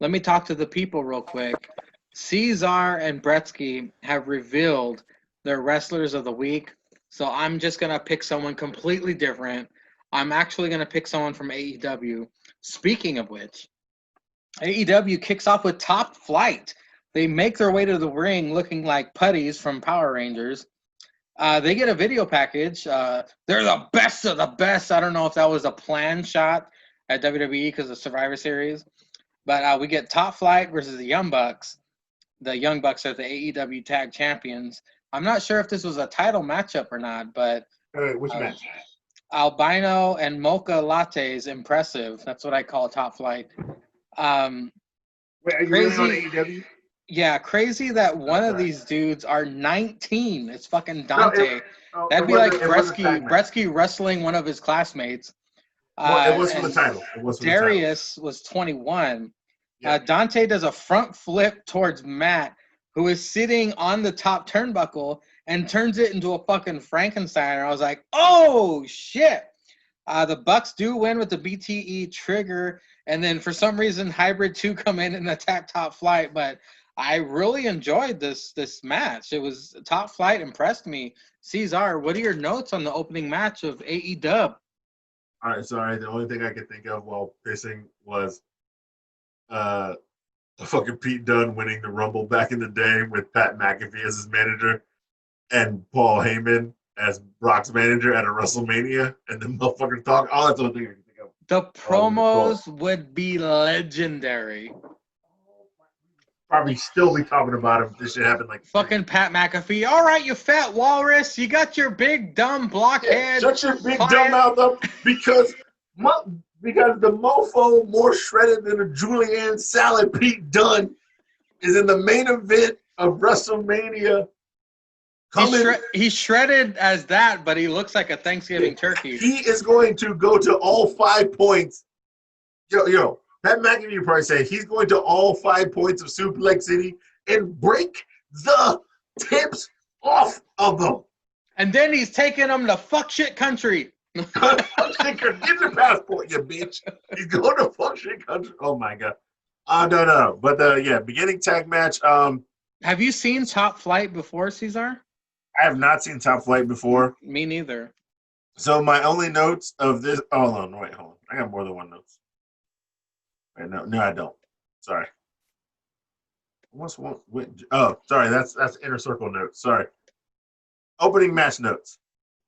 let me talk to the people real quick. Caesar and Bretsky have revealed their wrestlers of the week. So I'm just gonna pick someone completely different. I'm actually gonna pick someone from AEW. Speaking of which, AEW kicks off with Top Flight. They make their way to the ring looking like putties from Power Rangers. They get a video package. They're the best of the best. I don't know if that was a planned shot at WWE because of Survivor Series, but we get Top Flight versus the Young Bucks. The Young Bucks are the AEW Tag Champions. I'm not sure if this was a title matchup or not, but Which match? Albino and Mocha Latte is impressive. That's what I call Top Flight. Wait, are you really on Crazy, AEW? yeah, crazy that one of these dudes are 19. It's fucking No, Dante. it That'd be like wasn't. It was a tag match. Bretsky wrestling one of his classmates. Well, it was for the And title. It was for the title. Darius was 21. Yeah. Dante does a front flip towards Matt, who is sitting on the top turnbuckle, and turns it into a fucking Frankenstein. I was like, oh, shit. The Bucks do win with the BTE trigger, and then for some reason, Hybrid 2 come in and attack Top Flight, but I really enjoyed this match. It was Top Flight impressed me. Cesar, what are your notes on the opening match of AEW? All right, sorry. The only thing I could think of while pissing was fucking Pete Dunne winning the Rumble back in the day with Pat McAfee as his manager and Paul Heyman as Brock's manager at a WrestleMania, and the motherfucker talk. Oh, that's the only thing I can think of. The promos would be legendary. Probably still be talking about him if this shit happened like fucking Pat McAfee. All right, you fat walrus, you got your big dumb blockhead. Shut your big dumb mouth up because the mofo more shredded than a julienne salad, Pete Dunne, is in the main event of WrestleMania. He's shredded as that, but he looks like a Thanksgiving turkey. He is going to go to all 5 points. Yo, Pat McAfee probably say he's going to all 5 points of Suplex City and break the tips off of them. And then he's taking them to fuck shit country. Get your passport, you bitch. He's going to fuck shit country. Oh my god. No. But beginning tag match. Have you seen Top Flight before, Cesar? I have not seen Top Flight before. Me neither. So my only notes of this. Hold on. I got more than one notes. Wait, no, I don't. Sorry. Sorry. That's inner circle notes. Sorry. Opening match notes.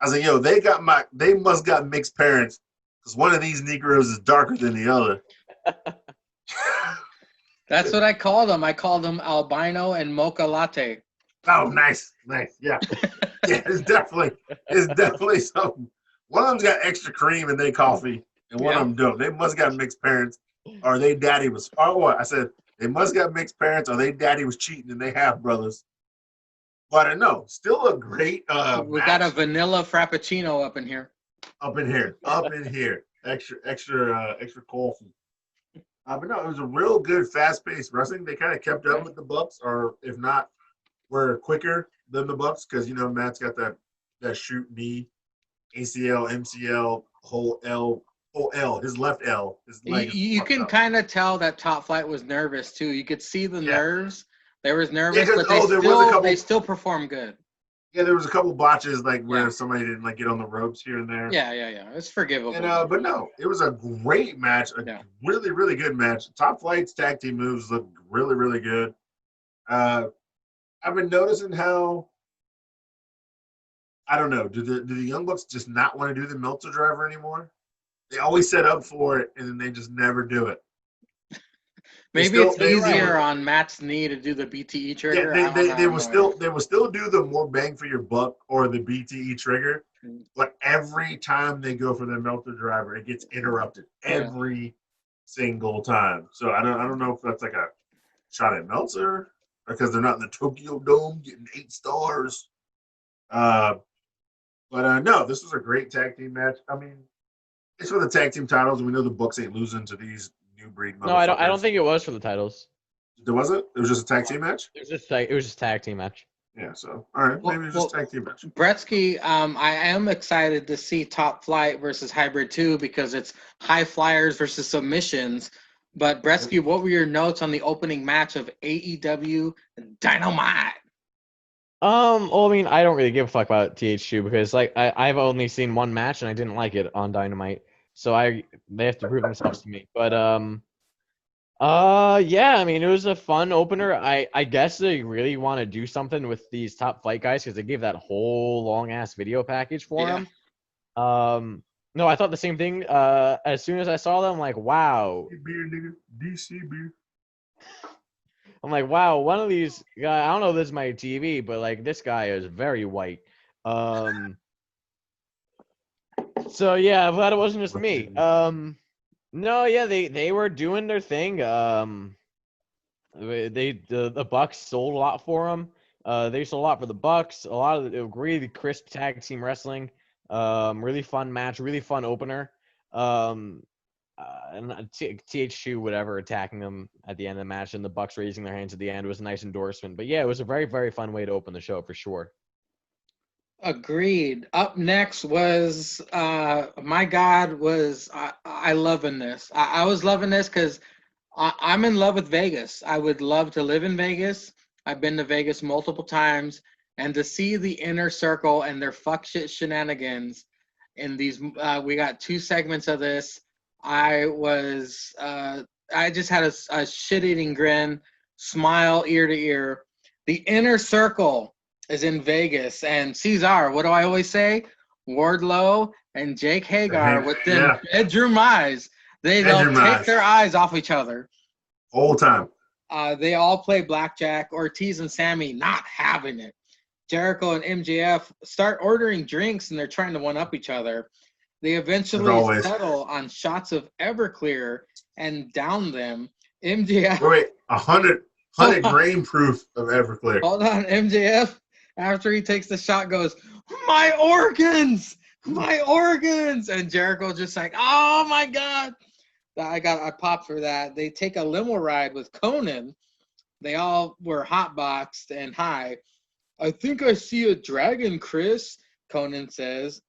I was like, yo, they must got mixed parents because one of these Negroes is darker than the other. That's what I called them. I called them albino and mocha latte. Oh, nice. Yeah. Yeah, it's definitely something. One of them's got extra cream in their coffee, and one of them don't. They must got mixed parents, or they daddy was. Oh, what I said? They must got mixed parents, or they daddy was cheating, and they half brothers. But I know, still a great. We match. got a vanilla frappuccino up in here. Up in here, extra coffee. But no, it was a real good, fast-paced wrestling. They kind of kept up with the Bucks, or if not, were quicker than the Bucks because Matt's got that shoot knee, ACL, MCL, whole L, his left L. His leg you can kind of tell that Top Flight was nervous too. You could see the nerves. They were nervous, but they still performed good. Yeah, there was a couple botches where somebody didn't get on the ropes here and there. Yeah. It's forgivable. And, but no, it was a great match, really, really good match. Top Flight's tag team moves look really, really good. I've been noticing how, I don't know, do the Young Bucks just not want to do the Meltzer driver anymore? They always set up for it, and then they just never do it. Maybe it's easier on Matt's knee to do the BTE trigger. Yeah, they will still do the more bang for your buck or the BTE trigger, but every time they go for the Meltzer driver, it gets interrupted every single time. So I don't know if that's like a shot at Meltzer because they're not in the Tokyo Dome getting 8 stars. But no, this was a great tag team match. I mean, it's for the tag team titles, and we know the Bucks ain't losing to these new breed motherfuckers. No, I don't think it was for the titles. Was it? It was just a tag team match? It was just tag team match. Yeah, so all right, maybe it was just a tag team match. Bretsky, I am excited to see Top Flight versus Hybrid 2 because it's high flyers versus submissions. But Bresky, what were your notes on the opening match of AEW Dynamite? Well, I mean, I don't really give a fuck about TH2 because like I've only seen one match and I didn't like it on Dynamite, so they have to prove themselves to me. But yeah, I mean, it was a fun opener. I guess they really want to do something with these top fight guys because they gave that whole long ass video package for Yeah. them. No, I thought the same thing. As soon as I saw them, like, wow. Beer, nigga. DC beer. I'm like, wow, one of these guys, I don't know if this is my TV, but like this guy is very white. So yeah, I'm glad it wasn't just me. No, yeah, they were doing their thing. The Bucks sold a lot for them. They sold a lot for the Bucks. A lot of really crisp tag team wrestling. Really fun match, really fun opener. And TH2 whatever attacking them at the end of the match and the Bucks raising their hands at the end was a nice endorsement. But yeah, it was a very, very fun way to open the show for sure. Agreed. Up next was my God, was I loving this. I was loving this because I'm in love with Vegas. I would love to live in Vegas. I've been to Vegas multiple times, and to see the inner circle and their fuck shit shenanigans in these. We got 2 segments of this. I just had a shit-eating grin, smile ear to ear. The inner circle is in Vegas, and Cesar, what do I always say? Wardlow and Jake Hagar with them bedroom eyes. They don't take their eyes off each other. Whole time. They all play blackjack. Ortiz and Sammy not having it. Jericho and MJF start ordering drinks, and they're trying to one-up each other. They eventually settle on shots of Everclear and down them. MJF. Wait, 100 grain proof of Everclear. Hold on, MJF. After he takes the shot, goes, my organs, and Jericho just like, oh my God, I popped for that. They take a limo ride with Conan. They all were hotboxed and high. I think I see a dragon, Chris. Conan says.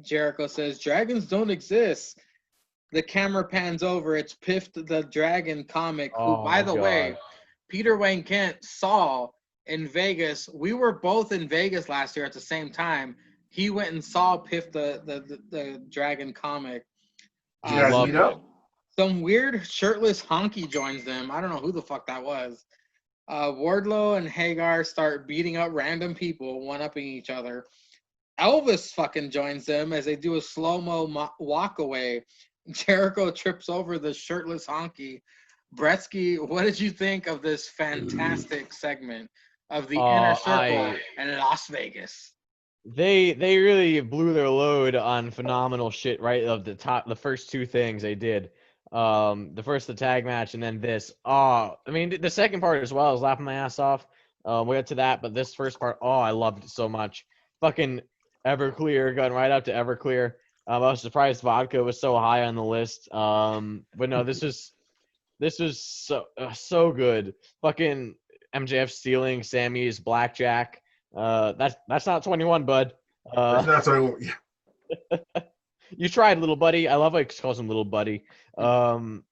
Jericho says, dragons don't exist. The camera pans over. It's Piff the Dragon comic, who, by the way, Peter Wayne Kent saw in Vegas. We were both in Vegas last year at the same time. He went and saw Piff the Dragon comic. Some weird shirtless honky joins them. I don't know who the fuck that was. Wardlow and Hagar start beating up random people, one-upping each other. Elvis fucking joins them as they do a slow-mo walk away. Jericho trips over the shirtless honky. Bretsky, what did you think of this fantastic segment of the inner circle and Las Vegas? They really blew their load on phenomenal shit, right? Of the first 2 things they did. The tag match and then this. I mean, the second part as well, I was laughing my ass off. We'll get to that, but this first part, I loved it so much. Fucking Everclear, going right up to Everclear. I was surprised vodka was so high on the list. But no, this was so good. Fucking MJF stealing Sammy's blackjack. That's not 21, bud. That's not 21. Yeah. You tried, little buddy. I love how he calls him little buddy. No,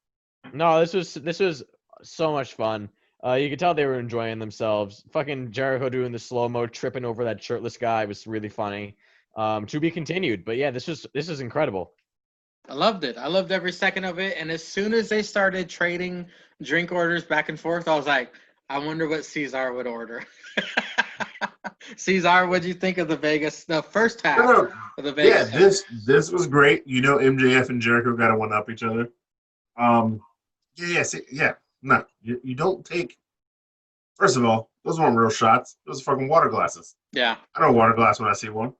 this was so much fun. You could tell they were enjoying themselves. Fucking Jericho doing the slow-mo, tripping over that shirtless guy was really funny. To be continued. But yeah, this is incredible. I loved it. I loved every second of it. And as soon as they started trading drink orders back and forth, I was like, I wonder what Cesar would order. Cesar, what'd you think of the first half of the Vegas? Yeah, this was great. You know, MJF and Jericho got to one-up each other. No, you don't take. First of all, those weren't real shots. Those are fucking water glasses. Yeah. I know a water glass when I see one.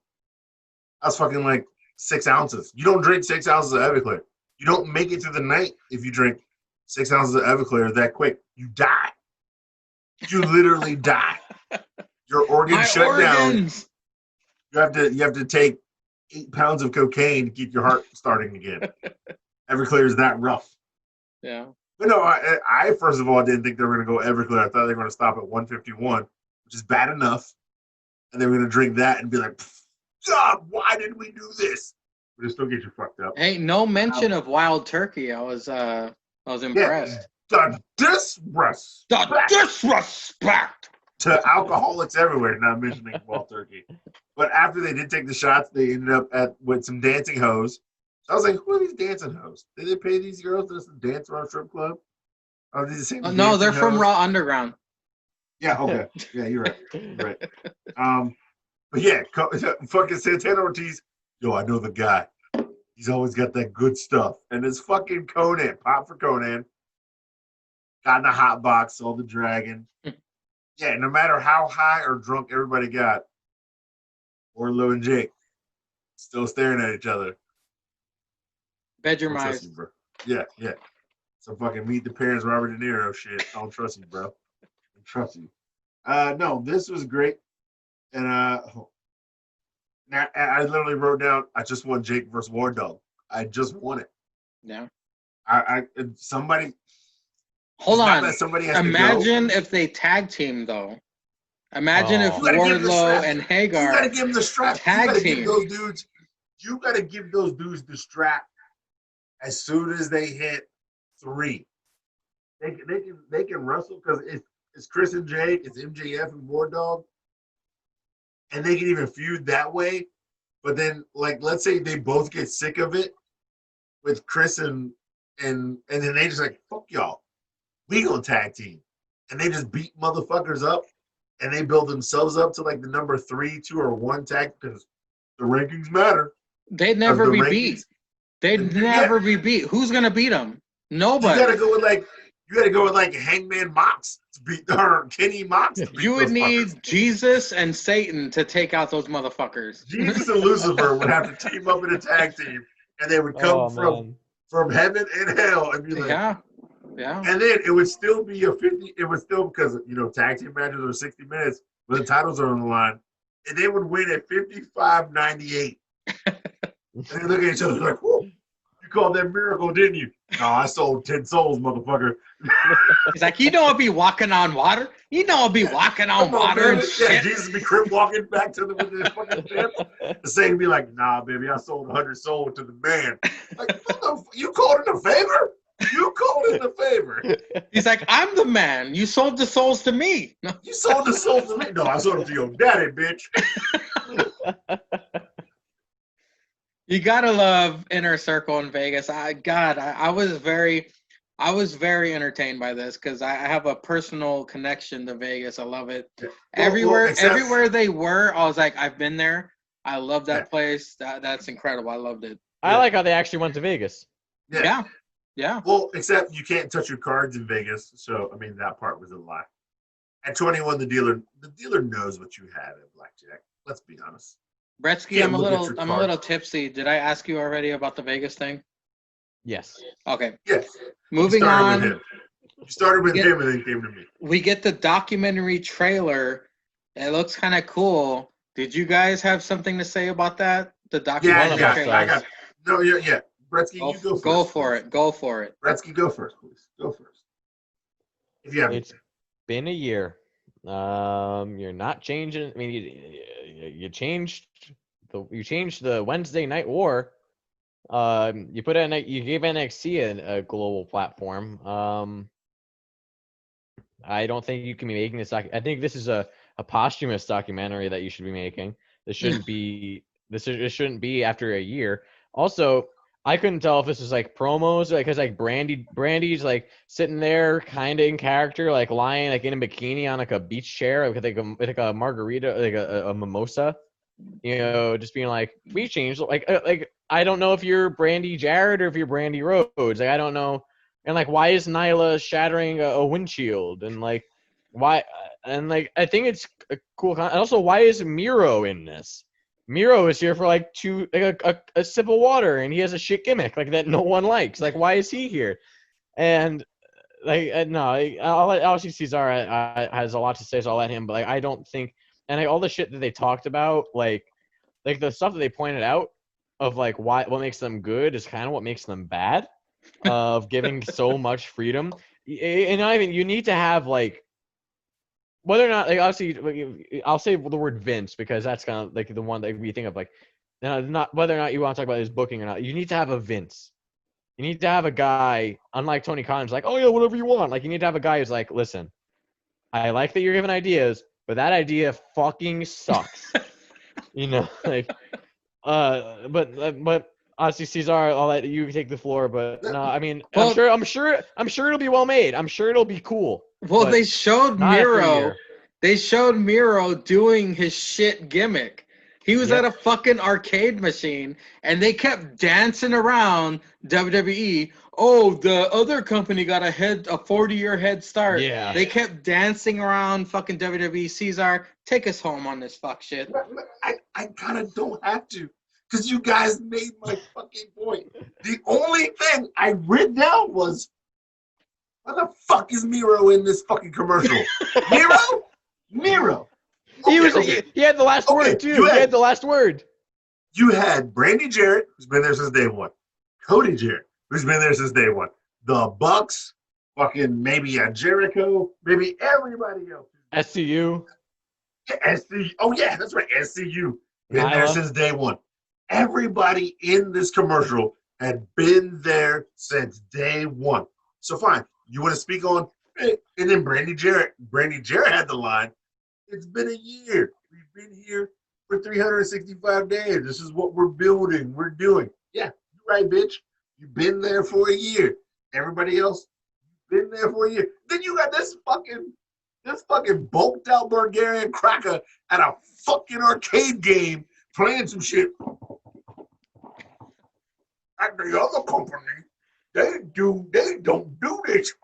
That's fucking like 6 ounces. You don't drink 6 ounces of Everclear. You don't make it through the night if you drink 6 ounces of Everclear that quick. You die. You literally die. Your organs shut down. You have to take 8 pounds of cocaine to keep your heart starting again. Everclear is that rough. Yeah. But no, I first of all didn't think they were going to go Everclear. I thought they were going to stop at 151, which is bad enough. And they were going to drink that and be like, God, why did we do this? But it still gets you fucked up. Hey, no mention of Wild Turkey. I was I was impressed. The disrespect The disrespect. to alcoholics everywhere, not mentioning Wild Turkey. But after they did take the shots, they ended up with some dancing hoes. So I was like, who are these dancing hoes? Did they pay these girls to dance around a strip club? Are these the same No, they're dancing from hoes? Raw Underground. Yeah, okay. Yeah, you're right. You're right. But yeah, fucking Santana Ortiz. Yo, I know the guy. He's always got that good stuff. And it's fucking Conan. Pop for Conan. Got in the hot box, saw the dragon. Yeah, no matter how high or drunk everybody got, Wardlow and Jake still staring at each other. Bedroom Don't trust eyes. you, bro. Yeah, yeah. So fucking meet the parents, Robert De Niro shit. I don't trust you, bro. I don't trust you. No, this was great. And now I literally wrote down, I just want Jake versus War Dog. I just want it. Yeah. Somebody. Hold it's not on. that somebody has to Imagine go. if they tag team though. Imagine if You gotta give them the Wardlow strap. and You Hagar gotta give them the strap. tag You gotta team. give those dudes. You gotta give those dudes the strap as soon as they hit 3. They can wrestle because it's Chris and Jake, it's MJF and War Dog, and they can even feud that way. But then, like, let's say they both get sick of it with Chris and then they just like, fuck y'all, we gonna tag team, and they just beat motherfuckers up, and they build themselves up to like the number 3, 2, or 1 tag because the rankings matter. They'd never be beat. They'd never be beat. Who's gonna beat them? Nobody. You gotta go with like Hangman Mox to beat or Kenny Mox. To beat You would those need fuckers. Jesus and Satan to take out those motherfuckers. Jesus and Lucifer would have to team up in a tag team, and they would come from heaven and hell and be like, yeah. And then it would still be a 50. It would still because tag team matches are 60 minutes, but the titles are on the line, and they would win at 55-98. And they look at each other like, whoa, you called that miracle, didn't you? No, I sold 10 souls, motherfucker. He's like, you know I'll be walking on water? You know I'll be walking on water and shit. Yeah, Jesus be crip walking back to the with his fucking ship. The Satan be like, nah, baby, I sold 100 souls to the man. Like, you called it a favor? You called it a favor. He's like, I'm the man. You sold the souls to me. You sold the souls to me? No, I sold them to your daddy, bitch. You gotta love Inner Circle in Vegas. I was very entertained by this because I have a personal connection to Vegas. I love it. Everywhere they were, I was like, I've been there. I love that place. That's incredible. I loved it. I like how they actually went to Vegas. Yeah. Well, except you can't touch your cards in Vegas, so I mean that part was a lie. At 21, the dealer knows what you have at blackjack. Let's be honest. Bretsky, I'm a little tipsy. Did I ask you already about the Vegas thing? Yes. Okay. Yes. Moving on. You started with him and then came to me. We get the documentary trailer. It looks kind of cool. Did you guys have something to say about that? The documentary trailer. Yeah. Bretsky, you go first. Go for it. Bretsky, go first, please. Go first. If you have It's been a year. You're not changing. I mean, you changed the Wednesday Night War. You gave NXT a global platform. I don't think you can be making this. I think this is a posthumous documentary that you should be making. This shouldn't be. It shouldn't be after a year. Also, I couldn't tell if this was like promos, because like Brandy's like sitting there kind of in character, like lying like in a bikini on like a beach chair, like a margarita, like a mimosa, just being like, we changed, like I don't know if you're Brandy Jarrett or if you're Brandy Rhodes, like I don't know, and like why is Nyla shattering a windshield, and like why, and like I think it's a cool and also why is Miro in this? Miro is here for like a sip of water, and he has a shit gimmick like that no one likes. Like, why is he here? And like, no, I'll let obviously Cesar has a lot to say, so I'll let him. But like, I don't think, and like all the shit that they talked about, like the stuff that they pointed out of like what makes them good is kind of what makes them bad, of giving so much freedom. And not even, you need to have like. Whether or not, like, obviously, I'll say the word Vince because that's kind of like the one that we think of, like, not whether or not you want to talk about his booking or not. You need to have a Vince. You need to have a guy, unlike Tony Khan, who's like, oh yeah, whatever you want. Like, you need to have a guy who's like, listen, I like that you're giving ideas, but that idea fucking sucks. You know, like, but honestly, Cesar, I'll let you take the floor. But no, I mean, Well- I'm sure it'll be well made. I'm sure it'll be cool. Well, but they showed not after a Miro. year. They showed Miro doing his shit gimmick. He was Yep. at a fucking arcade machine, and they kept dancing around WWE. Oh, the other company got a 40-year head start. Yeah. They kept dancing around fucking WWE. Cesar, take us home on this fuck shit. I kind of don't have to, because you guys made my fucking point. The only thing I wrote down was, why the fuck is Miro in this fucking commercial? Miro. He had the last word too. He had the last word. You had Brandy Jarrett, who's been there since day one. Cody Jarrett, who's been there since day one. The Bucks, fucking maybe a Jericho, maybe everybody else. SCU. SCU. Oh yeah, that's right. SCU. Been Nyla. there since day one. Everybody in this commercial had been there since day one. So fine, you want to speak on, and then Brandy Jarrett. Brandy Jarrett had the line. It's been a year. We've been here for 365 days. This is what we're building. We're doing. Yeah, you're right, bitch. You've been there for a year. Everybody else, been there for a year. Then you got this fucking bulked out Bulgarian cracker at a fucking arcade game playing some shit. At the other company, they don't do this.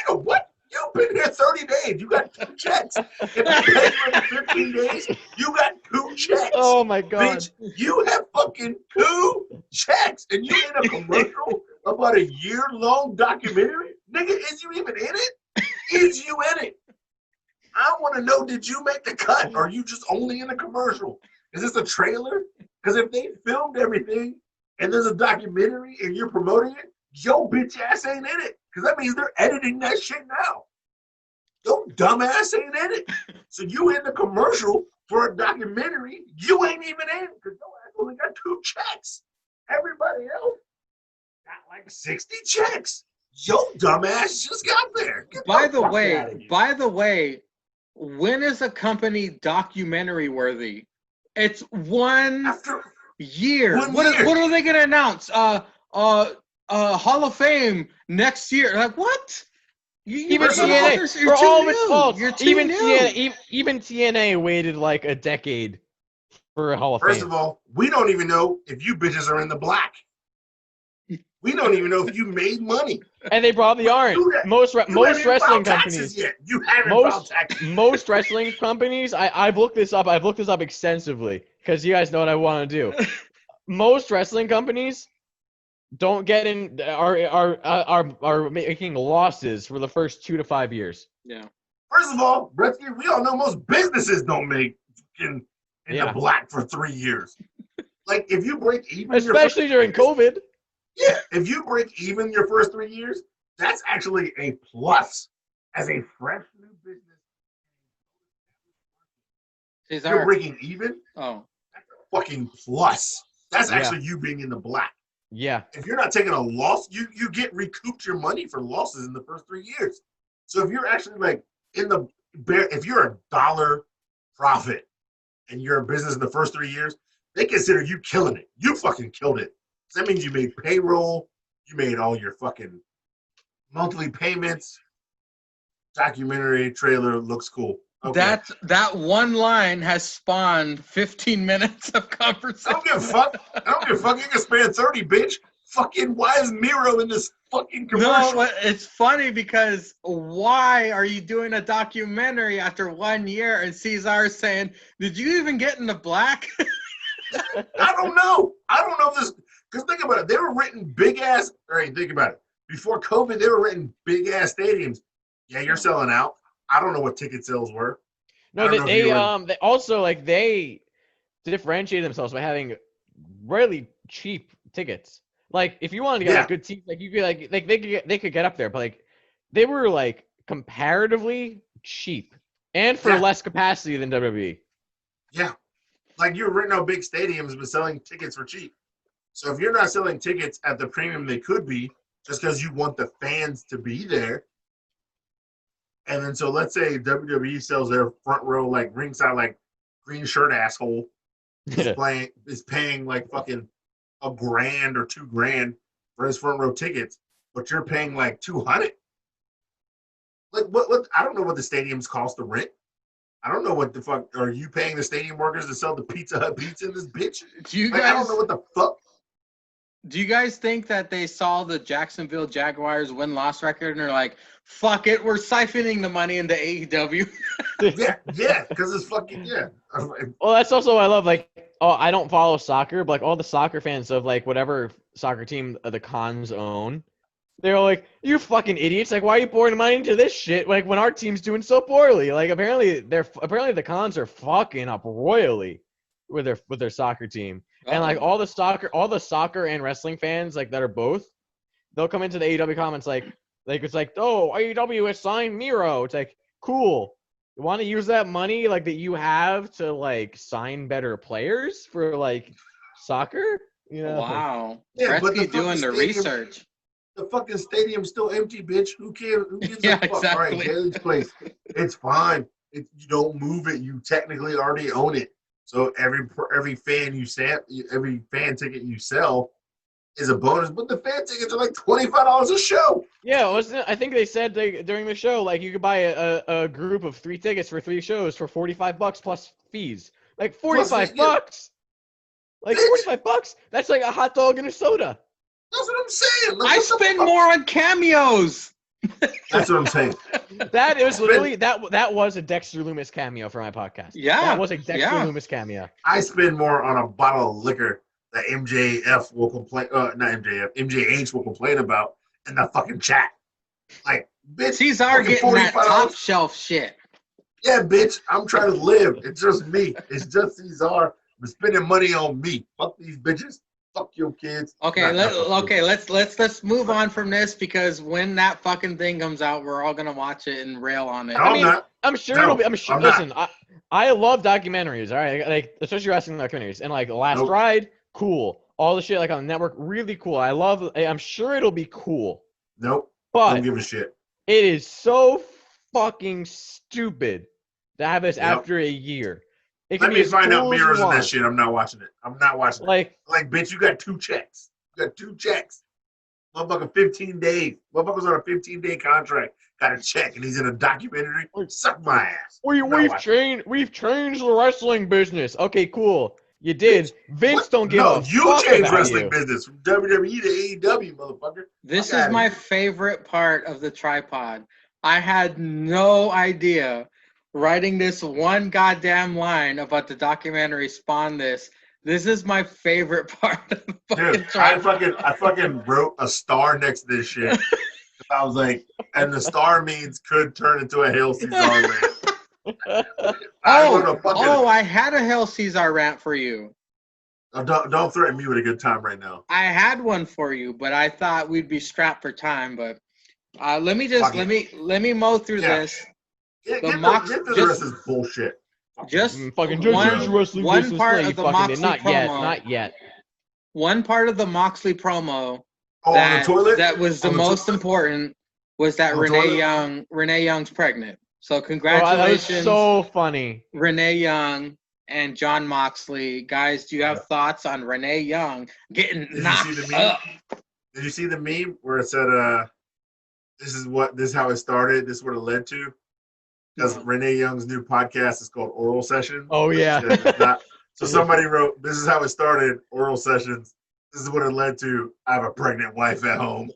Nigga, what? You've been here 30 days. You got 2 checks. If you pay for 15 days, you got 2 checks. Oh my god. Bitch, you have fucking 2 checks, and you in a commercial about a year-long documentary? Nigga, is you even in it? Is you in it? I want to know, did you make the cut? Or are you just only in a commercial? Is this a trailer? Because if they filmed everything and there's a documentary and you're promoting it, yo bitch ass ain't in it. Because that means they're editing that shit now. Yo dumbass ain't in it. So you in the commercial for a documentary, you ain't even in because your ass only got 2 checks. Everybody else got like 60 checks. Yo dumbass just got there. Get By the the fuck outta here. way, when is a company documentary worthy? It's 1 After year. 1 What year. are they gonna announce? Hall of Fame next year. Like what? Even you're TNA, you're for too all of new. its faults, You're too even new. TNA, even TNA waited like a decade for a Hall of First Fame. of all, we don't even know if you bitches are in the black. We don't even know if you made money. And they probably aren't. Do that. Most You haven't most even wrestling filed taxes companies. yet. You haven't filed taxes. Most wrestling companies. I've looked this up. I've looked this up extensively because you guys know what I want to do. Most wrestling companies don't get in are making losses for the first 2 to 5 years. Yeah. First of all, Bretsky, we all know most businesses don't make in Yeah. the black for 3 years. Like if you break even, Especially during COVID. Yeah, if you break even your first 3 years, that's actually a plus as a fresh new business. If you're Cesar. breaking even, Oh. that's a fucking plus. That's Yeah. actually you being in the black. Yeah. If you're not taking a loss, you get recouped your money for losses in the first 3 years. So if you're actually like in the bare, if you're a dollar profit and you're a business in the first 3 years, they consider you killing it. You fucking killed it. So that means you made payroll, you made all your fucking monthly payments. Documentary trailer looks cool. Okay. That one line has spawned 15 minutes of I conversation. don't give a fuck. I don't give a fuck. You can spare 30, bitch. Fucking why is Miro in this fucking commercial? No, but it's funny because why are you doing a documentary after 1 year? And Cesar's saying, "Did you even get in the black?" I don't know. I don't know if this, because think about it. They were written big ass. All right, think about it. Before COVID, they were written big ass stadiums. Yeah, you're selling out. I don't know what ticket sales were. No, they also like they differentiate themselves by having really cheap tickets. Like if you wanted to get like good seats, like you could like they could get up there, but like they were like comparatively cheap and for less capacity than WWE. Yeah, like you're renting out big stadiums but selling tickets for cheap. So if you're not selling tickets at the premium they could be, just because you want the fans to be there, and then so let's say WWE sells their front row like ringside like green shirt asshole is paying like fucking $1,000 or $2,000 for his front row tickets, but you're paying like 200. Like what? I don't know what the stadiums cost to rent. I don't know what the fuck are you paying the stadium workers to sell the Pizza Hut pizza in this bitch? I don't know what the fuck. Do you guys think that they saw the Jacksonville Jaguars win-loss record and they're like, fuck it, we're siphoning the money into AEW? yeah, because it's fucking, yeah. Well, that's also what I love. Like, I don't follow soccer, but like all the soccer fans of like whatever soccer team the Cons own, they're like, you fucking idiots. Like, why are you pouring money into this shit? Like, when our team's doing so poorly. Like, apparently the Cons are fucking up royally with their soccer team. And like all the soccer and wrestling fans like that are both, they'll come into the AEW comments like it's like, oh, AEW has signed Miro. It's like, cool. You want to use that money like that you have to like sign better players for like soccer? You know? Wow. Yeah, but Gretzky doing the research. The fucking stadium's still empty, bitch. Who cares? Who gives Yeah, a fuck? exactly. All right, Bailey's Place. It's fine. You don't move it. You technically already own it. So every fan every fan ticket you sell is a bonus. But the fan tickets are like $25 a show. Yeah, I think they said during the show like you could buy a group of 3 tickets for 3 shows for $45 plus fees. Like $45 bucks. Like $45. That's like a hot dog and a soda. That's what I'm saying. Like, I spend more on cameos. That's what I'm saying. That is literally that was a Dexter Loomis cameo for my podcast. Yeah, that was a Dexter Loomis cameo. I spend more on a bottle of liquor that MJF will complain. Not MJF. MJH will complain about in the fucking chat. Like, bitch, Cesar getting that top shelf shit. Yeah, bitch. I'm trying to live. It's just me. It's just Cesar. I'm spending money on me. Fuck these bitches. Fuck your kids. Okay, let's move on from this because when that fucking thing comes out, we're all gonna watch it and rail on it. I'm sure it'll be. Listen, I love documentaries. All right, like especially wrestling documentaries, and like Last Ride, cool. All the shit like on the network, really cool. I'm sure it'll be cool. Nope. But don't give a shit. It is so fucking stupid to have this after a year. Let me find out mirrors and that shit. I'm not watching it. I'm not watching it. Like, bitch, you got 2 checks. You got 2 checks. Motherfucker, 15 days. Motherfucker's on a 15-day contract. Got a check, and he's in a documentary. Suck my ass. We've changed the wrestling business. Okay, cool. You did. Vince don't give a fuck you changed about wrestling you. business from WWE to AEW, motherfucker. This is my favorite part of the tripod. I had no idea writing this one goddamn line about the documentary spawned this. This is my favorite part of the fucking tripod. I fucking wrote a star next to this shit. I was like, and the star means could turn into a Hail Caesar rant. I had a Hail Caesar rant for you. Don't threaten me with a good time right now. I had one for you, but I thought we'd be strapped for time. But let me mow through this. Get the rest of this bullshit. Just fucking one part of the Moxley promo. Not yet. One part of the Moxley promo that was the most important was that Renee Young's pregnant. So congratulations. That was so funny. Renee Young and John Moxley. Guys, do you have thoughts on Renee Young getting knocked up? Did you see the meme where it said this is how it started, this is what it led to? Because Renee Young's new podcast is called Oral Session. Oh, yeah. So somebody wrote, this is how it started, Oral Sessions. This is what it led to. I have a pregnant wife at home.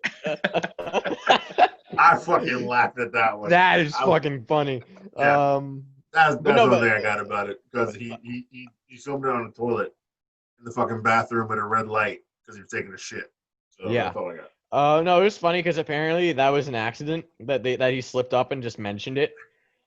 I fucking laughed at that one. That is fucking funny. Yeah. That's one thing I got about it. Because he filmed it on the toilet in the fucking bathroom with a red light because he was taking a shit. So that's all I got. No, it was funny because apparently that was an accident that he slipped up and just mentioned it.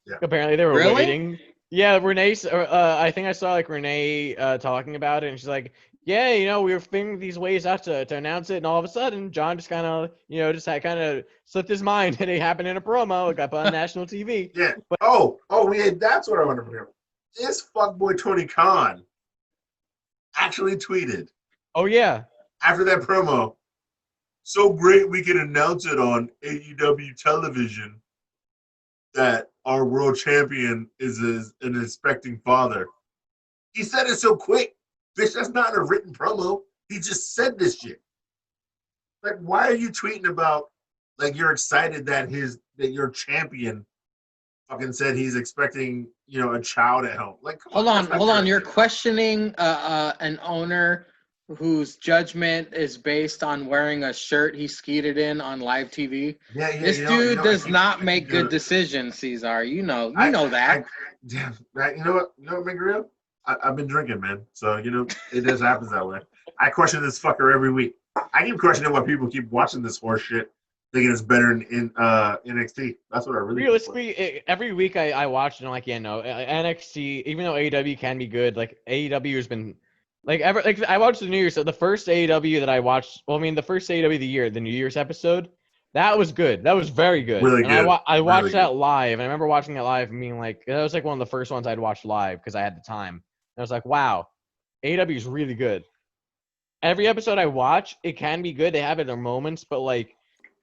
Yeah. Apparently they were waiting. Yeah, Renee. I think I saw like Renee talking about it, and she's like, "Yeah, we were figuring these ways out to announce it," and all of a sudden, John just kind of, just had kind of slipped his mind, and it happened in a promo. It got put on national TV. Yeah. But, that's what I want to bring up. This fuckboy Tony Khan actually tweeted. Oh yeah. after that promo, so great we can announce it on AEW television that our world champion is an expecting father. He said it so quick. Bitch, that's not a written promo. He just said this shit. Like, why are you tweeting about like you're excited that your champion fucking said he's expecting, a child at home? Like, come Hold on, on, hold on. You're questioning an owner whose judgment is based on wearing a shirt he skeeted in on live TV. Yeah, This dude does not make good decisions, Cesar. You know that. Yeah, right. You know what, Miguel? I've been drinking, man. So it just happens that way. I question this fucker every week. I keep questioning why people keep watching this horse shit, thinking it's better in NXT. That's what I really realistically every week I watch and I'm like, yeah, no, NXT. Even though AEW can be good, like AEW has been like ever. Like I watched the New Year's. So the first AEW that I watched, well, I mean, the first AEW of the year, the New Year's episode, that was good. That was very good. Really and good. I watched really that good. live, and I remember watching it live and being like, that was like one of the first ones I'd watched live because I had the time. And I was like, wow, AEW is really good. Every episode I watch, it can be good. They have their moments, but like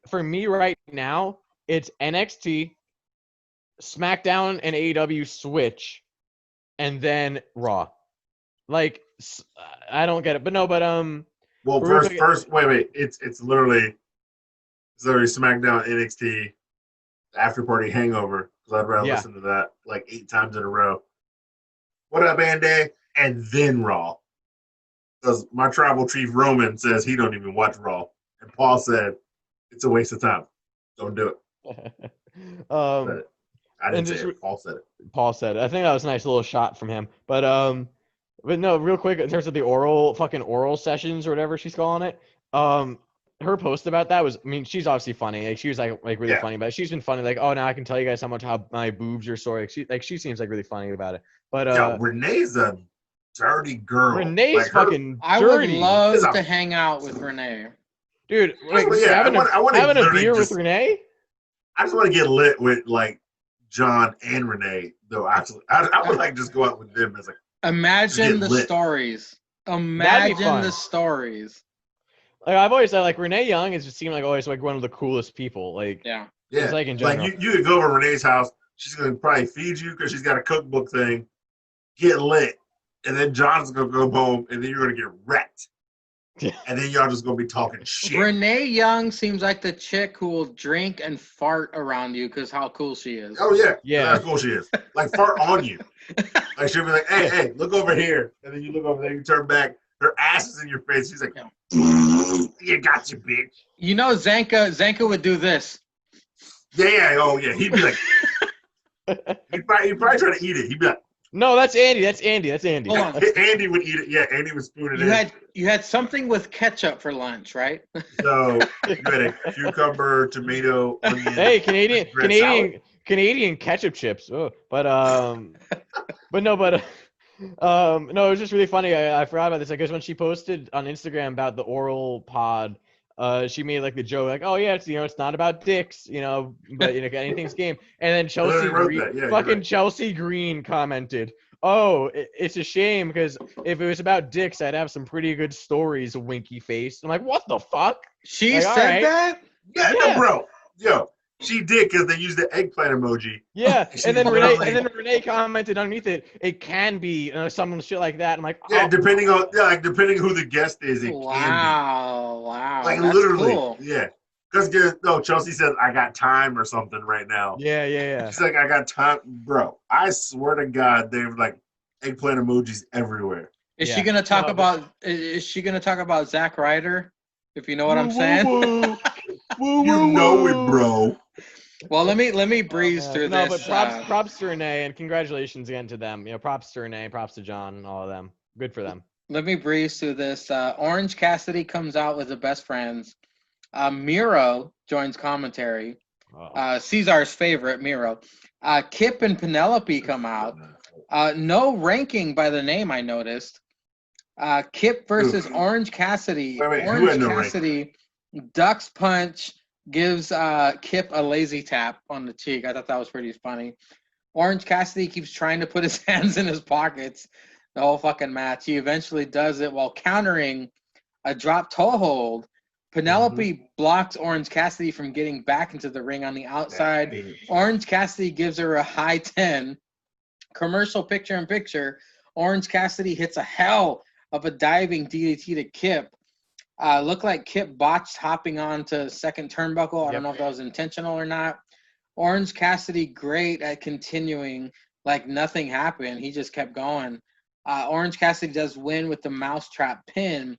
for me right now, it's NXT, SmackDown, and AEW switch, and then Raw. Like I don't get it, but no, but Well, first, wait. It's literally SmackDown, NXT, After Party, Hangover. Because I'd rather listen to that like 8 times in a row. What up, Andy? And then Raw. Because my tribal chief Roman says he don't even watch Raw, and Paul said it's a waste of time. Don't do it. I didn't say it. Paul said it. Paul said it. I think that was a nice little shot from him. But no, real quick in terms of the oral sessions or whatever she's calling it. Her post about that was, I mean, she's obviously funny. Like she was like really funny, but she's been funny. Like, oh, now I can tell you guys how my boobs are sore. She seems like really funny about it. But Renee's a dirty girl. Renee's like fucking dirty. I would love to hang out with Renee. Dude, like having a beer with Renee? I just want to get lit with like John and Renee, though. Actually, I would like just go out with them as like. Imagine the stories. Imagine the stories. Like I've always said, like Renee Young has just seemed like always like one of the coolest people. Like yeah. Like in general. Like you could go over Renee's house. She's gonna probably feed you because she's got a cookbook thing. Get lit, and then John's gonna go home, and then you're gonna get wrecked. And then y'all just gonna be talking shit. Renee Young seems like the chick who will drink and fart around you because how cool she is. Oh yeah, how cool she is. Like fart on you. Like she'll be like, hey, look over here, and then you look over there, you turn back, her ass is in your face. She's like, you got you, bitch. You know, Zanka would do this. Yeah. Oh yeah, he'd be like, he'd probably try to eat it. He'd be like. No, that's Andy. That's Andy. Hold on. Andy would eat it. Yeah, Andy would spoon it in. You had something with ketchup for lunch, right? So you had a cucumber, tomato, onion. Hey, Canadian ketchup chips. Oh, no, it was just really funny. I forgot about this. I guess when she posted on Instagram about the oral pod, she made like the joke, like, "Oh yeah, it's not about dicks, but anything's game." And then Chelsea Green commented, "Oh, it's a shame because if it was about dicks, I'd have some pretty good stories." Winky face. I'm like, "What the fuck?" She said that? Yeah, no, bro. Yo, she did because they used the eggplant emoji. Yeah, and then Renee commented underneath it. It can be some shit like that. I'm like, oh. Yeah, depending who the guest is, it can be. Wow, like that's literally, cool. Yeah. Because Chelsea says I got time or something right now. Yeah. She's like, I got time, bro. I swear to God, they have like eggplant emojis everywhere. Is she gonna talk about? Is she gonna talk about Zack Ryder? If you know what I'm saying. You know it, bro. Well, let me breeze through this. No, but props to Renee and congratulations again to them. Props to Renee, props to John, and all of them. Good for them. Let me breeze through this. Orange Cassidy comes out with the best friends. Miro joins commentary. Cesar's favorite, Miro. Kip and Penelope come out. No ranking by the name, I noticed. Kip versus Orange Cassidy. Orange Cassidy ducks punch, gives Kip a lazy tap on the cheek. I thought that was pretty funny. Orange Cassidy keeps trying to put his hands in his pockets the whole fucking match. He eventually does it while countering a drop toe hold. Penelope blocks Orange Cassidy from getting back into the ring on the outside. Orange Cassidy gives her a high 10. Commercial picture-in-picture. Orange Cassidy hits a hell of a diving DDT to Kip. Looked like Kip botched hopping onto second turnbuckle. I don't know if that was intentional or not. Orange Cassidy great at continuing like nothing happened. He just kept going. Orange Cassidy does win with the mousetrap pin.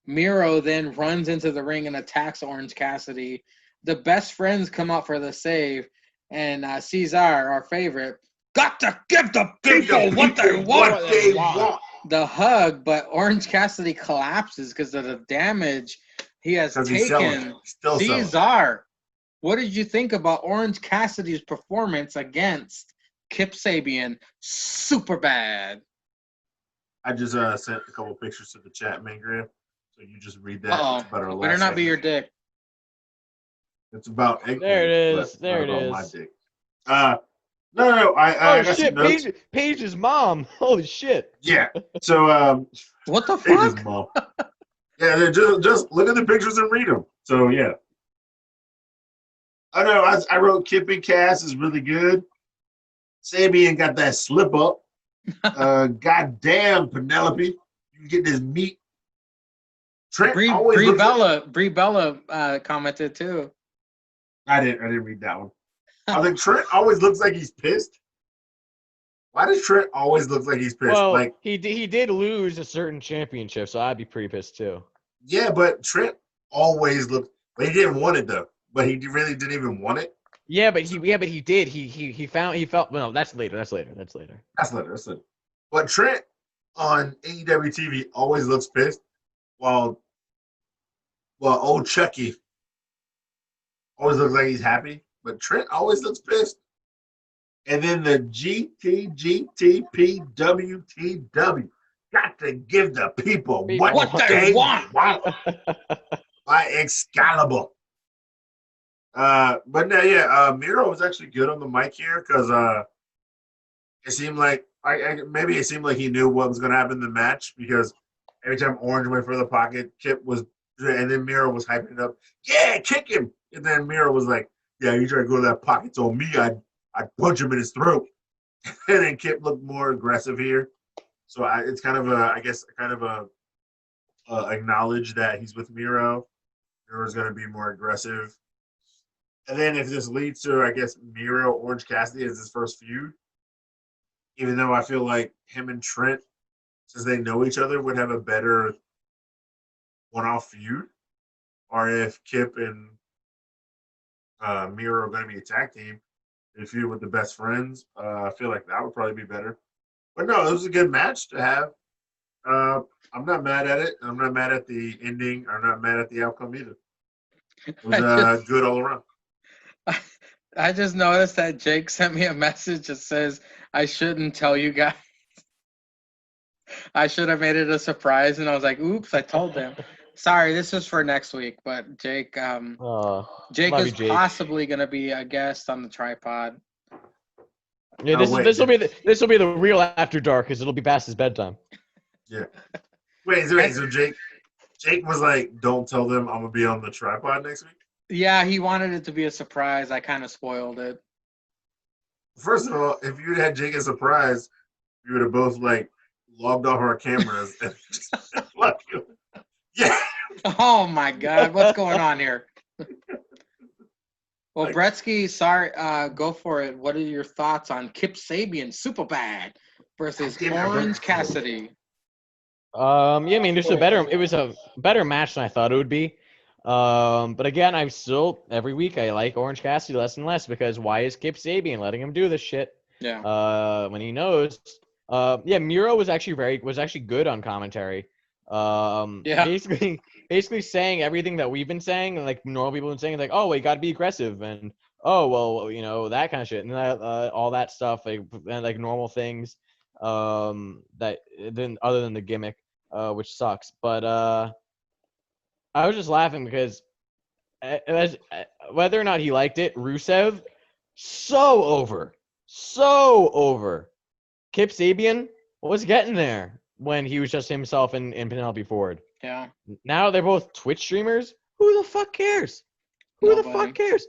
Miro then runs into the ring and attacks Orange Cassidy. The best friends come out for the save, and Cesar, our favorite, got to give the people what they want. The hug, but Orange Cassidy collapses because of the damage he has taken. Cesar, what did you think about Orange Cassidy's performance against Kip Sabian? Super bad. I just sent a couple pictures to the chat, Mangram. So you just read that. It's Better not segment. Be your dick. It's about eggplant. There it is. There it is. My dick. No. I got shit. Paige's mom. Holy shit. Yeah. So what the Paige's fuck? Mom. Yeah. Just look at the pictures and read them. So yeah. I know. I wrote Kip and Cass is really good. Sabian got that slip up. Goddamn Penelope, you can get this meat. Trent Brie Bella commented too. I didn't read that one. I think Trent always looks like he's pissed. Why does Trent always look like he's pissed? Well, like he did lose a certain championship, so I'd be pretty pissed too. Yeah, but Trent always looked. But he didn't want it though. But he really didn't even want it. Yeah, but he did. He felt. Well, that's later. That's later. But Trent on AEW TV always looks pissed, while old Chucky always looks like he's happy. But Trent always looks pissed. And then the GTPWTW got to give the people what they want. By Excalibur. But no, yeah, Miro was actually good on the mic here because it seemed like maybe it seemed like he knew what was going to happen in the match because every time Orange went for the pocket, Kip was, and then Miro was hyping it up. Yeah, kick him. And then Miro was like, "Yeah, you try to go to that pocket on me, I'd punch him in his throat." And then Kip looked more aggressive here. So it's kind of acknowledge that he's with Miro. Miro's going to be more aggressive. And then if this leads to, I guess, Miro, Orange Cassidy as his first feud, even though I feel like him and Trent, since they know each other, would have a better one-off feud. Or if Kip and Miro are going to be a tag team, they feud with the best friends, I feel like that would probably be better. But no, it was a good match to have. I'm not mad at it. I'm not mad at the ending. I'm not mad at the outcome either. It was good all around. I just noticed that Jake sent me a message that says I shouldn't tell you guys. I should have made it a surprise, and I was like, "Oops, I told them." Sorry, this is for next week. But Jake, Jake is possibly going to be a guest on the tripod. Yeah, this will be the real After Dark because it'll be past his bedtime. Yeah. Wait, so Jake was like, "Don't tell them I'm gonna be on the tripod next week." Yeah, he wanted it to be a surprise. I kind of spoiled it. First of all, if you had Jake as a surprise, we would have both like logged off our cameras and just like, yeah. Oh my God, what's going on here? Well, Bretsky, sorry, go for it. What are your thoughts on Kip Sabian, Superbad versus Orange Cassidy? Yeah, I mean, it was a better match than I thought it would be. But again, I'm still every week I like Orange Cassidy less and less because why is Kip Sabian letting him do this shit? Yeah. When he knows. Miro was actually good on commentary. Basically saying everything that we've been saying, like normal people have been saying, like, oh, well, you got to be aggressive, and oh, well, you know, that kind of shit, and all that stuff, like normal things, that then other than the gimmick, which sucks. But I was just laughing because whether or not he liked it, Rusev, so over. Kip Sabian was getting there when he was just himself and Penelope Ford. Yeah. Now they're both Twitch streamers. Who the fuck cares? Who the Nobody. fuck cares?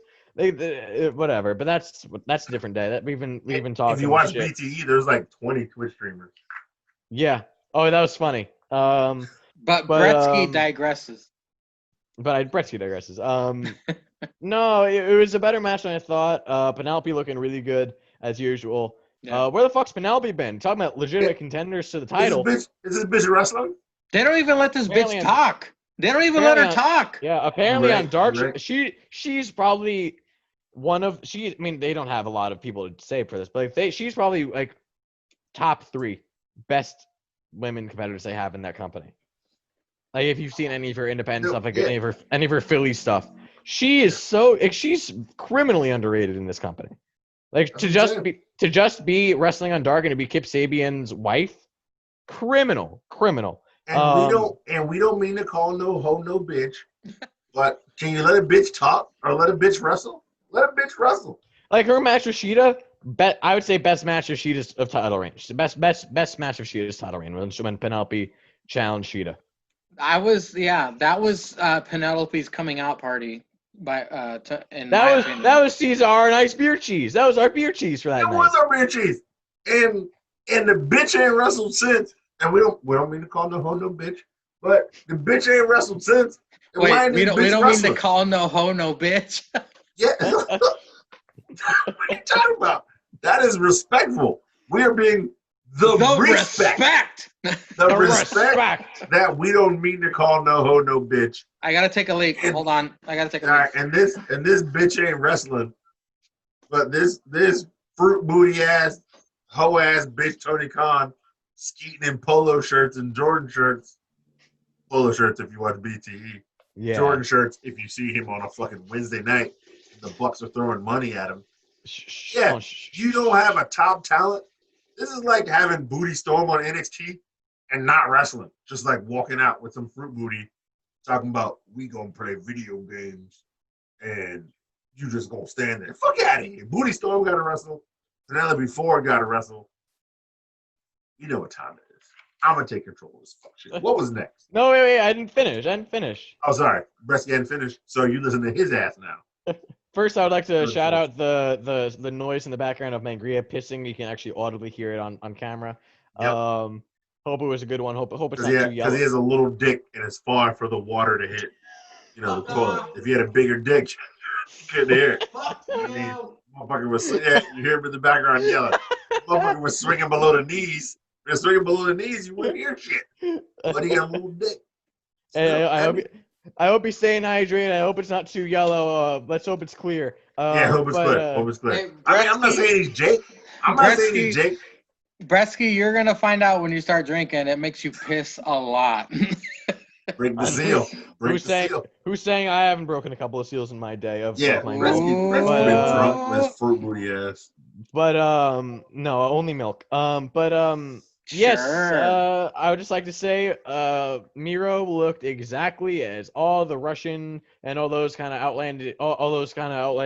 Whatever. But that's a different day. That we've been talking. If you watch shit. BTE, there's like 20 Twitch streamers. Yeah. Oh, that was funny. But Gretzky digresses. But Gretzky digresses. No, it was a better match than I thought. Penelope looking really good as usual. Yeah. Where the fuck's Penelope been? Talking about legitimate contenders to the title. Is this bitch wrestling? They don't even let this Apparently bitch talk. They don't even let her talk. Yeah, apparently on Dark, right. she's probably one of I mean, they don't have a lot of people to say for this, but she's probably like top 3 best women competitors they have in that company. Like if you've seen any of her independent stuff, like any of her Philly stuff, she is she's criminally underrated in this company. Like to just be wrestling on Dark and to be Kip Sabian's wife, criminal. And we don't mean to call no hoe no bitch, but can you let a bitch talk or let a bitch wrestle? Let a bitch wrestle. Like her match with Sheeta, I would say best match of Sheeta's of title range. The best match of Sheeta's title range when Penelope challenged Sheeta. That was Penelope's coming out party that was Caesar and Ice Beer Cheese. That was our beer cheese for that night. That was our beer cheese. And the bitch ain't wrestled since. And we don't mean to call no hoe no bitch, but the bitch ain't wrestled since. Wait, we don't mean to call no hoe no bitch. Yeah. What are you talking about? That is respectful. We are being the respect. The respect that we don't mean to call no hoe no bitch. I gotta take a leak. Hold on. I gotta take a leak. All right, and this bitch ain't wrestling, but this fruit booty ass hoe ass bitch Tony Khan skeeting in polo shirts and Jordan shirts. Polo shirts if you watch BTE. Yeah. Jordan shirts if you see him on a fucking Wednesday night. The Bucks are throwing money at him. Yeah, you don't have a top talent. This is like having Booty Storm on NXT and not wrestling. Just like walking out with some fruit booty talking about we gonna play video games and you just gonna stand there. Fuck out of here. Booty Storm gotta wrestle. Penelope Ford gotta wrestle. You know what time it is. I'm gonna take control of this fuck shit. What was next? No, wait, I didn't finish. Oh, sorry. Breast hadn't finished, so you listen to his ass now. First, I would like to shout out the noise in the background of Mangria pissing. You can actually audibly hear it on camera. Yep. Hope it was a good one. Hope it's not too yellow. Because he has a little dick and it's far for the water to hit, the toilet. If he had a bigger dick, you couldn't hear it. Motherfucker was, you hear him in the background yelling. Motherfucker was swinging below the knees. If you're swinging below the knees, you wouldn't hear shit. But he got a little dick. Hey, I hope he's staying hydrated. I hope it's not too yellow. Let's hope it's clear. Hope it's clear. Hope it's clear. Hey, I'm not saying he's Jake. I'm not saying he's Jake. Bresky, you're going to find out when you start drinking. It makes you piss a lot. Break the seal. Who's saying I haven't broken a couple of seals in my day? Bresky's been drunk with his fruit booty ass. But, no, only milk. Yes, I would just like to say Miro looked exactly as all the Russian and all those kind of outland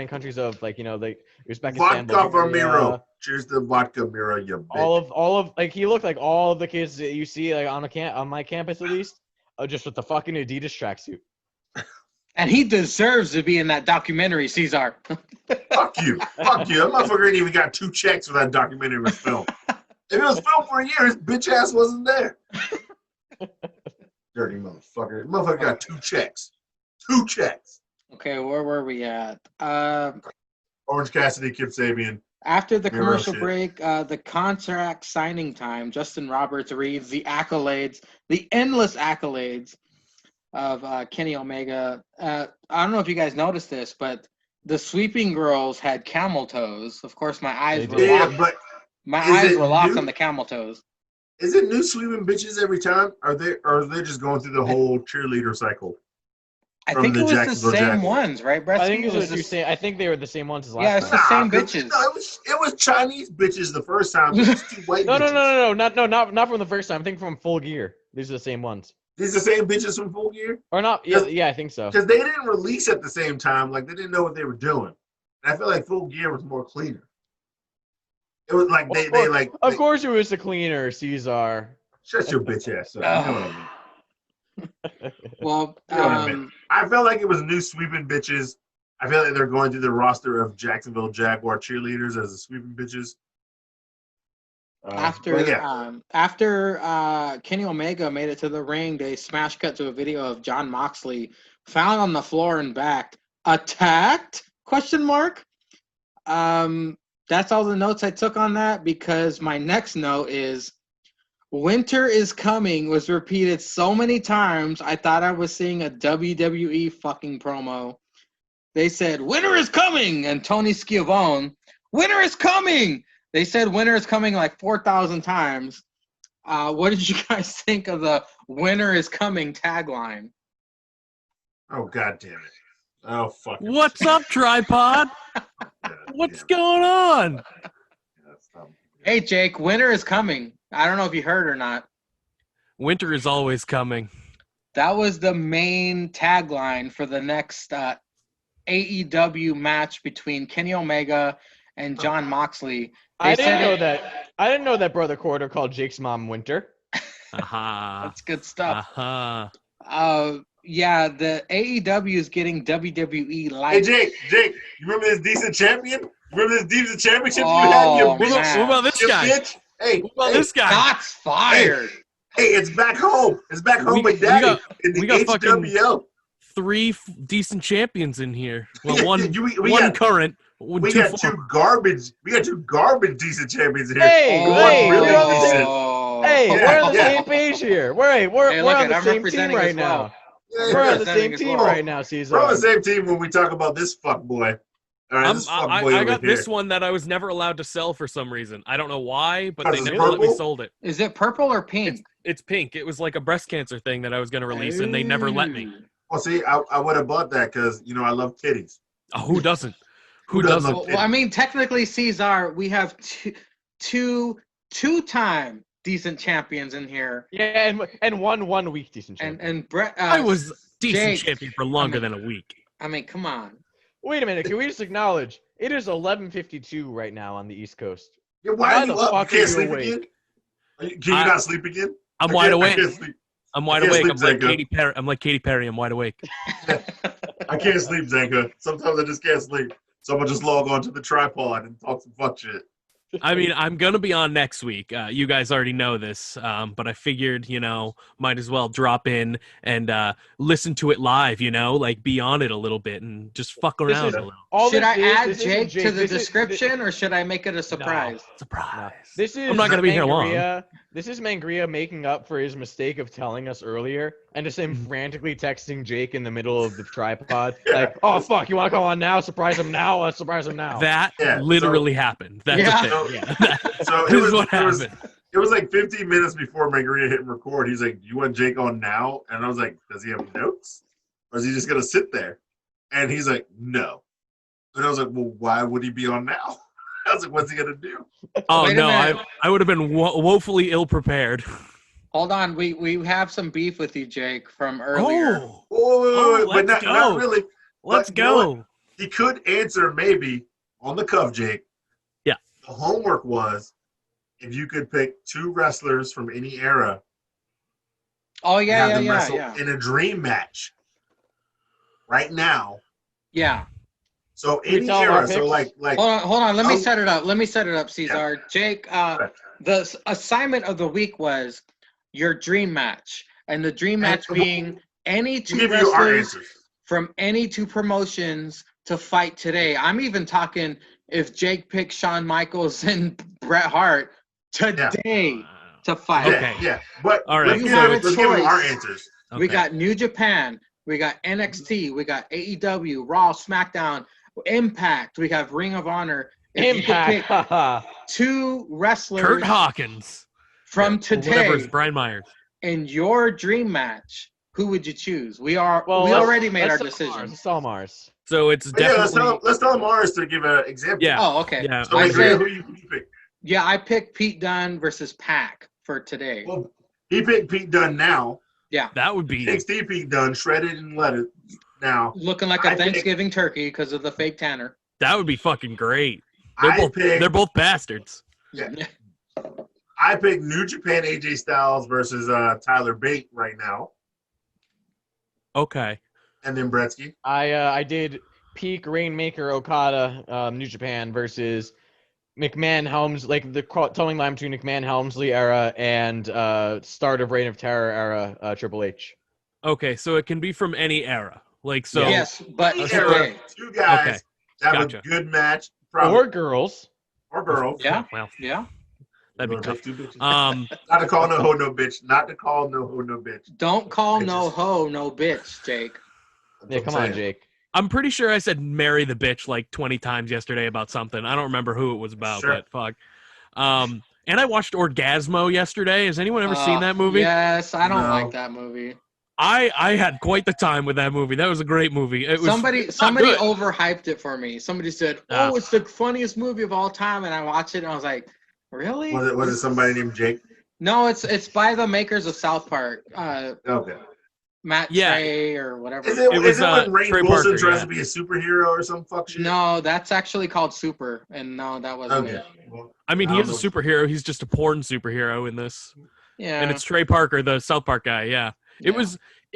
countries of Uzbekistan. Vodka for Miro. Cheers to vodka, Miro, you bitch. All of he looked like all of the kids that you see on my campus at least, just with the fucking Adidas tracksuit. And he deserves to be in that documentary, Caesar. Fuck you. That motherfucker ain't even got 2 checks for that documentary was filmed. If it was filmed for a year, his bitch ass wasn't there. Dirty motherfucker. Motherfucker got 2 checks. 2 checks. Okay, where were we at? Orange Cassidy, Kip Sabian. After the commercial break, the contract signing time, Justin Roberts reads the accolades, the endless accolades of Kenny Omega. I don't know if you guys noticed this, but the sweeping girls had camel toes. Of course, my eyes were locked. My eyes were locked on the camel toes. Is it new sweeping bitches every time? Or are they just going through the whole cheerleader cycle? I think it was the same ones, right, Brett? I think I think they were the same ones as last time. Yeah, it's the same bitches. No, it was Chinese bitches the first time. It was 2 white bitches. No, not from the first time. I think from Full Gear. These are the same ones. These are the same bitches from Full Gear? Or not? Yeah, I think so. Because they didn't release at the same time. Like, they didn't know what they were doing. And I feel like Full Gear was more cleaner. It was like Of course it was the cleaner, Caesar. Shut your bitch ass up. Well, Wait a minute. I felt like it was new sweeping bitches. I feel like they're going through the roster of Jacksonville Jaguar cheerleaders as the sweeping bitches. After Kenny Omega made it to the ring, they smash cut to a video of John Moxley found on the floor and back, attacked? Question mark. That's all the notes I took on that, because my next note is "Winter is coming" was repeated so many times I thought I was seeing a WWE fucking promo. They said "Winter is coming" and Tony Schiavone, "Winter is coming." They said "Winter is coming" like 4,000 times. What did you guys think of the "Winter is coming" tagline? Oh, God damn it. Oh, fuck. What's up, tripod? What's going on? Hey, Jake, winter is coming. I don't know if you heard or not. Winter is always coming. That was the main tagline for the next AEW match between Kenny Omega and John Moxley. I didn't know that Brother Quarter called Jake's mom Winter. Aha. That's good stuff. Aha. Yeah, the AEW is getting WWE like. Hey, Jake, you remember this decent champion? Remember this decent championship you had? Oh, What about this guy? Bitch? Hey, What about this guy? Shots fired. Hey, it's back home. It's back home with Daddy in the HWO. 3 decent champions in here. Well, one got current. We got two garbage decent champions here. Hey, really decent. Hey, we're on the same page here. We're on the I'm same team representing right as well. now. We're on the same team right now, Caesar. We're on the same team when we talk about this fuckboy. All right, I got this one that I was never allowed to sell for some reason. I don't know why, but they never let me sold it. Is it purple or pink? It's pink. It was like a breast cancer thing that I was going to release, and they never let me. Well, see, I would have bought that because, I love titties. Oh, who doesn't? Who doesn't? doesn't? Well, I mean, technically, Cesar, we have two-time decent champions in here. Yeah, and one week decent champion. And Brett. I was decent Jake, champion for longer than a week. I mean, come on. Wait a minute, can we just acknowledge it is 11:52 right now on the East Coast? Yeah, why are you the up? fuck You are can't you sleep awake? again? Can you not sleep again? I'm wide awake. I can't sleep. I'm wide I can't awake. sleep, I'm like Katy Perry. I'm like Katy Perry. I'm wide awake. I can't sleep, Zanka. Sometimes I just can't sleep. So I'm going to just log on to the tripod and talk some fuck shit. I mean, I'm going to be on next week. You guys already know this, but I figured, might as well drop in and listen to it live, like be on it a little bit and just fuck around a little. Should I add Jake to the description or should I make it a surprise? No, surprise. This is I'm not going to be here long. This is Mangria making up for his mistake of telling us earlier and just him frantically texting Jake in the middle of the tripod. Like, oh, fuck, you want to come on now? Surprise him now? Surprise him now. That literally happened. That's a thing. So this is what happened. It was like 15 minutes before Mangria hit record. He's like, "You want Jake on now?" And I was like, "Does he have notes, or is he just gonna sit there?" And he's like, "No." And I was like, "Well, why would he be on now?" I was like, "What's he gonna do?" Oh no, I would have been woefully ill prepared. Hold on, we have some beef with you, Jake, from earlier. But not really. Let's go. He could answer maybe on the cuff, Jake. Yeah. The homework was if you could pick 2 wrestlers from any era. Oh yeah, in a dream match. Right now. Yeah. So any era. So like. Hold on. Let me set it up, Cesar. Yeah. Jake. The assignment of the week was your dream match, and the dream match being any 2 wrestlers from any 2 promotions to fight today. I'm even talking if Jake picked Shawn Michaels and Bret Hart today to fight. Okay. Yeah. But all right. Let's give them our answers. Okay. We got New Japan. We got NXT. We got AEW, Raw, SmackDown, Impact. We have Ring of Honor. Impact. 2 wrestlers. Kurt Hawkins. From today. Whatever's Brian Myers. In your dream match, who would you choose? We already made our decision. It's all Mars. So it's definitely. Let's tell Mars to give an example. Yeah. Oh, okay. Yeah. So who you pick? Yeah, I picked Pete Dunne versus Pac for today. Well, he picked Pete Dunne now. Yeah. That would be NXT Pete Dunne, shredded and lettuce now. Looking like a Thanksgiving turkey because of the fake tanner. That would be fucking great. They're both bastards. Yeah. I picked New Japan AJ Styles versus Tyler Bate right now. Okay. And then Bretsky. I did peak Rainmaker Okada, New Japan versus McMahon Helms, like the towing line between McMahon Helmsley era and start of Reign of Terror era Triple H. Okay, so it can be from any era. Like so. Yes, but Any so- era, today. two guys Okay. have Gotcha. a good match. Or girls. Or girls. Yeah. Well, Yeah. that'd be Those tough. two bitches. Um, Not to call no ho no bitch. Not to call no ho no bitch. Don't call no Bitches. hoe no bitch, Jake. That's Yeah, what come I'm on, saying. Jake. I'm pretty sure I said "marry the bitch" like 20 times yesterday about something. I don't remember who it was about, Sure. but fuck. And I watched Orgasmo yesterday. Has anyone ever seen that movie? Yes, I don't No. like that movie. I had quite the time with that movie. That was a great movie. It was Somebody not good. overhyped it for me. Somebody said, "Oh, it's the funniest movie of all time," and I watched it and I was like, "Really?" Was it somebody named Jake? No, it's by the makers of South Park, Okay. Matt Yeah. Trey or whatever. Is it It was, when Rainn Trey Wilson Parker, tries yeah. to be a superhero or some fuck shit? No, that's actually called Super, and no, that wasn't Okay. it. Well, I mean, I he don't is a superhero. He's just a porn superhero in this, Yeah, and it's Trey Parker, the South Park guy. Yeah, it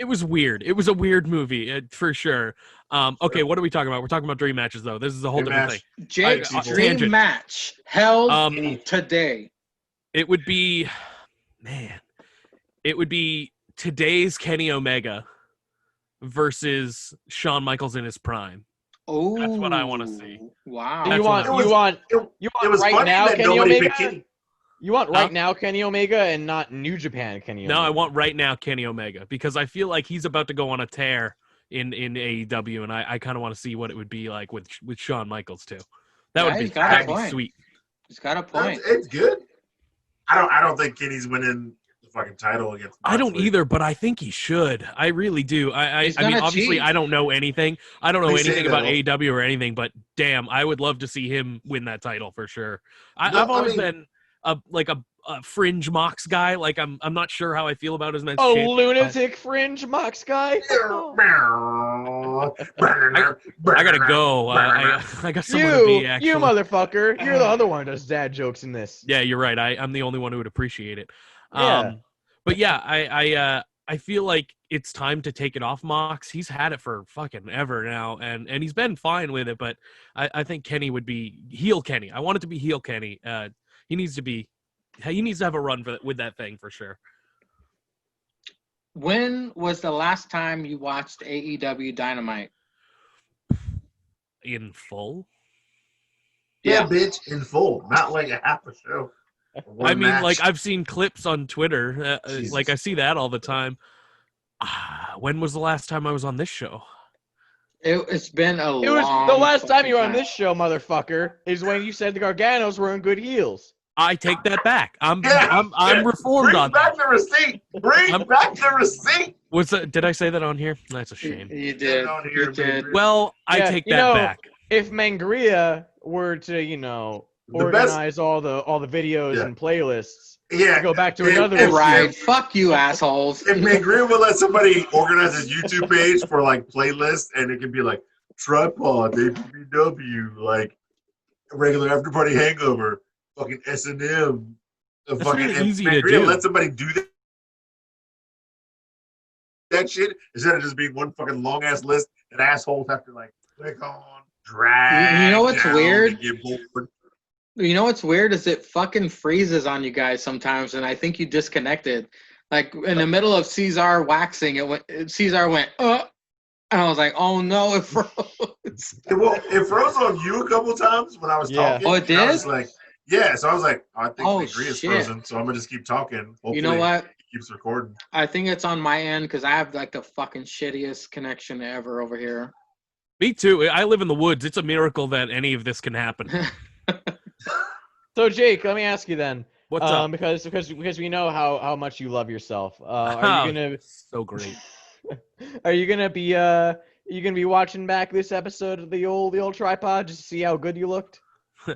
was weird. It was a weird movie for sure. Okay, what are we talking about? We're talking about dream matches, though. This is a whole Dream different match. thing. Jake's People. dream Tangent. match held Um, today. It would be, man, it would be today's Kenny Omega versus Shawn Michaels in his prime. Oh, That's what I wanna see. Wow. That's You what want It was right funny now that Kenny nobody Omega? picked Kenny. You want Huh? right now Kenny Omega and not New Japan Kenny Omega. No, I want right now Kenny Omega because I feel like he's about to go on a tear in AEW, and I kind of want to see what it would be like with Shawn Michaels too. That Yeah, would be he's got a that'd be point. sweet. He's got a point. It's good. I don't think Kenny's winning the fucking title against. I don't Moxley. either, but I think he should. I really do. He's I mean, gonna obviously, cheat. I don't know anything. I don't know We say anything that about all- AEW or anything, but damn, I would love to see him win that title for sure. No, I've always I mean- been a fringe Mox guy. Like I'm not sure how I feel about his a shit. lunatic fringe Mox guy. I gotta go. I got somewhere to be. Actually, You motherfucker! You're the other one who does dad jokes in this. yeah, you're right. I'm the only one who would appreciate it. Yeah. But yeah, I feel like it's time to take it off Mox. He's had it for fucking ever now, and he's been fine with it. But I think Kenny would be heel Kenny. I want it to be heel Kenny. He needs to have a run with that thing for sure. When was the last time you watched AEW Dynamite? In full. Yeah, bitch, in full, not like a half a show. One I mean, match. like I've seen clips on Twitter. Jesus. Like I see that all the time. When was the last time I was on this show? It's been a long. It was the last time you were on fucking this show, motherfucker, is when you said the Garganos were in good heels. I take that back. I'm Yeah. reformed Bring on back that. the receipt. Bring back the receipt. Did I say that on here? That's a shame. You did. on here, You did. baby. Well, I Yeah, take you that know, back. If Mangria were to, The best. organize all the videos Yeah. and playlists, Yeah. go back to If- another if- issue. Right. Fuck you, assholes. If Mangria will let somebody organize his YouTube page for like playlists, and it can be like tripod, APBW, like regular after party hangover, fucking S&M, fucking really easy to Mangria do. let somebody do that shit instead of just being one fucking long ass list that assholes have to like click on, drag. You know what's down, weird? and get bored. You know what's weird is it fucking freezes on you guys sometimes, and I think you disconnected. Like in the middle of Caesar waxing, Caesar went, and I was like, oh no, it froze. It froze on you a couple times when I was Yeah. talking. Oh, it and I did? was like, yeah. So I was like, I think Oh, Mangria's shit. frozen, so I'm gonna just keep talking. Hopefully You know what? It keeps recording. I think it's on my end because I have like the fucking shittiest connection ever over here. Me too. I live in the woods. It's a miracle that any of this can happen. So Jake, let me ask you then, What's up? because we know how much you love yourself. Are you gonna So great. are you gonna be watching back this episode of the old tripod just to see how good you looked? He's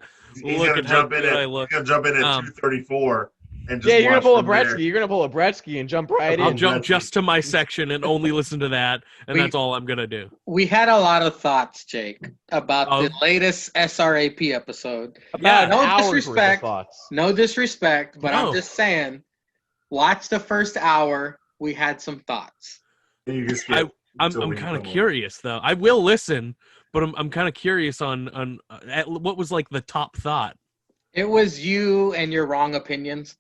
Look gonna at how jump in good I at look. 234 and just Yeah, you're gonna watch pull a from there. Bretsky. You're gonna pull a Bretsky and jump right I'll in. jump Bretsky. just to my section and only listen to that, and that's all I'm gonna do. We had a lot of thoughts, Jake, about the Oh. latest SRAP episode. About an no hour's worth of disrespect. thoughts. No disrespect, but No. I'm just saying, watch the first hour. We had some thoughts. And you can skip. I'm until we kind of come on. curious though. I will listen, but I'm kind of curious on what was like the top thought. It was you and your wrong opinions.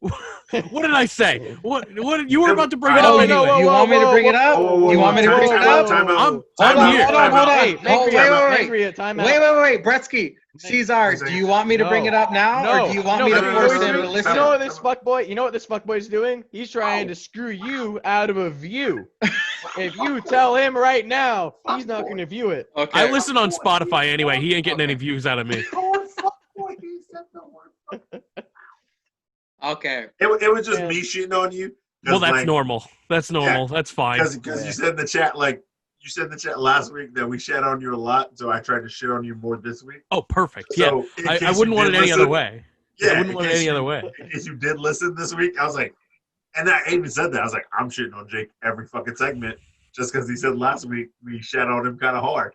What did I say? What you were about to bring it No, up no, anyway? You want me to bring it up? Whoa, You want me to time bring it out, up? time out. I'm Hold on, here. hold on, hold on. Hey, Hold, wait. Mangria, time out. Wait. Bretsky, Caesar, do you want me to bring it up now, or do you want me to no, force no, him no, to no. listen? You know what this fuckboy? You know what this fuckboy's doing? He's trying to screw you out of a view. If you tell him right now, he's not going to view it. Okay. I listen on Spotify anyway. He ain't getting any views out of me. Okay. It was just Yeah. me shitting on you. Well, that's like, normal. That's normal. That's fine. Because you said in the chat, you said in the chat last week that we shat on you a lot, so I tried to shit on you more this week. Oh, perfect. So, Yeah, in I case wouldn't you want it did any listen- other way. Yeah, I wouldn't want it any other way. In case you did listen this week, I was like, and I even said that. I was like, I'm shitting on Jake every fucking segment just because he said last week we shat on him kind of hard.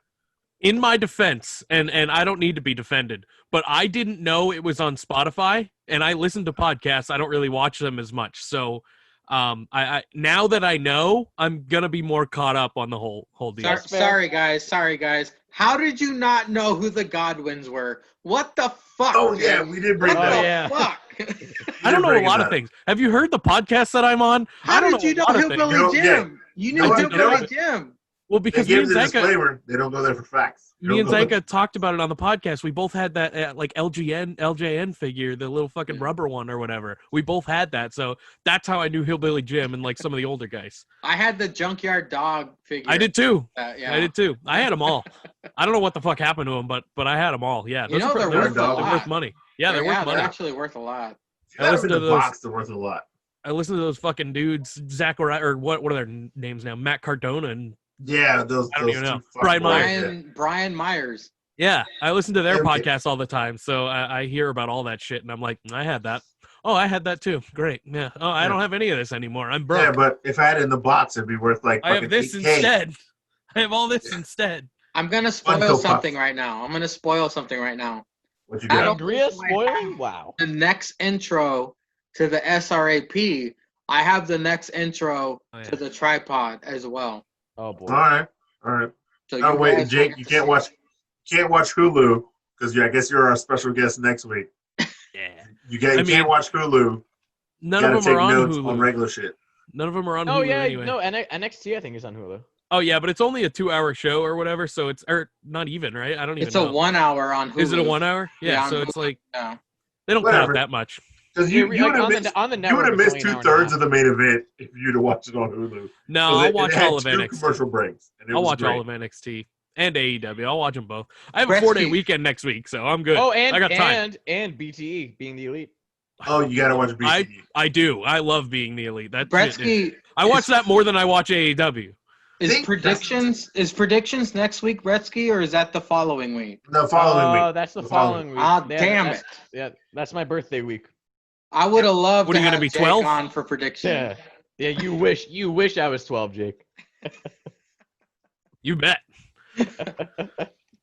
In my defense, and I don't need to be defended, but I didn't know it was on Spotify, and I listen to podcasts. I don't really watch them as much, so I now that I know, I'm gonna be more caught up on the whole deal. Sorry, guys. How did you not know who the Godwins were? What the fuck? Oh, dude? yeah, we did bring What that the yeah. fuck? I don't know a bring lot it of up. things. Have you heard the podcast that I'm on? How I don't did you know a lot of things. Hillbilly You know, Jim? You knew I did Hillbilly know. Jim. Well, They because me gave and the Zanka, disclaimer. They don't go there for facts. They me and don't go there- Zanka talked about it on the podcast. We both had that like LJN figure, the little fucking rubber one or whatever. We both had that, so that's how I knew Hillbilly Jim and like some of the older guys. I had the Junkyard Dog figure. I did too. Yeah. I did too. I had them all. I don't know what the fuck happened to them, but I had them all. Yeah, You know, they're worth a they're lot. worth money. Yeah, they're worth They're money. actually worth a lot. If you have it in the box, they're worth a lot. I listened to those fucking dudes, Zach or what are their names now? Matt Cardona and Yeah, those. I don't even know. two fuck Brian boys, Myers. Brian Myers. yeah, I listen to their Yeah, podcast all the time, so I hear about all that shit, and I'm like, I had that. Oh, I had that too. Great. Yeah. Oh, I don't have any of this anymore. I'm broke. Yeah, but if I had it in the box, it'd be worth like. I have this 8K. instead. I have all this instead. I'm gonna Funko spoil Pops. something right now. What you I got? don't- Mangria spoiling? Wow. The next intro to the SRAP, I have the next intro Oh, yeah. to the tripod as well. Oh boy. All right. So Oh you wait, guys Jake, will you get to can't see watch Hulu because I guess you're our special guest next week. Yeah. You I mean, can't watch Hulu. None You of gotta them are take on notes Hulu. on regular shit. None of them are on Oh Hulu yeah, anyway. no, NXT I think is on Hulu. Oh yeah, but it's only a 2-hour show or whatever, so it's not even, right? I don't even It's know. a 1 hour on Hulu. Is it a 1 hour? Yeah, Yeah, on so it's Hulu. like Yeah. they don't cut Whatever. out that much. Because Yeah, you like, would have on the- missed on the you network, would have it's missed only an hour and a 2/3 of the main event if you'd have watched it on Hulu. No, 'Cause I'll watch it had all of 2 NXT. commercial breaks. And it I'll was watch great. all of NXT and AEW. I'll watch them both. I have a Gretzky. 4-day weekend next week, so I'm good. Oh, and I got time. and BTE being the elite. Oh, you gotta watch BTE. I do. I love being the elite. That shit is- Bretsky, I watch that more than I watch AEW. is See, predictions next week, Bretsky, or is that the following week? The following week. That's the The following week. Ah, Yeah, damn that's- it. Yeah, that's my birthday week. I would have loved What to are you gonna have be, Jake 12? on for prediction. Yeah. Yeah, you wish I was 12, Jake. You bet.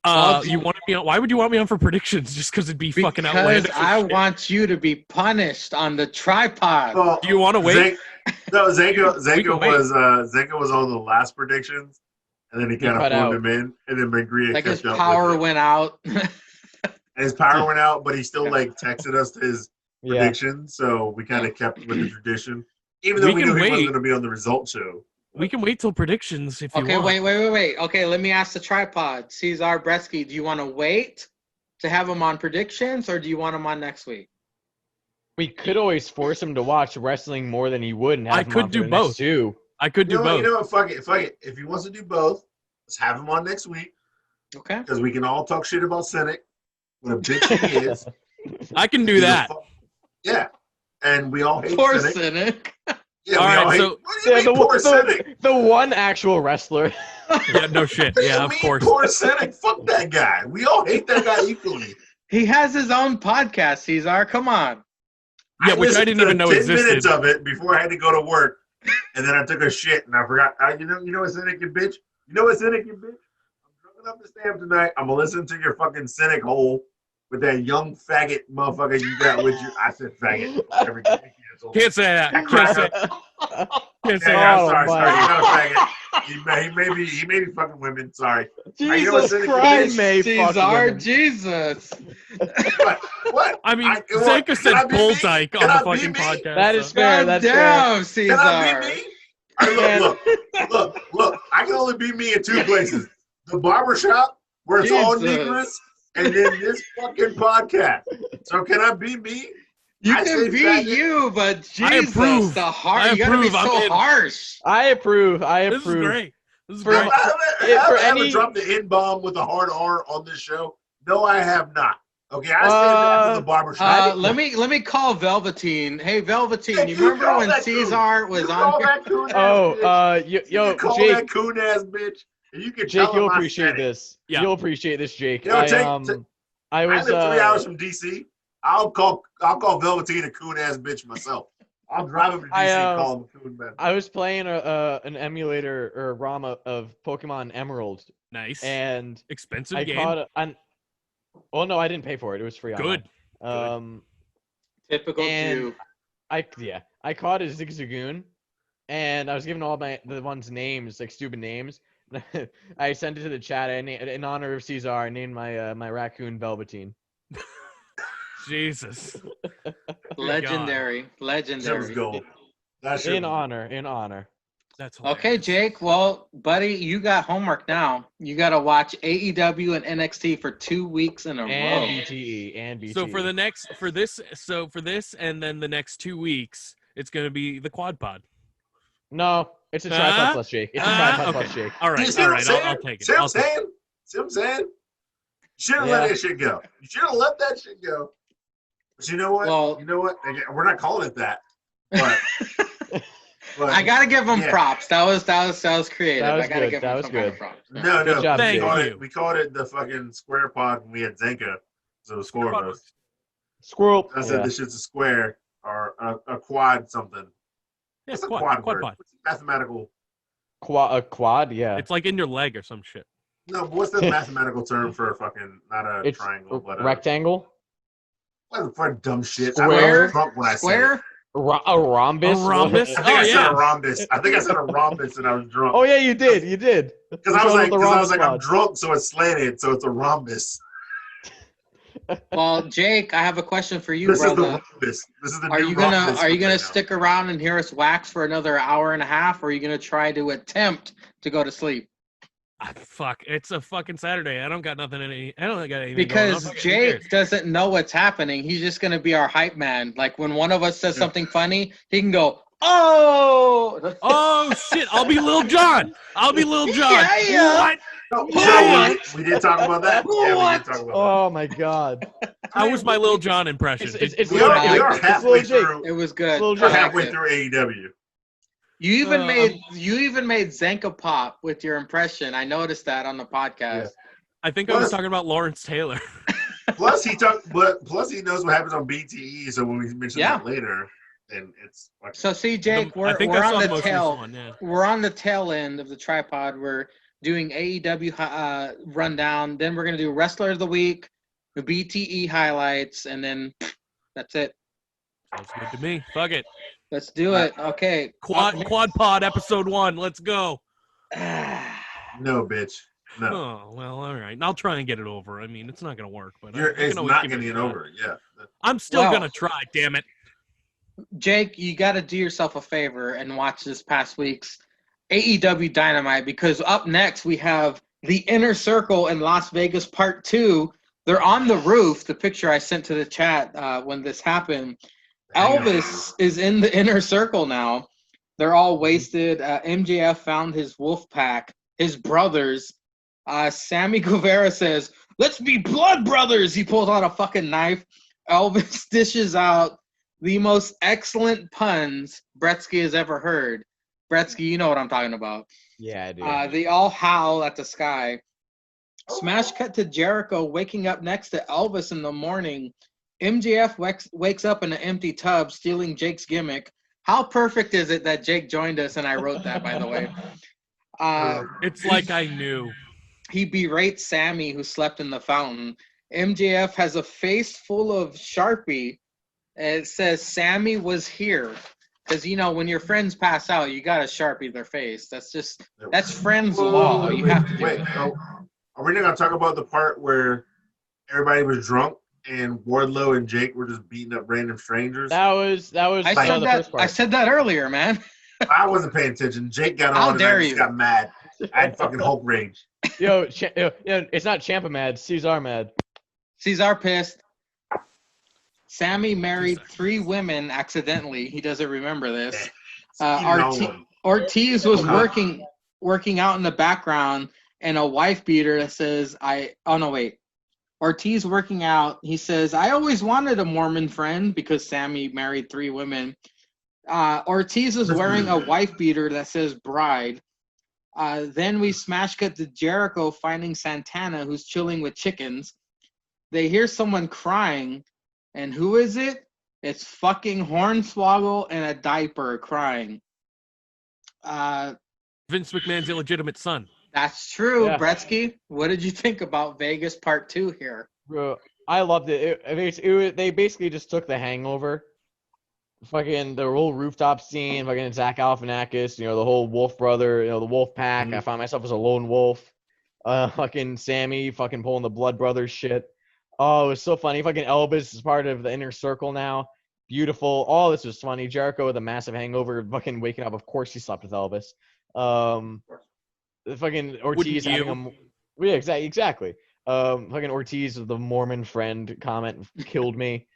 Well, You want me on? Why would you want me on for predictions? Just because it'd be fucking Because outlandish. as I shit? want you to be punished on the tripod. Well, Do you want to wait? Zanko wait. was on the last predictions, and then he kind of cut phoned out. him in, and then Mangria Like his kept up power with it. went out. And his power went out, but he still like texted us his Yeah. prediction, so we kind of kept with the tradition, even though We we can knew he wait. wasn't going to be on the result show. We can wait till predictions if you Okay, want. wait. Okay, let me ask the tripod. Cesar Bretsky, do you want to wait to have him on predictions, or do you want him on next week? We could always force him to watch wrestling more than he would and have I him could on for do the next both. two. I could do both. You know what? Fuck it. If he wants to do both, let's have him on next week Okay. because we can all talk shit about Cynic. What a bitch he is. I can do He's a that. Yeah, and we all hate Poor Cynic. Cynic. Yeah, All we right, all hate. so- What do you mean, poor Cynic? the one actual wrestler. Yeah, no shit. What do Yeah, you of mean, course. poor Cynic? Fuck that guy. We all hate that guy equally. He has his own podcast, Cesar. Come on. Yeah, which I listened didn't to even know 10 minutes existed. of it before I had to go to work, and then I took a shit and I forgot. You know what, Cynic, you bitch? You know what, Cynic, you bitch? I'm drunk enough to stay up tonight. I'm gonna listen to your fucking Cynic hole with that young faggot motherfucker you got with you. I said faggot. Whatever. Can't say that. That Can't say. crap. Can't say Yeah, that. I'm sorry. Oh, Sorry, my he's not a faggot. He may be fucking women. Sorry. You know what's Jesus cynical, Christ, bitch? May fuck Caesar, women. Jesus. What? I mean, what? Zanka Can said I be bull me? dyke Can on I the be fucking me? podcast. That is so. fair. God That's fair. damn, Caesar. Can I be me? All right, look. I can only be me in two places: the barbershop, where it's all Jesus. Negroes, and then this fucking podcast. So can I be me? You I can say be faggot. you, but Jesus, I approve. the heart. I You gotta be approve. I'm so in. harsh. I approve. I This is approve. great. This is For- great. for Have I ever any- dropped the N-bomb with a hard R on this show? No, I have not. Okay, I saved that for the barbershop. Let me call Velveteen. Hey, Velveteen, Yeah, you you remember call when that Caesar coon. was You on call here? that coon ass Oh, bitch. yo, You can call Jake, that coon ass bitch. And you can Jake, tell you'll him I appreciate said it. this. Yeah. You'll appreciate this, Jake. Yo, I I was live 3 hours from DC. I'll call Velveteen a coon ass bitch myself. I'll drive him to DC and call him a coon man. I was playing an emulator or a ROM of Pokemon Emerald, Nice. and Expensive I game. caught an. Oh no, I didn't pay for it. It was free. Good. Online. Typical And Jew. I caught a Zigzagoon, and I was giving all the ones names, like stupid names. I sent it to the chat. In honor of Caesar, I named my raccoon Velveteen. Jesus. Legendary. That Legendary. was gold. That shit In was- honor. That's hilarious. Okay, Jake. Well, buddy, you got homework now. You got to watch AEW and NXT for 2 weeks in a And row. BTE. So for this and then the next 2 weeks, it's gonna be the quad pod. No, it's a tripod plus Jake. It's a tripod okay. plus Jake. All right, See all what right. I'm I'll saying? take it. See what I'll I'm take it. saying? See what I'm saying? You should have Yeah. let that shit go. You should have let that shit go. But you know what? Well- You know what? Again, we're not calling it that. But, but I gotta give him yeah. props. That was creative. That was I gotta good. give That him was some kind of good. props. No, Good job, Thank Jake. we called it the fucking square pod when we had Zenka. So it was four of us. Squirrel. I said this shit's a square or a quad something. Yeah, What's a quad word? pod. What's the mathematical? A quad. Yeah. It's like in your leg or some shit. No, but what's the mathematical term for a fucking not a It's triangle, but rectangle. what for dumb shit? Square? I was drunk when I said it. Square? A rhombus. A rhombus? I think Oh, I said yeah. a rhombus. I think I said a rhombus and I was drunk. Oh yeah, you did. You did. Because You I was showed like, the rhombus I'm quad. drunk, so it's slanted, so it's a rhombus. Well, Jake, I have a question for you, This is the brother. rhombus. This is the Are new you gonna rhombus Are you gonna right now. stick around and hear us wax for another hour and a half, or are you gonna try to attempt to go to sleep? Fuck, it's a fucking Saturday. I don't got nothing. I don't got anything. Because going on. Who Jake cares? doesn't know what's happening. He's just gonna be our hype man. Like when one of us says Yeah. something funny, he can go, "Oh, Oh shit! I'll be Lil Jon. I'll be Lil Jon. Yeah. What? No, Yeah. we did talk about that. Yeah, we did talk about Oh my god. How was my Lil Jon impression? It's that. We Lil are, Jake. we are It's halfway Lil Jake. through. it was good." Little We're Jake. I liked halfway it. through AEW. You even made Zenka pop with your impression. I noticed that on the podcast. I think I was talking about Lawrence Taylor. Plus he knows what happens on BTE. So when we mention that later, then it's like, So see, Jake, I think we're I on saw the most tail. recent one. Yeah. We're on the tail end of the tripod. We're doing AEW rundown. Then we're gonna do Wrestler of the Week, the BTE highlights, and then that's it. Sounds good to me. Fuck it. Let's do it. Okay. Quad pod episode 1. Let's go. no, bitch, no. Oh well, all right. I'll try and get it over. I mean, it's not gonna work, but I It's can always not give going to it a get shot. over. Yeah. I'm still Well- gonna try. Damn it. Jake, you got to do yourself a favor and watch this past week's AEW Dynamite, because up next we have the Inner Circle in Las Vegas Part 2. They're on the roof. The picture I sent to the chat when this happened. Elvis is in the Inner Circle now. They're all wasted. MJF found his wolf pack, his brothers. Sammy Guevara says, "Let's be blood brothers." He pulls out a fucking knife. Elvis dishes out the most excellent puns Bretsky has ever heard. Bretsky, you know what I'm talking about. Yeah, I do. They all howl at the sky. Smash cut to Jericho waking up next to Elvis in the morning. MJF wakes up in an empty tub, stealing Jake's gimmick. How perfect is it that Jake joined us, and I wrote that, by the way. It's like I knew. He berates Sammy, who slept in the fountain. MJF has a face full of Sharpie, It says Sammy was here. Because, you know, when your friends pass out, you got to Sharpie their face. That's friends law. You have to do Wait, it. are we not going to talk about the part where everybody was drunk and Wardlow and Jake were just beating up random strangers? That was I the said that. first part. I said that earlier, man. I wasn't paying attention. Jake got How on and I dare just you. got mad. I had fucking Hulk rage. Yo, it's not Ciampa mad. Cesar mad. Cesar pissed. Sammy married 3 women accidentally. He doesn't remember this. Ortiz was working out in the background, and a wife beater that says, Ortiz working out. He says, I always wanted a Mormon friend because Sammy married 3 women. Ortiz is wearing a wife beater that says bride. Then we smash cut to Jericho finding Santana, who's chilling with chickens. They hear someone crying, and who is it? It's fucking Hornswoggle and a diaper crying. Vince McMahon's illegitimate son. That's true, Yeah. Bretsky. What did you think about Vegas Part 2 here? Bro, I loved it. They basically just took the hangover. Fucking the whole rooftop scene, fucking Zach Galifianakis, the whole Wolf brother, the Wolf Pack. Mhm. I found myself as a lone wolf. Fucking Sammy fucking pulling the Blood Brothers shit. Oh, it was so funny. Fucking Elvis is part of the Inner Circle now. Beautiful. All this was funny. Jericho with a massive hangover, fucking waking up. Of course he slept with Elvis. The fucking Ortiz Wouldn't having a yeah, exactly. Fucking Ortiz with the Mormon friend comment killed me.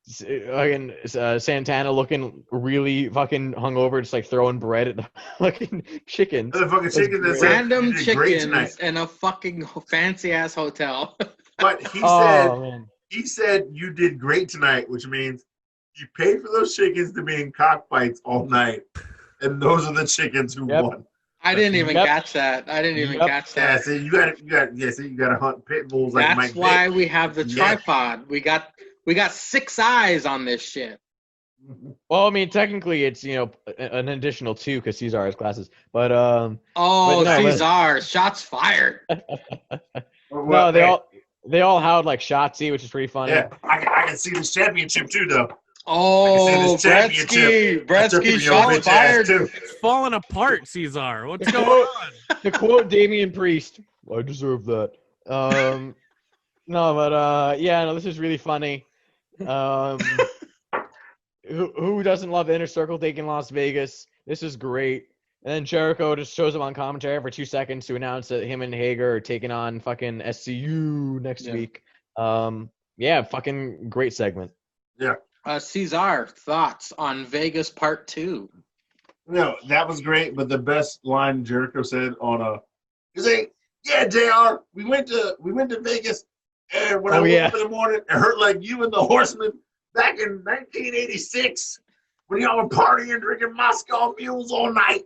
Fucking Santana looking really fucking hungover, just like throwing bread at the fucking chickens. The fucking chicken that said, Random "You did great tonight." chickens in a fucking fancy ass hotel. But he Oh man. said you did great tonight, which means you paid for those chickens to be in cockfights all night, and those are the chickens who Yep. won. I didn't even Yep. catch that. I didn't even Yep. catch Yeah, that. see, you got to hunt pit bulls like That's Mike why Vick. we have the Yeah. tripod. We got 6 eyes on this shit. Well, I mean, technically it's an additional 2 because Cesar has glasses, but Oh, But no, but- Cesar, shots fired. no, they all howled like Shotzi, which is pretty funny. Yeah, I can see this championship too, though. Oh, this championship. Bretsky, Your shots bitch ass, fired. too. It's falling apart, Cesar. What's going on? To quote Damian Priest, I deserve that. No, but this is really funny. Who doesn't love the Inner Circle taking Las Vegas? This is great. And then Jericho just shows up on commentary for 2 seconds to announce that him and Hager are taking on fucking SCU next week. Fucking great segment. Cesar, thoughts on Vegas Part 2? No, that was great, but the best line Jericho said on he's like, "Yeah, JR, we went to Vegas, and when I woke up in the morning, it hurt like you and the Horsemen back in 1986 when y'all were partying, drinking Moscow mules all night."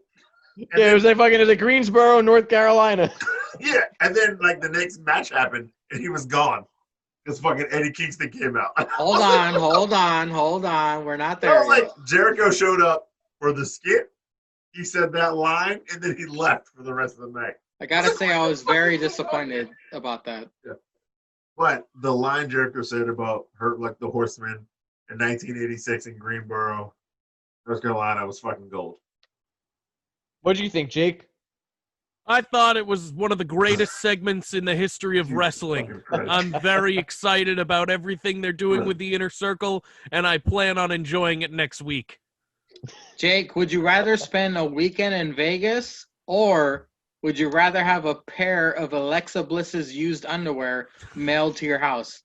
And It was like Greensboro, North Carolina. yeah, and then like the next match happened, and he was gone because fucking Eddie Kingston came out. Hold on. We're not I there was like, yet. Jericho showed up for the skit. He said that line, and then he left for the rest of the night. I gotta say, I was very disappointed about that. But the line Jericho said about hurt like the Horsemen in 1986 in Greensboro, North Carolina, was fucking gold. What do you think, Jake? I thought it was one of the greatest segments in the history of wrestling. Fucking Christ. I'm very excited about everything they're doing with the Inner Circle, and I plan on enjoying it next week. Jake, would you rather spend a weekend in Vegas, or would you rather have a pair of Alexa Bliss's used underwear mailed to your house?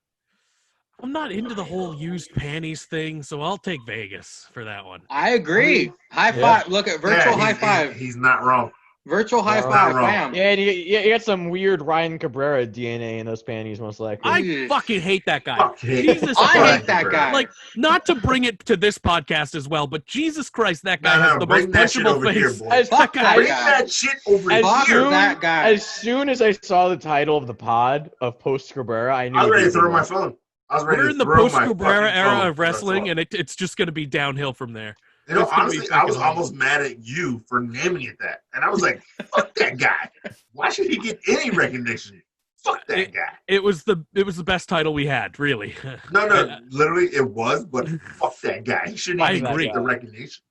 I'm not into the whole used panties thing, so I'll take Vegas for that one. I agree. High Yeah. five. Look at virtual high five. He's not wrong. Virtual high Not five. wrong. Bam. Yeah, and you got some weird Ryan Cabrera DNA in those panties, most likely. I fucking hate that guy. Fuck hate. Jesus I Christ. hate that guy. Like, not to bring it to this podcast as well, but Jesus Christ, that guy No, has the most bring that shit punchable over here, face. boy. As- Fuck that Bring guy. that shit over As Fuck here. soon- that guy. As soon as I saw the title of the pod of Post Cabrera, I knew. I was it'd ready be to a throw good my one. phone. I was ready We're to in the throw my post-Cabrera fucking era phone. of wrestling, That's and it's just going to be downhill from there. You know, It's gonna be honestly, I was fucking almost mad at you for naming it that. And I was like, fuck that guy. Why should he get any recognition? Fuck that guy. It was the best title we had, really. No, literally it was, but fuck that guy. He shouldn't I even agree. get the recognition.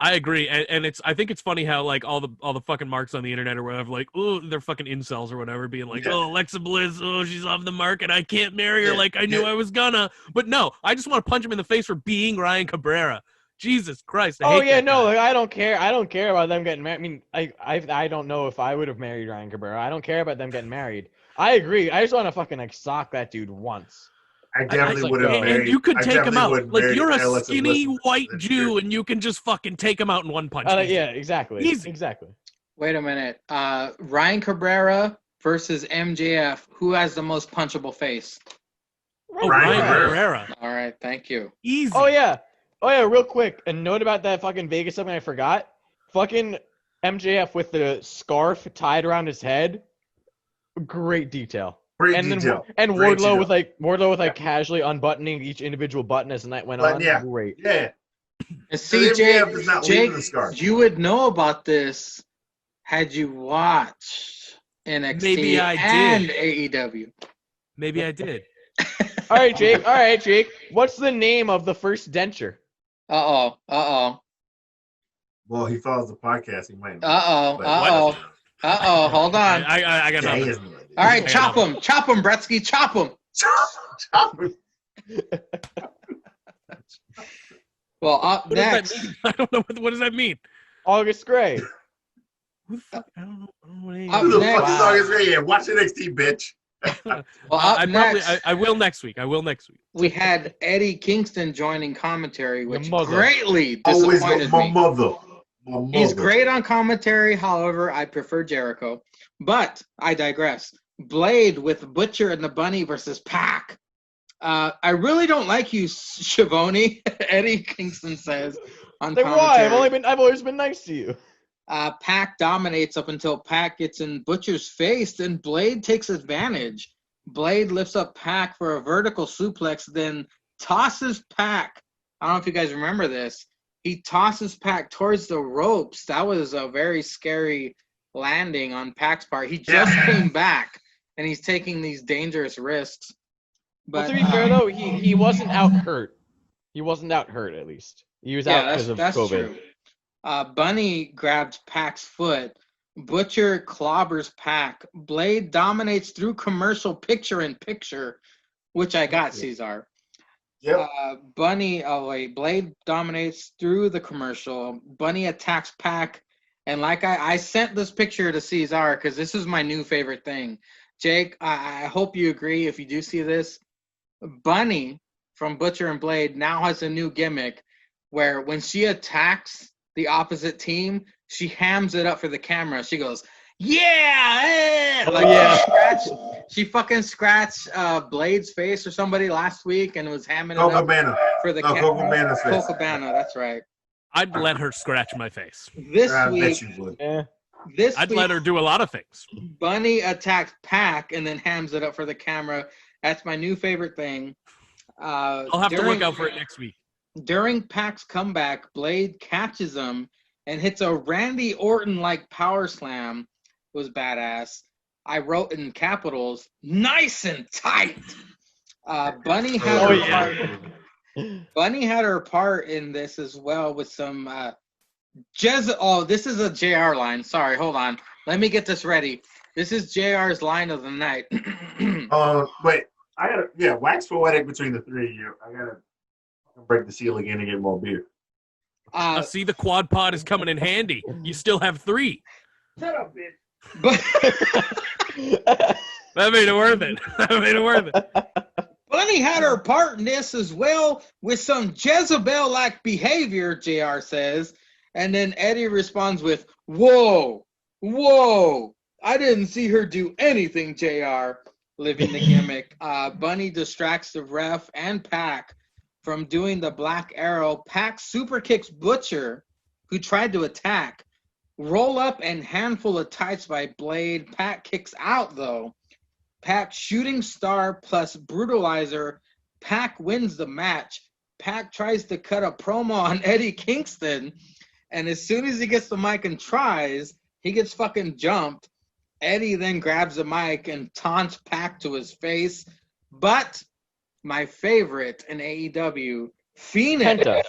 I agree, and I think it's funny how like all the fucking marks on the internet or whatever, like, oh, they're fucking incels or whatever, being like, Yeah. oh, Alexa Bliss, oh, she's off the market, I can't marry her Yeah, like I knew I was gonna. But no, I just want to punch him in the face for being Ryan Cabrera. Jesus Christ, I Oh hate yeah, that no, guy. like, I don't care. I don't care about them getting married. I mean, I don't know if I would have married Ryan Cabrera. I don't care about them getting married. I agree. I just want to fucking like sock that dude once. I definitely like, would have and married. And you could I take him definitely out. would Like, marry you're a Alexa skinny Bliss white this Jew, year. and you can just fucking take him out in one punch. Easy. Yeah, exactly. Easy. Exactly. Wait a minute. Ryan Cabrera versus MJF. Who has the most punchable face? Oh, Ryan Ryan Cabrera. Cabrera. All right, thank you. Easy. Oh yeah. Real quick. A note about that fucking Vegas something I forgot. Fucking MJF with the scarf tied around his head. Great detail. Great And detail. then Great Wardlow detail. with like casually unbuttoning each individual button as the night went But on. yeah. Great. Yeah. And see, MJF is not leaving Jake, the scarf. you would know about this had you watched NXT Maybe I and did. AEW. Maybe I did. All right, Jake. What's the name of the first denture? Uh-oh. Well, he follows the podcast. He might. Uh-oh. Hold on. I got Yeah, he nothing. has no idea. All right, I chop got him, Bretsky, chop him. Chop him. Well, up What next. does that mean? I don't know. What does that mean? August Gray. Who the fuck? I don't know. What Up Who the next. fuck is August Ray? Watch NXT, bitch. Well, up next, I will next week. we had Eddie Kingston joining commentary, which mother. greatly Always disappointed my me. mother. He's great on commentary, however, I prefer Jericho. But I digress. Blade with Butcher and the Bunny versus Pac. I really don't like you, Schiavone, Eddie Kingston says on Then commentary. why? I've always been nice to you. Pac dominates up until Pac gets in Butcher's face, then Blade takes advantage. Blade lifts up Pac for a vertical suplex, then tosses Pac. I don't know if you guys remember this. He tosses Pac towards the ropes. That was a very scary landing on Pac's part. He just came back, and he's taking these dangerous risks. But Well, to be fair though, he wasn't out hurt. He wasn't out hurt at least. He was out because of that's COVID. true. Bunny grabs Pac's foot. Butcher clobbers Pac. Blade dominates through commercial picture-in-picture, which I got, Cesar. Yep. Blade dominates through the commercial. Bunny attacks Pac. And like I sent this picture to Cesar because this is my new favorite thing. Jake, I hope you agree if you do see this. Bunny from Butcher and Blade now has a new gimmick where when she attacks the opposite team, she hams it up for the camera. She goes, yeah! She fucking scratched Blade's face or somebody last week and was hamming it up for the camera. Coco Cabana's face. Coco Cabana, that's right. I'd let her scratch my face. This I week, bet you would. Yeah. I'd let her do a lot of things. Bunny attacks Pac and then hams it up for the camera. That's my new favorite thing. I'll have to look out for it next week. During Pac's comeback, Blade catches him and hits a Randy Orton-like power slam. It was badass. I wrote in capitals, nice and tight. Bunny had Bunny had her part in this as well with some this is a JR line. Sorry, hold on. Let me get this ready. This is JR's line of the night. Wait. I gotta wax poetic between the three of you. I gotta break the seal again and get more beer. See, the quad pod is coming in handy. You still have 3. Shut up, bitch. That made it worth it. Bunny had her part in this as well with some Jezebel-like behavior, JR says. And then Eddie responds with, whoa, I didn't see her do anything, JR. Living the gimmick. Bunny distracts the ref and Pac from doing the Black Arrow. Pac super kicks Butcher, who tried to attack. Roll up and handful of tights by Blade. Pac kicks out, though. Pac shooting star plus brutalizer. Pac wins the match. Pac tries to cut a promo on Eddie Kingston, and as soon as he gets the mic and tries, he gets fucking jumped. Eddie then grabs the mic and taunts Pac to his face. But my favorite in AEW, Phoenix. Penta.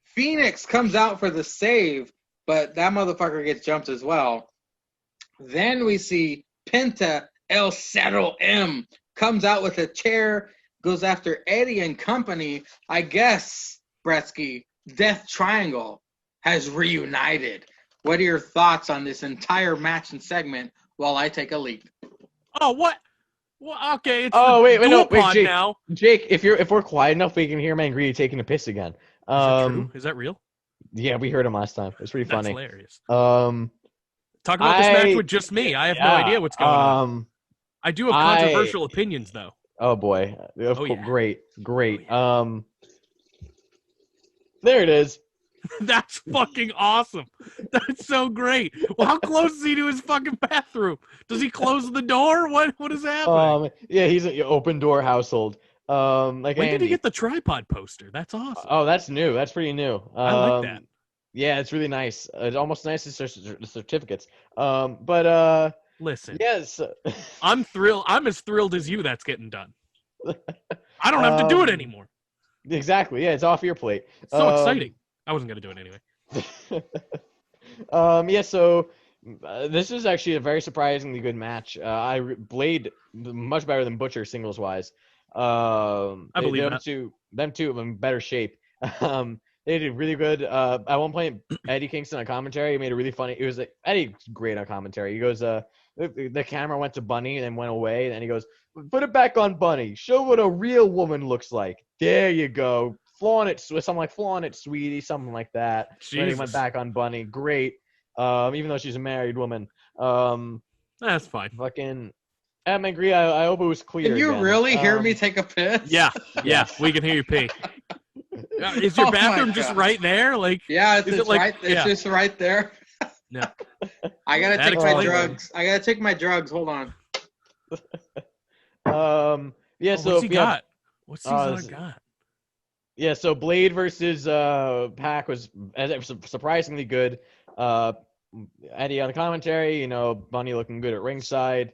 Phoenix comes out for the save, but that motherfucker gets jumped as well. Then we see Penta El Cerro M comes out with a chair, goes after Eddie and company. I guess, Bretsky, Death Triangle has reunited. What are your thoughts on this entire match and segment while I take a leak? Oh, what? Well, okay, it's wait, no, wait, pod Jake. now. Jake, if we're quiet enough, we can hear Mangry taking a piss again. Is that true? Is that real? Yeah, we heard him last time. It's pretty That's funny. hilarious. Um, Talk about this match with just me. I have no idea what's going on. I do have controversial opinions, though. Oh boy! Yeah. Great. Oh, There it is. That's fucking awesome. That's so great. Well, how close is he to his fucking bathroom? Does he close the door? What is happening? Yeah, he's an open door household. Like when did Andy. he get the tripod poster? That's awesome. Oh, that's new. That's pretty new. I like that. Yeah, it's really nice. It's almost nice as certificates. But listen. Yes. I'm thrilled. I'm as thrilled as you. That's getting done. I don't have to do it anymore. Exactly. Yeah, it's off your plate. So exciting. I wasn't gonna do it anyway. Yeah. So this is actually a very surprisingly good match. Blade much better than Butcher singles wise. I believe them that. Them two are in better shape. They did really good. At one point, Eddie Kingston on commentary made a really funny. It was like Eddie's great on commentary. He goes, the camera went to Bunny and then went away, and he goes, "Put it back on Bunny. Show what a real woman looks like. There you go. Flaunt it, something like flaunt it, sweetie, something like that." Then he went back on Bunny. Great. Even though she's a married woman. That's fine. Fucking. Adam Agree. I hope it was clear. Can you again. really hear me take a piss? Yeah, we can hear you pee. Is your Oh my bathroom just God. right there? Like, Yeah, it's Is it like- right. It's yeah. just right there. no. I gotta That take my explains it. drugs. I gotta take my drugs. Hold on. Yeah. Oh, So what's he yeah, got? What's Cesar got? Yeah, so Blade versus Pac was surprisingly good. Eddie on the commentary, Bunny looking good at ringside.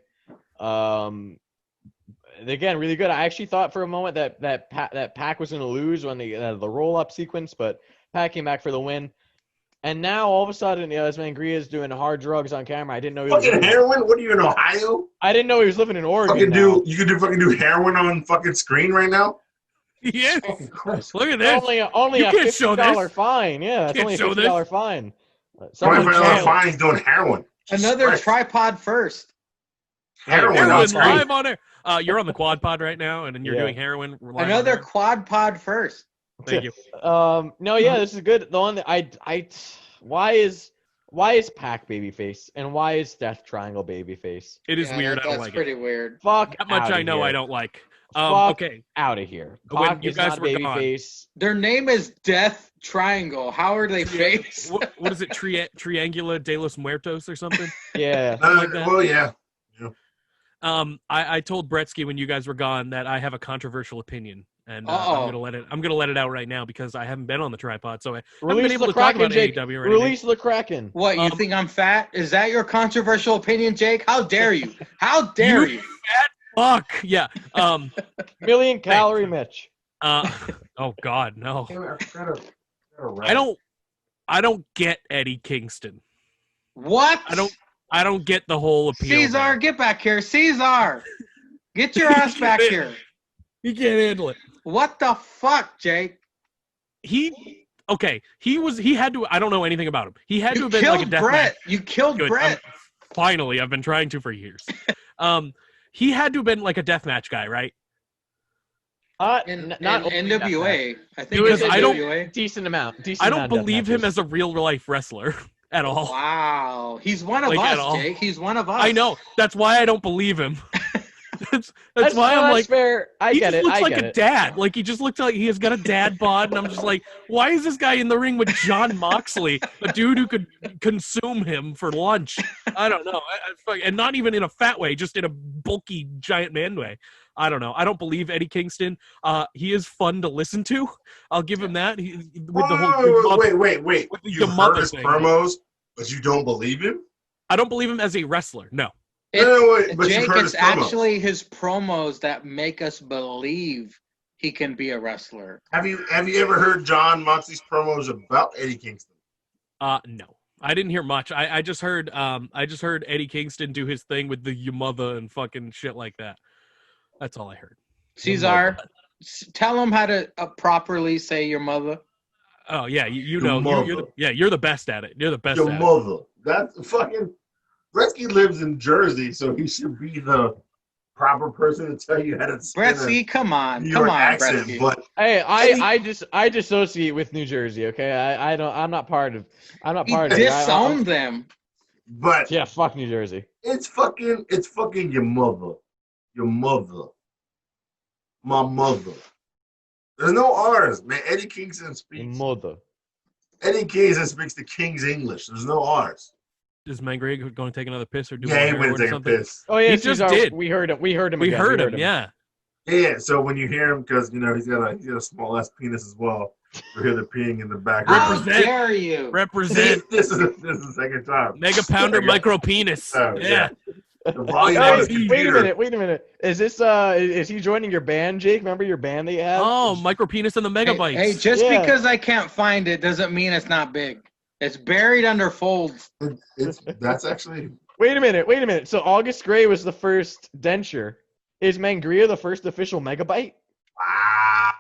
Again, really good. I actually thought for a moment that Pac was going to lose when the roll up sequence, but Pac came back for the win. And now all of a sudden, this Mangria is doing hard drugs on camera. I didn't know he was Fucking heroin? What are you in Ohio? I didn't know he was living in Oregon. You could do heroin on fucking screen right now? Yes. Fucking Christ. Look at this. Only You a can't show $50 this. fine. Yeah, it's Can't only a show this. $50 fine. $25 fine, he's doing heroin. Another Christ. tripod first. Heroin on Heroin screen. live on air. You're on the quad pod right now, and then you're doing heroin. Live on Another air. quad pod first. Thank you. No, yeah, this is good. The one that why is Pac babyface and why is Death Triangle babyface? It is Yeah, weird. I don't That's like pretty it. weird. Fuck That much outta I know here. I don't like. Fuck Okay. out of here. When Pac you is guys not were gone. babyface. Their name is Death Triangle. How are they face? What is it? Triangula de los Muertos or something? Yeah. like that. Well, yeah. I told Bretsky when you guys were gone that I have a controversial opinion, and Uh-oh. I'm gonna let it out right now because I haven't been on the tripod, so I haven't Release been able the to talk Kraken, about Jake. AEW or anything. Release the Kraken. What, you think I'm fat? Is that your controversial opinion, Jake? How dare you? How dare you? Fuck yeah. Million calorie Mitch. Oh God, no. I I don't get Eddie Kingston. What? I don't get the whole appeal. Caesar, there. get back here. Caesar, get your ass back here. He can't handle it. What the fuck, Jake? He had to. I don't know anything about him. He had to You have been like a killed death Brett. You killed Good. Brett. Finally, I've been trying to for years. He had to have been like a deathmatch guy, right? Not only NWA. I think Because it's I don't- NWA. decent amount. I don't believe him as a real life wrestler at all. Wow. He's one of Like, at us, all. Jake. He's one of us. I know. That's why I don't believe him. that's why I'm like, fair. I he get just it. looks I like get a it. dad. Like he just looks like he has got a dad bod, and I'm just like, why is this guy in the ring with John Moxley, a dude who could consume him for lunch? I don't know, and not even in a fat way, just in a bulky giant man way. I don't know. I don't believe Eddie Kingston. He is fun to listen to. I'll give him that. With the whole Wait. with the You heard mother his thing. promos, but you don't believe him? I don't believe him as a wrestler. No. Wait, but Jake, you've heard it's his promos. actually his promos that make us believe he can be a wrestler. Have you ever heard John Moxley's promos about Eddie Kingston? No. I didn't hear much. I just heard Eddie Kingston do his thing with the your mother and fucking shit like that. That's all I heard. Caesar, tell him how to properly say your mother. Oh yeah, you Your know mother. you're the best at it. You're the best Your at it. mother. That's fucking. Gretzky lives in Jersey, so he should be the proper person to tell you how to spin Bretsky, come a on, New come York on, accent. Bretsky. But Hey, Eddie- I dissociate with New Jersey. Okay, I'm not part of He it. disowned them. but Yeah, fuck New Jersey. it's fucking your mother, my mother. There's no R's, man. Eddie Kingston Your speaks. mother. Eddie Kingston speaks the King's English. There's no R's. Is Mangry going to take another piss or do Yeah, he more went heroin to or take a something? piss. Oh yeah, He just Cesar, did. We heard him. We heard him. We again. heard him. Yeah. Yeah, so when you hear him, because he's got a small ass penis as well. We hear the peeing in the How background. Represent. dare you? Represent This is the second time. Mega Pounder Okay. Micro Penis. Oh, Yeah. The volume Hey, on his wait a computer. minute. Is is he joining your band, Jake? Remember your band that you have? Oh, Micro Penis and the Megabytes. Hey, just Yeah. because I can't find it doesn't mean it's not big. It's buried under folds. That's actually Wait a minute. So August Gray was the first denture. Is Mangria the first official megabyte? wow.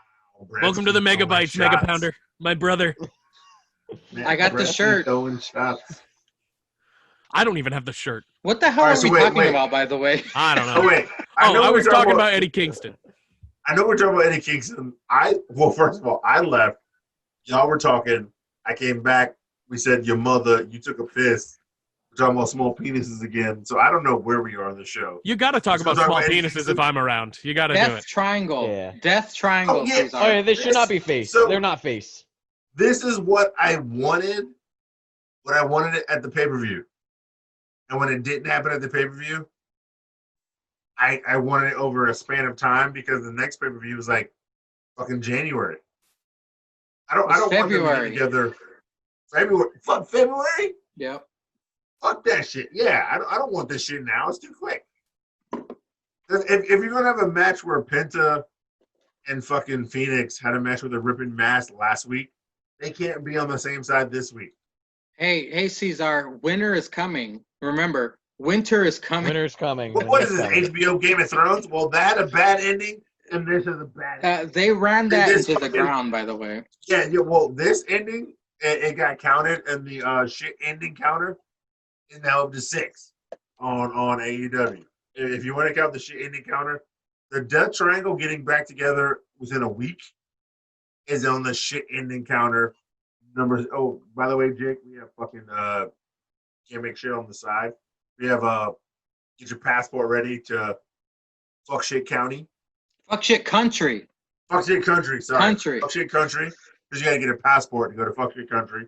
Welcome to the Brett's Megabytes, throwing Mega shots. Pounder. My brother. Man, I got the Brett's shirt. Throwing shots. I don't even have the shirt. What the hell All right, are so we talking wait. about, by the way? I don't know. Oh wait, I know we're was talking about Eddie Kingston. I know we're talking about Eddie Kingston. First of all, I left. Y'all were talking. I came back. We said your mother. You took a piss. We're talking about small penises again. So I don't know where we are in the show. You got to talk So about talk small about Eddie penises Kingston? if I'm around. You got to do Death it. Triangle. Yeah. Death Triangle. Oh, yeah. Cesar. Oh yeah, they should not be face. So- They're not face. This is what I wanted. When I wanted it at the pay-per-view, and when it didn't happen at the pay-per-view, I wanted it over a span of time because the next pay-per-view was like fucking January. I don't It's want them to February. get together. February. Fuck February. Yep. Fuck that shit. Yeah, I don't want this shit now. It's too quick. If you're gonna have a match where Penta and fucking Phoenix had a match with a ripping mask last week, they can't be on the same side this week. Hey, Caesar. Winter is coming. Remember, winter is coming. Winter's coming. What is this, Winter's coming. HBO Game of Thrones? Well, that had a bad ending, and this is a bad ending. They ran that This into the fucking- ground, by the way. Yeah, well, this ending, it got counted, and the shit ending counter is now up to 6 on AEW. If you want to count the shit ending counter, the Death Triangle getting back together within a week is on the shit ending counter. Numbers. Oh, by the way, Jake, we have fucking gimmick shit on the side. We have get your passport ready to fuck shit county. Fuck shit country. Fuck shit country, sorry. Country. Fuck shit country. Because you gotta get a passport to go to fuck shit country.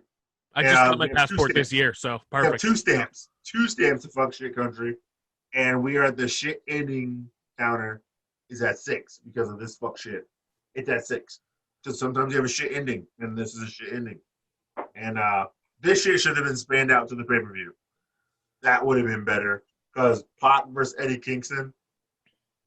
I just Yeah, got my we have passport 2 this stamps. year, so We have perfect. 2 stamps. 2 stamps to fuck shit country. And we are at the shit ending counter is at 6 because of this fuck shit. It's at 6. Because sometimes you have a shit ending, and this is a shit ending. And this shit should have been spanned out to the pay-per-view. That would have been better. Because Pac versus Eddie Kingston,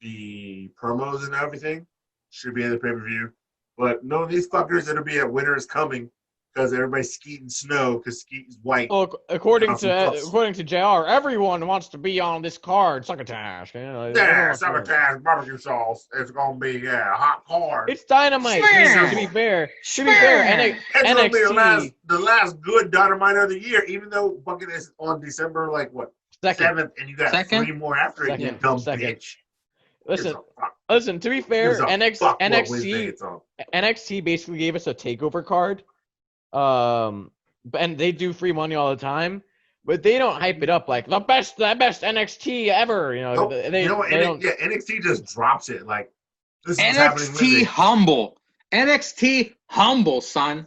the promos and everything should be at the pay-per-view. But no, these fuckers that'll be at Winter is Coming because everybody's skeeting snow because skeet is white. Well, according Awesome to plus. JR, everyone wants to be on this card. Succotash. You know, Yeah, everyone- sabotage barbecue sauce. It's gonna be a hot card. It's dynamite. Smash! To be fair, It's gonna be NXT the last good dynamite of the year, even though fucking is on December like what second. 7th, and you got Second? 3 more after it. You Second. dumb Second. bitch. Listen, Gives a fuck. listen. To be fair, Gives a fuck what Wednesday NXT it's on. NXT basically gave us a takeover card. And they do free money all the time, but they don't hype it up like the best NXT ever. You know, Nope. they you know what? they don't. Yeah, NXT just drops it like this is happening. NXT Wednesday. humble. NXT humble, son.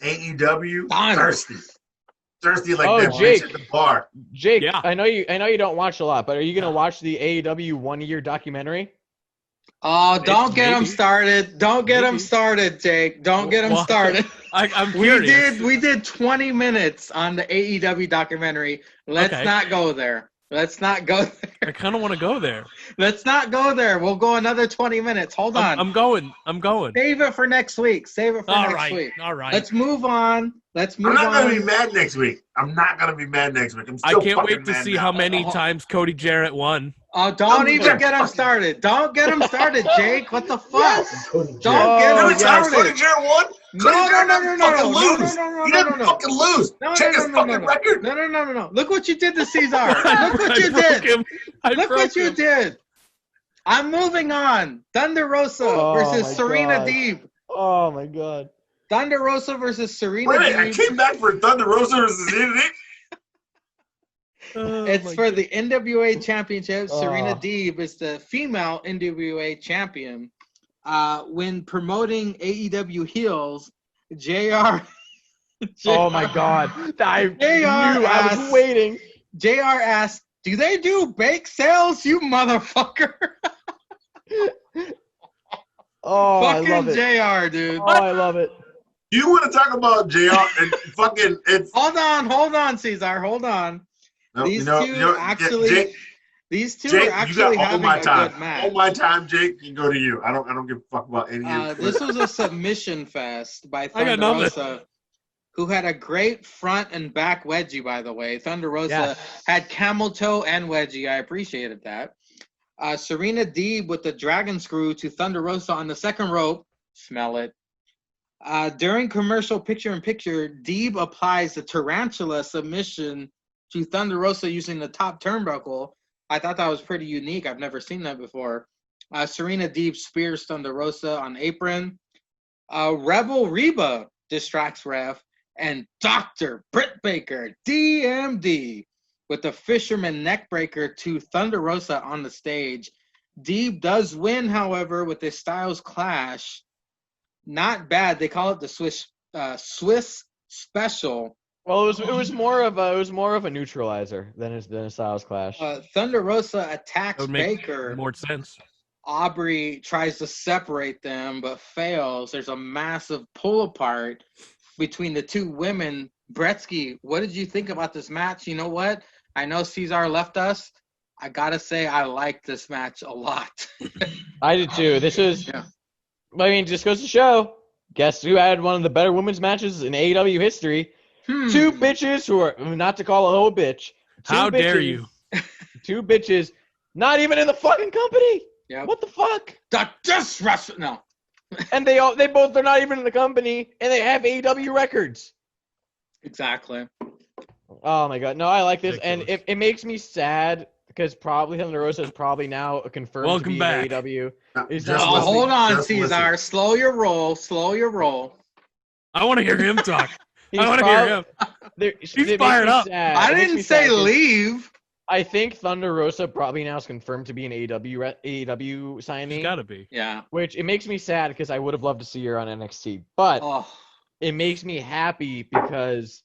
AEW Done. thirsty like Oh, that Jake. bitch at the bar. Jake, Yeah. I know you don't watch a lot, but are you gonna watch the AEW 1-year documentary? Oh, don't get him Maybe. started. Don't get him Maybe. started, Jake. Don't get him Well, started. I'm We curious. did 20 minutes on the AEW documentary. Let's Okay. not go there. Let's not go there. I kind of want to go there. Let's not go there. We'll go another 20 minutes. Hold on. I'm going. Save it for next week. Save it for All next right. week. All right. Let's move on. I'm not going to be mad next week. I'm I still can't wait fucking to mad see now. how many times Cody Jarrett won. Oh, don't even get him started. Don't get him started, Jake. What the fuck? Yes. Don't Oh, get How him many times Cody started. Jarrett won? No, Cody no, Jarrett no, didn't no, no, fucking no, lose. no, no, He no, didn't no. fucking lose. No, Check no, his no, no, fucking no. record. No. Look what you did to Cesar. Look what I you broke did. him. Look what you did. I'm moving on. Thunder Rosa Oh, versus my Serena God. Deeb. Oh my God. Thunder Rosa versus Serena Wait a minute, I Deeb. came back for Thunder Rosa versus Unity. It's for the NWA Championship. Serena Oh. Deeb is the female NWA champion. When promoting AEW heels, JR. Oh my God. I knew. I asked- was waiting. JR asked, "Do they do bake sales, you motherfucker?" Oh, I Fucking love it. JR, dude. Oh, I love it. You want to talk about JR and fucking it's Hold on, Cesar. Hold on. no, These two actually, Jake, these two Jake, are actually you got all having my a time. good match. All my time, Jake, can go to you. I don't give a fuck about any of This was a submission fest by I got Thunder nothing. Rosa, who had a great front and back wedgie, by the way. Thunder Rosa Yes. had camel toe and wedgie. I appreciated that. Serena Deeb with the dragon screw to Thunder Rosa on the second rope. Smell it. During commercial picture-in-picture, Deeb applies the tarantula submission to Thunder Rosa using the top turnbuckle. I thought that was pretty unique. I've never seen that before. Serena Deeb spears Thunder Rosa on apron. Rebel Reba distracts ref. And Dr. Britt Baker, DMD, with the fisherman neckbreaker to Thunder Rosa on the stage. Deeb does win, however, with a Styles Clash. Not bad. They call it the Swiss Special. Well, it was more of a neutralizer than a Styles Clash. Thunder Rosa attacks That would make Baker. more sense. Aubrey tries to separate them, but fails. There's a massive pull apart between the two women. Bretsky, what did you think about this match? You know what? I know Cesar left us. I gotta say, I like this match a lot. I did too. This is, Yeah. I mean, just goes to show. Guess who had one of the better women's matches in AEW history? Two bitches who are, not to call a whole bitch. How dare you? Two bitches, not even in the fucking company. Yep. What the fuck? Just wrestle. No. And they're not even in the company, and they have AEW records. Exactly. Oh my God, no, I like this, and Ridiculous. it makes me sad because probably Thunder Rosa is probably now confirmed Welcome to be back. in AEW. He's Just not- listen. Hold on, Just Cesar. listen. Slow your roll. I want to hear him talk. He's I want to hear him. He's fired up. I didn't say leave. I think Thunder Rosa probably now is confirmed to be an AEW She's signing, got to be. Yeah. which it makes me sad because I would have loved to see her on NXT, but Oh. it makes me happy because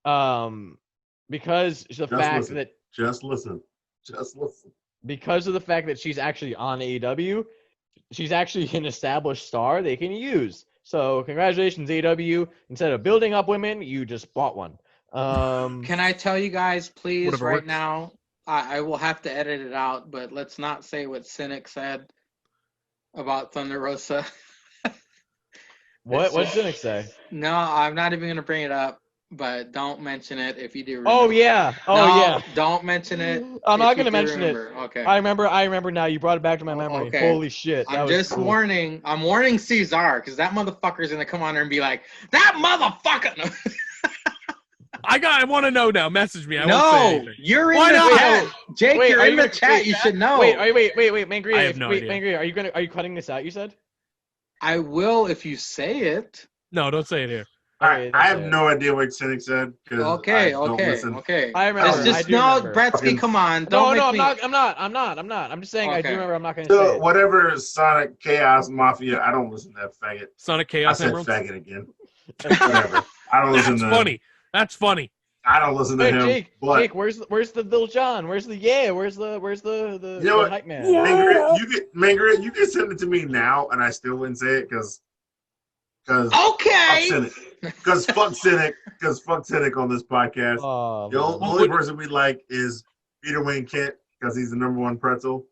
the fact listen. that Just listen. because of the fact that she's actually on AEW, she's actually an established star they can use. So congratulations, AEW. Instead of building up women, you just bought one. Can I tell you guys, please, Whatever right works. now? I will have to edit it out, but let's not say what Cynic said about Thunder Rosa. What did Cynic say? No, I'm not even gonna bring it up. But don't mention it if you do. Remember. Oh yeah. Oh No, yeah. Don't mention it. I'm not if you gonna do mention it. remember. Okay. I remember now. You brought it back to my memory. Okay. Holy shit. That I'm was just cool. warning. I'm warning Cesar because that motherfucker's gonna come on there and be like, "That motherfucker." I want to know now. Message me. I won't say No, anything. you're in Why the not? chat. Jake, Wait, you're are in you the gonna- chat. wait, You should know. Wait, Mangria. I have no idea. Mangria, are you cutting this out? You said. I will if you say it. No, don't say it here. Okay, I have that's it. no idea what Cynic said. 'Cause I Okay. don't listen. I remember. It's I just do no, remember. Bretsky. Come on. No, Don't no, make I'm me. not. I'm just saying I do Okay. remember. I'm not going to say So it. whatever Sonic Chaos Mafia, I don't listen to that faggot. Sonic I Chaos said Emeralds. faggot again. Whatever. I don't listen That's to funny. That's funny. I don't listen to Wait, him. Jake, but Jake, where's the Lil John? Where's the Where's the You know what? hype man? Mangrit, you can send it to me now, and I still wouldn't say it because Okay. fuck Cynic on this podcast. Oh, The man. only person we like is Peter Wayne Kent because he's the number one pretzel.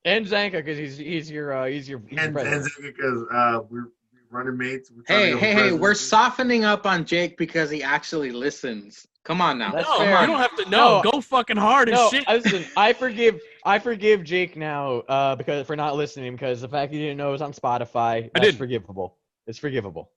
And Zanka because he's your And president. because we're running mates. Hey, we're softening up on Jake because he actually listens. Come on now. That's No, fair. you don't have to. No, go fucking hard as No, shit. listen, I forgive Jake now because for not listening because the fact you didn't know it was on Spotify. That's didn't. forgivable. It's forgivable.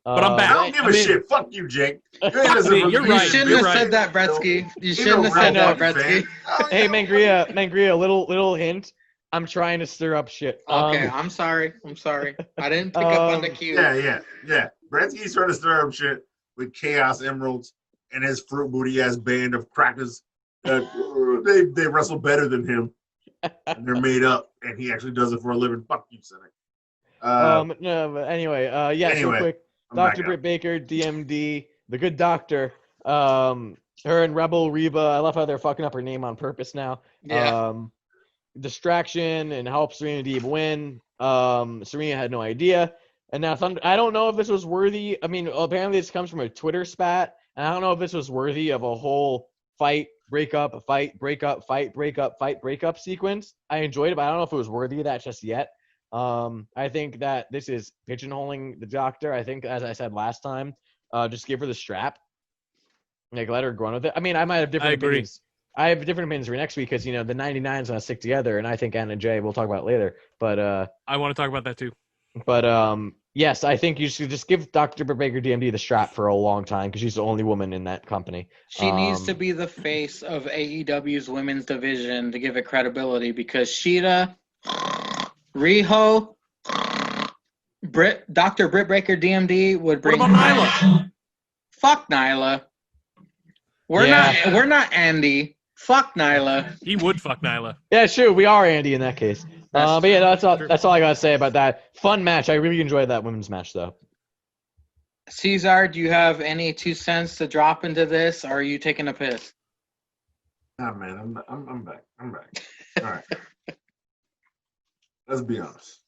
But I'm back. I don't give a shit. Fuck you, Jake. You You're You right. shouldn't You're have right. said that, Bretsky. You He's shouldn't a have said real that, fucking Bretsky. fan. Hey, Mangria, little hint. I'm trying to stir up shit. Okay, I'm sorry. I didn't pick up on the cue. Yeah. Bretsky's trying to stir up shit with Chaos Emeralds and his fruit booty ass band of crackers. They wrestle better than him. And they're made up, and he actually does it for a living. Fuck you, cynic. No, but anyway, real quick. Dr. Britt Baker, DMD, the good doctor. Her and Rebel Reba. I love how they're fucking up her name on purpose now. Yeah. Distraction and help Serena Deeb win. Serena had no idea. And now I don't know if this was worthy. I mean, apparently this comes from a Twitter spat. And I don't know if this was worthy of a whole fight, breakup, fight, breakup, fight, breakup, fight, breakup sequence. I enjoyed it, but I don't know if it was worthy of that just yet. I think that this is pigeonholing the doctor. I think, as I said last time, just give her the strap. Like, let her go on with it. I mean, I might have different opinions. I have different opinions for next week because, the 99's going to stick together, and I think Anna Jay, we'll talk about it later. But I want to talk about that too. But yes, I think you should just give Dr. Baker DMD the strap for a long time because she's the only woman in that company. She needs to be the face of AEW's women's division to give it credibility because Sheeta, Riho, Dr. Britt Baker DMD would bring. What about Nyla? Fuck Nyla. We're not Andy. Fuck Nyla. He would fuck Nyla. Yeah, sure. We are Andy in that case. But yeah, that's all I gotta say about that. Fun match. I really enjoyed that women's match though. Cesar, do you have any 2 cents to drop into this, or are you taking a piss? Nah, man, I'm back. I'm back. All right. Let's be honest.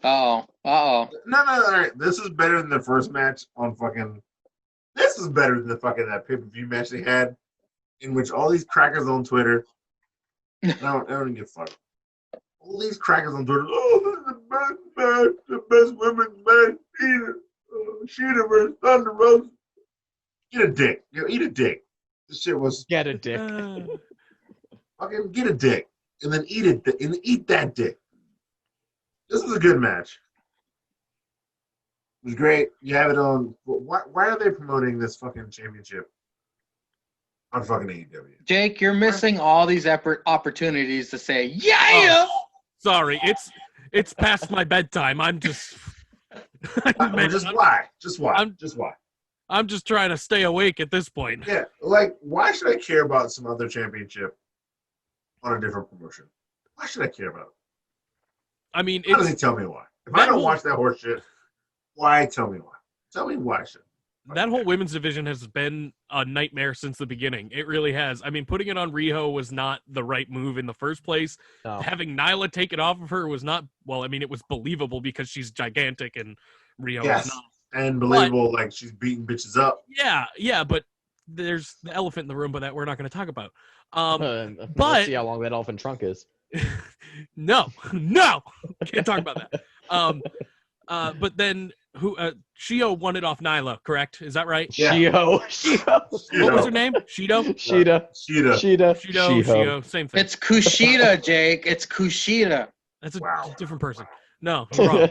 Uh-oh. No, all right. This is better than the first match on fucking. This is better than the fucking that pay-per-view match they had, in which all these crackers on Twitter. I don't give a fuck. All these crackers on Twitter. Oh, this is the best match, the best women's match. Sheeta versus Thunder Rosa. Get a dick. Eat a dick. This shit was. Get a dick. Fucking get a dick, and then eat it, and eat that dick. This is a good match. It was great. You have it on. Why are they promoting this fucking championship on fucking AEW? Jake, you're missing all these opportunities to say, yeah! Oh, sorry, it's past my bedtime. I'm just. Why? Just why? I'm just trying to stay awake at this point. Yeah, like, why should I care about some other championship on a different promotion? Why should I care about it? I mean, how does he tell me why? If I don't watch that horse shit, why tell me why? Tell me why should. That whole women's division has been a nightmare since the beginning. It really has. I mean, putting it on Riho was not the right move in the first place. No. Having Nyla take it off of her was not, well, I mean, it was believable because she's gigantic and Riho is not. And believable, like she's beating bitches up. Yeah, but there's the elephant in the room, but that we're not going to talk about. Let's But see how long that elephant trunk is. no, can't talk about that. But then Shio won it off Nyla, correct? Is that right? Yeah. Shio. What was her name? Shito? Shida. Same thing. It's Kushida, Jake. It's Kushida. That's a different person. No, you're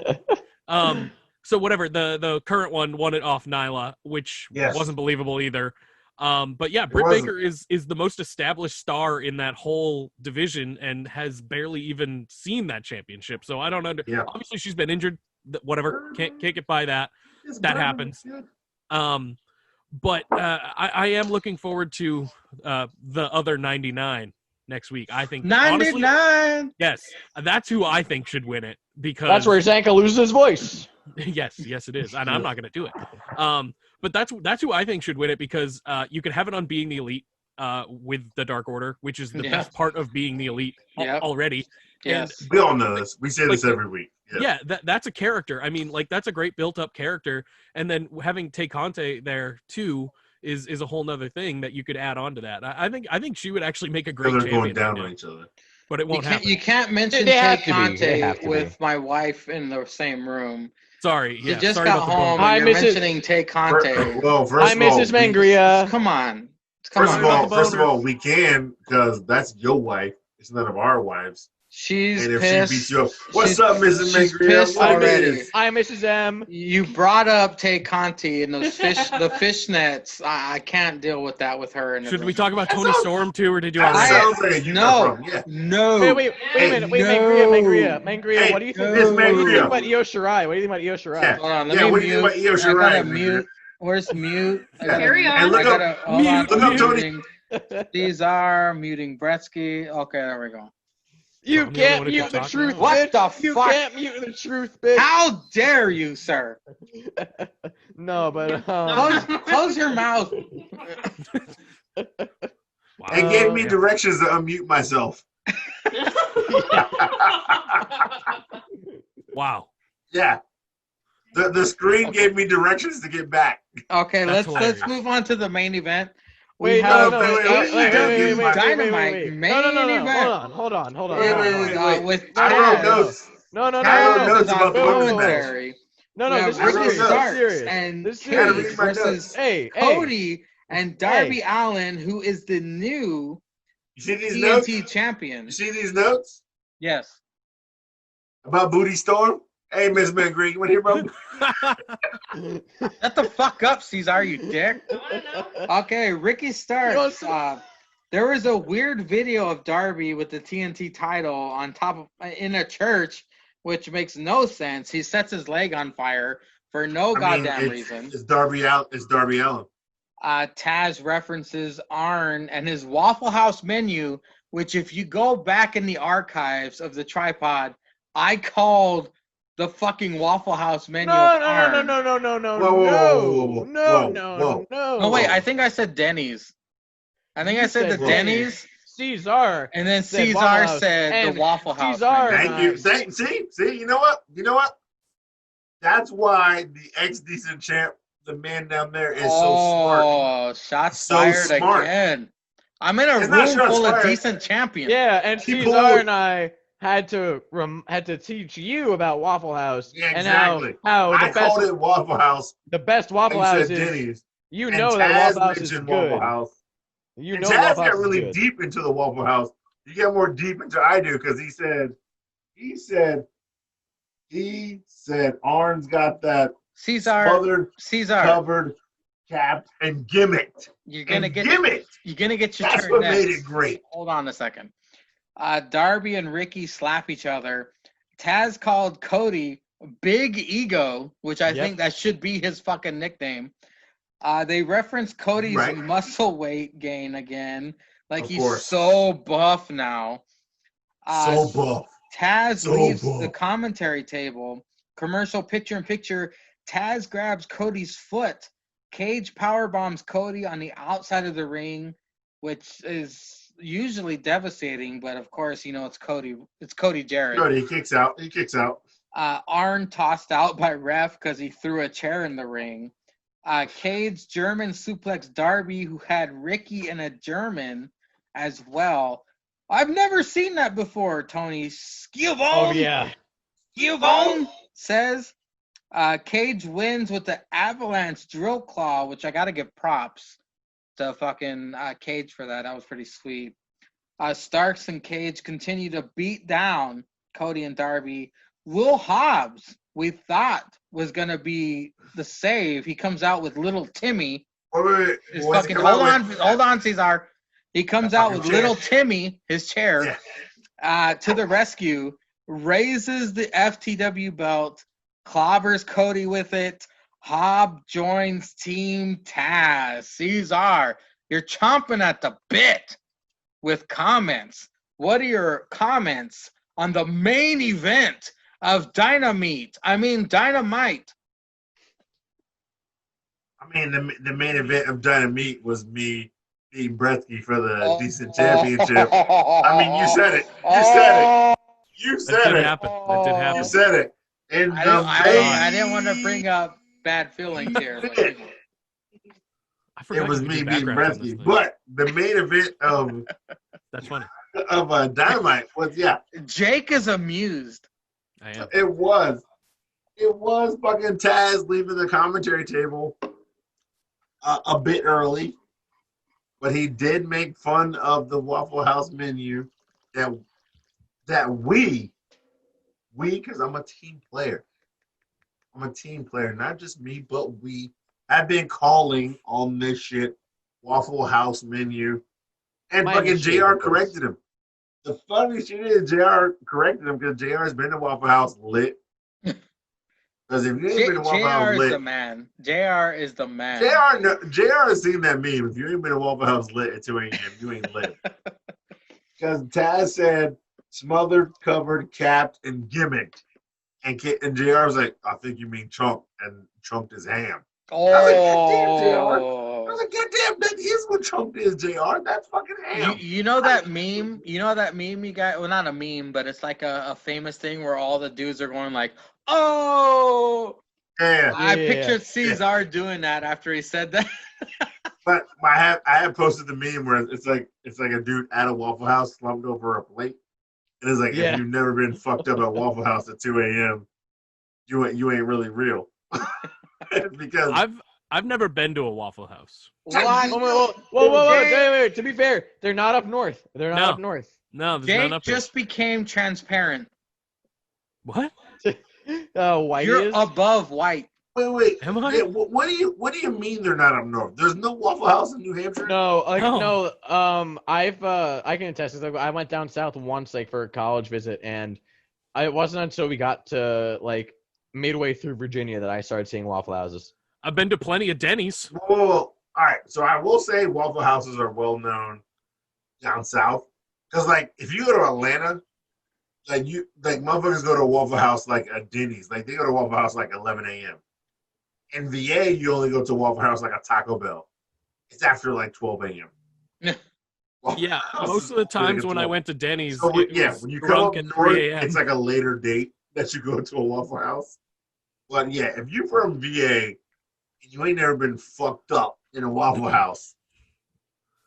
wrong. So whatever, the current one won it off Nyla, which wasn't believable either. But yeah, Britt Baker is the most established star in that whole division and has barely even seen that championship. So I don't know. Yeah. Obviously, she's been injured. Whatever, can't get by that. That happens. But I am looking forward to the other 99 next week. I think 99. Honestly, yes, that's who I think should win it because that's where Zanka loses his voice. yes, it is, and I'm not going to do it. But that's who I think should win it because you could have it on Being the Elite with the Dark Order, which is the best part of Being the Elite already. Yes, we all know this. We say this every week. Yeah, that's a character. I mean, like that's a great built-up character, and then having Tay Conte there too is a whole nother thing that you could add on to that. I think she would actually make a They're great going champion down right on now, each other. but it won't happen. You can't mention They Tay have to be. They have Conte to with be. my wife in the same room. Sorry, She yeah, just sorry got about the home bone. Hi, and you're Mrs. mentioning Tay Conte. Well, Hi, first of all, Mrs. Mangria. Come on. first Sorry about the of boner. all, we can because that's your wife. It's none of our wives. She's And if pissed. she beats you up, what's She's- up, Mrs. she's Mangria? pissed What it already. is? Hi, Mrs. M. You brought up Tay Conti and those the fishnets. I can't deal with that with her. In the Should we room. talk about That Tony sounds- Storm too, or did you That already? sounds like a union No, problem. Yeah. no. Wait a Hey, minute. Wait, no. Mangria. Hey, What do you think? Miss What do you Mangria. think about Io Shirai? What do you think about Io Shirai? Yeah. Hold on, let Yeah, me what do you mute. think about Io I gotta Shirai, man? mute. Where's mute? I gotta Carry mute. on. And look I up- gotta, hold on, mute, I'm look up, muting. These are muting Bretsky. Okay, there we go. You I'm the only can't one who mute can the talk truth, now. What bitch. the You fuck? can't mute the truth, bitch. How dare you, sir? No, but Close your mouth. Wow. And gave me Yeah. directions to unmute myself. Wow. Yeah. The screen gave me directions to get back. Okay, That's let's hilarious. move on to the main event. Wait, have no, the wait, Dynamite main event. Hold on. It Wait, is wait. with I Taz. wrote notes. No, I wrote Taz notes is on about the women's match. commentary. No, We have this is I wrote Ricky serious. notes. Starks Serious. and This is I gotta Cage read my versus notes. Hey, Cody and Darby Allin, who is the new You see these TNT notes? champion. You see these notes Yes. about Booty Storm? Hey, Miss Mangria, you want to hear about? Shut the fuck up, Cesar, you dick. Okay, Ricky Starks. There was a weird video of Darby with the TNT title on top of in a church, which makes no sense. He sets his leg on fire for no goddamn reason. It's Darby Allin. It's Darby Allin. Taz references Arn and his Waffle House menu, which if you go back in the archives of the tripod, I called the fucking Waffle House menu of Arn. Whoa. No, wait, I think I said Denny's. I think I said the Denny's. Caesar. And then said Cesar Waffle House. said And the Waffle House. Cesar- menu. Thank you. See. You know what? That's why the ex-decent champ, the man down there, is so smart. Oh, shots So fired smart. again. I'm in a It's not room shots full of fired. decent champions. Yeah, and People- Cesar and I had to teach you about Waffle House Yeah, and exactly. how I called it Waffle House. the best Waffle You House said is. Denny's. You And know Taz that Waffle House is mentioned good. Waffle House. You And know Taz Waffle got House really is good. deep into the Waffle House. You get more deep into I do because he said Arn's got that Cesar, smothered, Cesar, covered, capped, and gimmicked. you're gonna And get gimmicked. your That's turn what next. made it great. Hold on a second. Darby and Ricky slap each other. Taz called Cody Big Ego, which I Yep. think that should be his fucking nickname. They reference Cody's Right. muscle weight gain again. Like Of he's course. so buff now. So buff. Taz So leaves buff. the commentary table. Commercial picture-in-picture. Taz grabs Cody's foot. Cage powerbombs Cody on the outside of the ring, which is usually devastating, but of course, it's Cody. It's Cody Jarrett. Cody, he kicks out. Arn tossed out by ref because he threw a chair in the ring. Cage German suplex Darby, who had Ricky in a German as well. I've never seen that before, Tony. Skivon. Oh yeah. Skivon says. Cage wins with the Avalanche Drill Claw, which I got to give props to fucking Cage for that. That was pretty sweet. Starks and Cage continue to beat down Cody and Darby. Will Hobbs, we thought was going to be the save. He comes out with little Timmy. Wait. His What's fucking, he come out hold on, Cesar. He comes out with fucking chair. little Timmy, his chair, to the rescue, raises the FTW belt, clobbers Cody with it. Hobb joins Team Taz. Cesar, you're chomping at the bit with comments. What are your comments on the main event of Dynamite? I mean, the main event of Dynamite was me beating Bretsky for the decent championship. I mean, you said it. You That said did it. happen. That did happen. You said it. And I didn't want to bring up bad feelings here. But, I forgot it was you could do me beating backgrounds on this Bretsky. thing. But the main event of That's funny. Dynamite was Jake is amused. I am. it was fucking Taz leaving the commentary table a bit early, but he did make fun of the Waffle House menu that we because I'm a team player. I'm a team player, not just me, but we have been calling on this shit Waffle House menu, and My fucking initiative JR was- corrected him. The funny shit is JR corrected him because JR has been to Waffle House lit. Because if you ain't been to Waffle JR House is lit, the man. JR is the man. JR has seen that meme. If you ain't been to Waffle House lit at 2 a.m., you ain't lit. Because Taz said smothered, covered, capped, and gimmicked. And JR was like, I think you mean chunk, and chunked his ham. Oh. I was like, God damn, that is what chunked is, JR. That's fucking ham. You know that meme? You know that meme you got? Well, not a meme, but it's like a famous thing where all the dudes are going like, "Oh!" Yeah. I Yeah. pictured Cesar doing that after he said that. But I have posted the meme where it's like a dude at a Waffle House slumped over a plate. And it's like, Yeah. if you've never been fucked up at Waffle House at 2 a.m., you ain't really real. Because I've never been to a Waffle House. What? Whoa. Jake- Wait. To be fair, they're not up north. They're not No. up north. No, there's Jake none up here. just became transparent. What? White You're is? above white. wait. Am I? Yeah, what do you mean they're not up north? There's no Waffle House in New Hampshire? No, No. I can attest to this. I went down south once, like for a college visit, and it wasn't until we got to like midway through Virginia that I started seeing Waffle Houses. I've been to plenty of Denny's. Whoa. All right. So I will say Waffle Houses are well known down south. Because like if you go to Atlanta, like motherfuckers go to a Waffle House like a Denny's. Like they go to Waffle House like 11 a.m. In VA, you only go to Waffle House like a Taco Bell. It's after like 12 a.m. Yeah, most of the times when I went to Denny's, So it yeah, was when you come drunk up at north, 3 a.m. it's like a later date that you go to a Waffle House. But yeah, if you're from VA and you ain't never been fucked up in a Waffle House,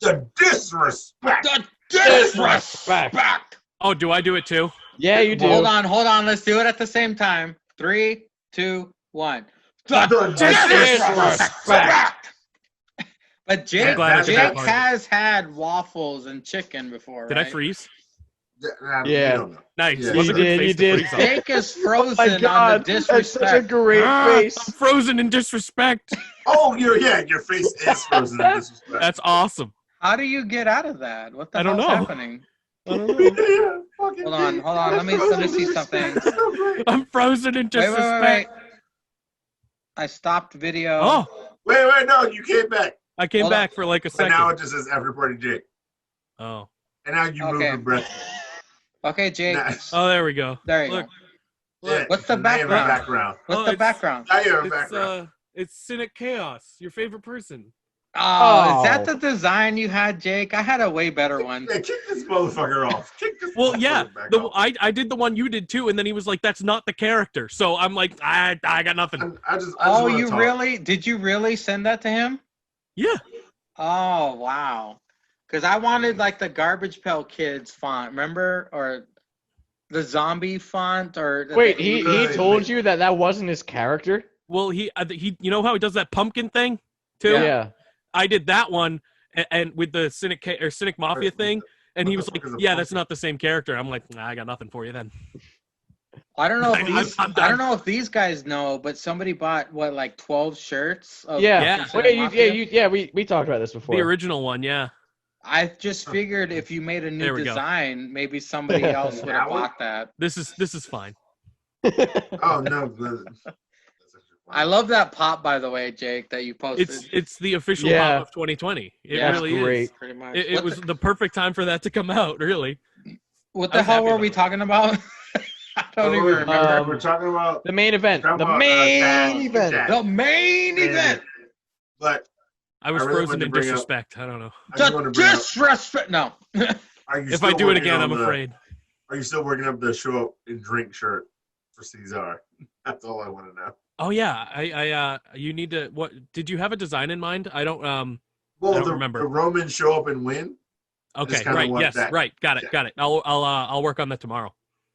the disrespect. The disrespect. Oh, do I do it too? Yeah, you do. Hold on. Let's do it at the same time. 3, 2, 1. The disrespect. But Jake glad I got has had waffles and chicken before, Did I right? freeze? Yeah. Yeah. You don't know. Nice. Yeah. That was a You good did, face you to did. freeze on. Jake is Oh my frozen on the God, that's such a disrespect. great face. I'm frozen in disrespect. Oh, your face is frozen in disrespect. That's awesome. How do you get out of that? What the I don't hell's know. happening? I don't know. Yeah, fucking Hold on. Jake. Let me see something. That's so great. I'm frozen in disrespect. Wait. I stopped video. Oh, Wait, no, you came back. I came Hold on. back for like a But now second. it just says After Party Jake. Oh. And now you Okay. move the breath. Okay, Jake. Nice. Oh, there we go. There you Look, go. Yeah, What's the now you have a background? background. What's Oh, the it's- background? Now you have a It's background. it's Cynic Chaos, your favorite person. Oh, is that Oh. the design you had, Jake? I had a way better one. Yeah, kick this motherfucker off. Kick this Well, yeah, motherfucker back off. I did the one you did too, and then he was like, "That's not the character." So I'm like, I got nothing. I just Oh, wanna you talk. really? Did you really send that to him? Yeah. Oh, wow. Because I wanted like the Garbage Pail Kids font, remember? Or the zombie font? Or Wait, he Right. told you that wasn't his character? Well, he you know how he does that pumpkin thing too. Yeah. I did that one, and with the Cynic Mafia thing, and he What was the like, fuck is a "Yeah, that's pumpkin?" not the same character." I'm like, "Nah, I got nothing for you then." I don't know if I'm these, done. I don't know if these guys know, but somebody bought what, like 12 shirts of Yeah. Cynic Mafia? We talked about this before. The original one, yeah. I just figured if you made a There new we go. design, maybe somebody else would have That one? bought that. This is fine. Oh no, I love that pop, by the way, Jake, that you posted. It's the official Yeah. pop of 2020. It Yeah, really great. is. pretty much. It What was the, the perfect time for that to come out. Really. what I the was hell happy were about we it. talking about? I don't even remember. We're talking about The main event. Talking The about, main Taz, event. Taz. The main event. But I was I really frozen wanted to in bring up- disrespect. I don't know. I just want The to bring up, disrespect. No. are you If I still do it working again, on I'm afraid. Are you still working up the show up and drink shirt for Cesar? That's all I want to know. Oh yeah, you need to. What did you have a design in mind? I don't I Well, don't the remember. Romans show up and win. I just Okay, kind of right. want Yes, that. right. Got it. Yeah. Got it. I'll work on that tomorrow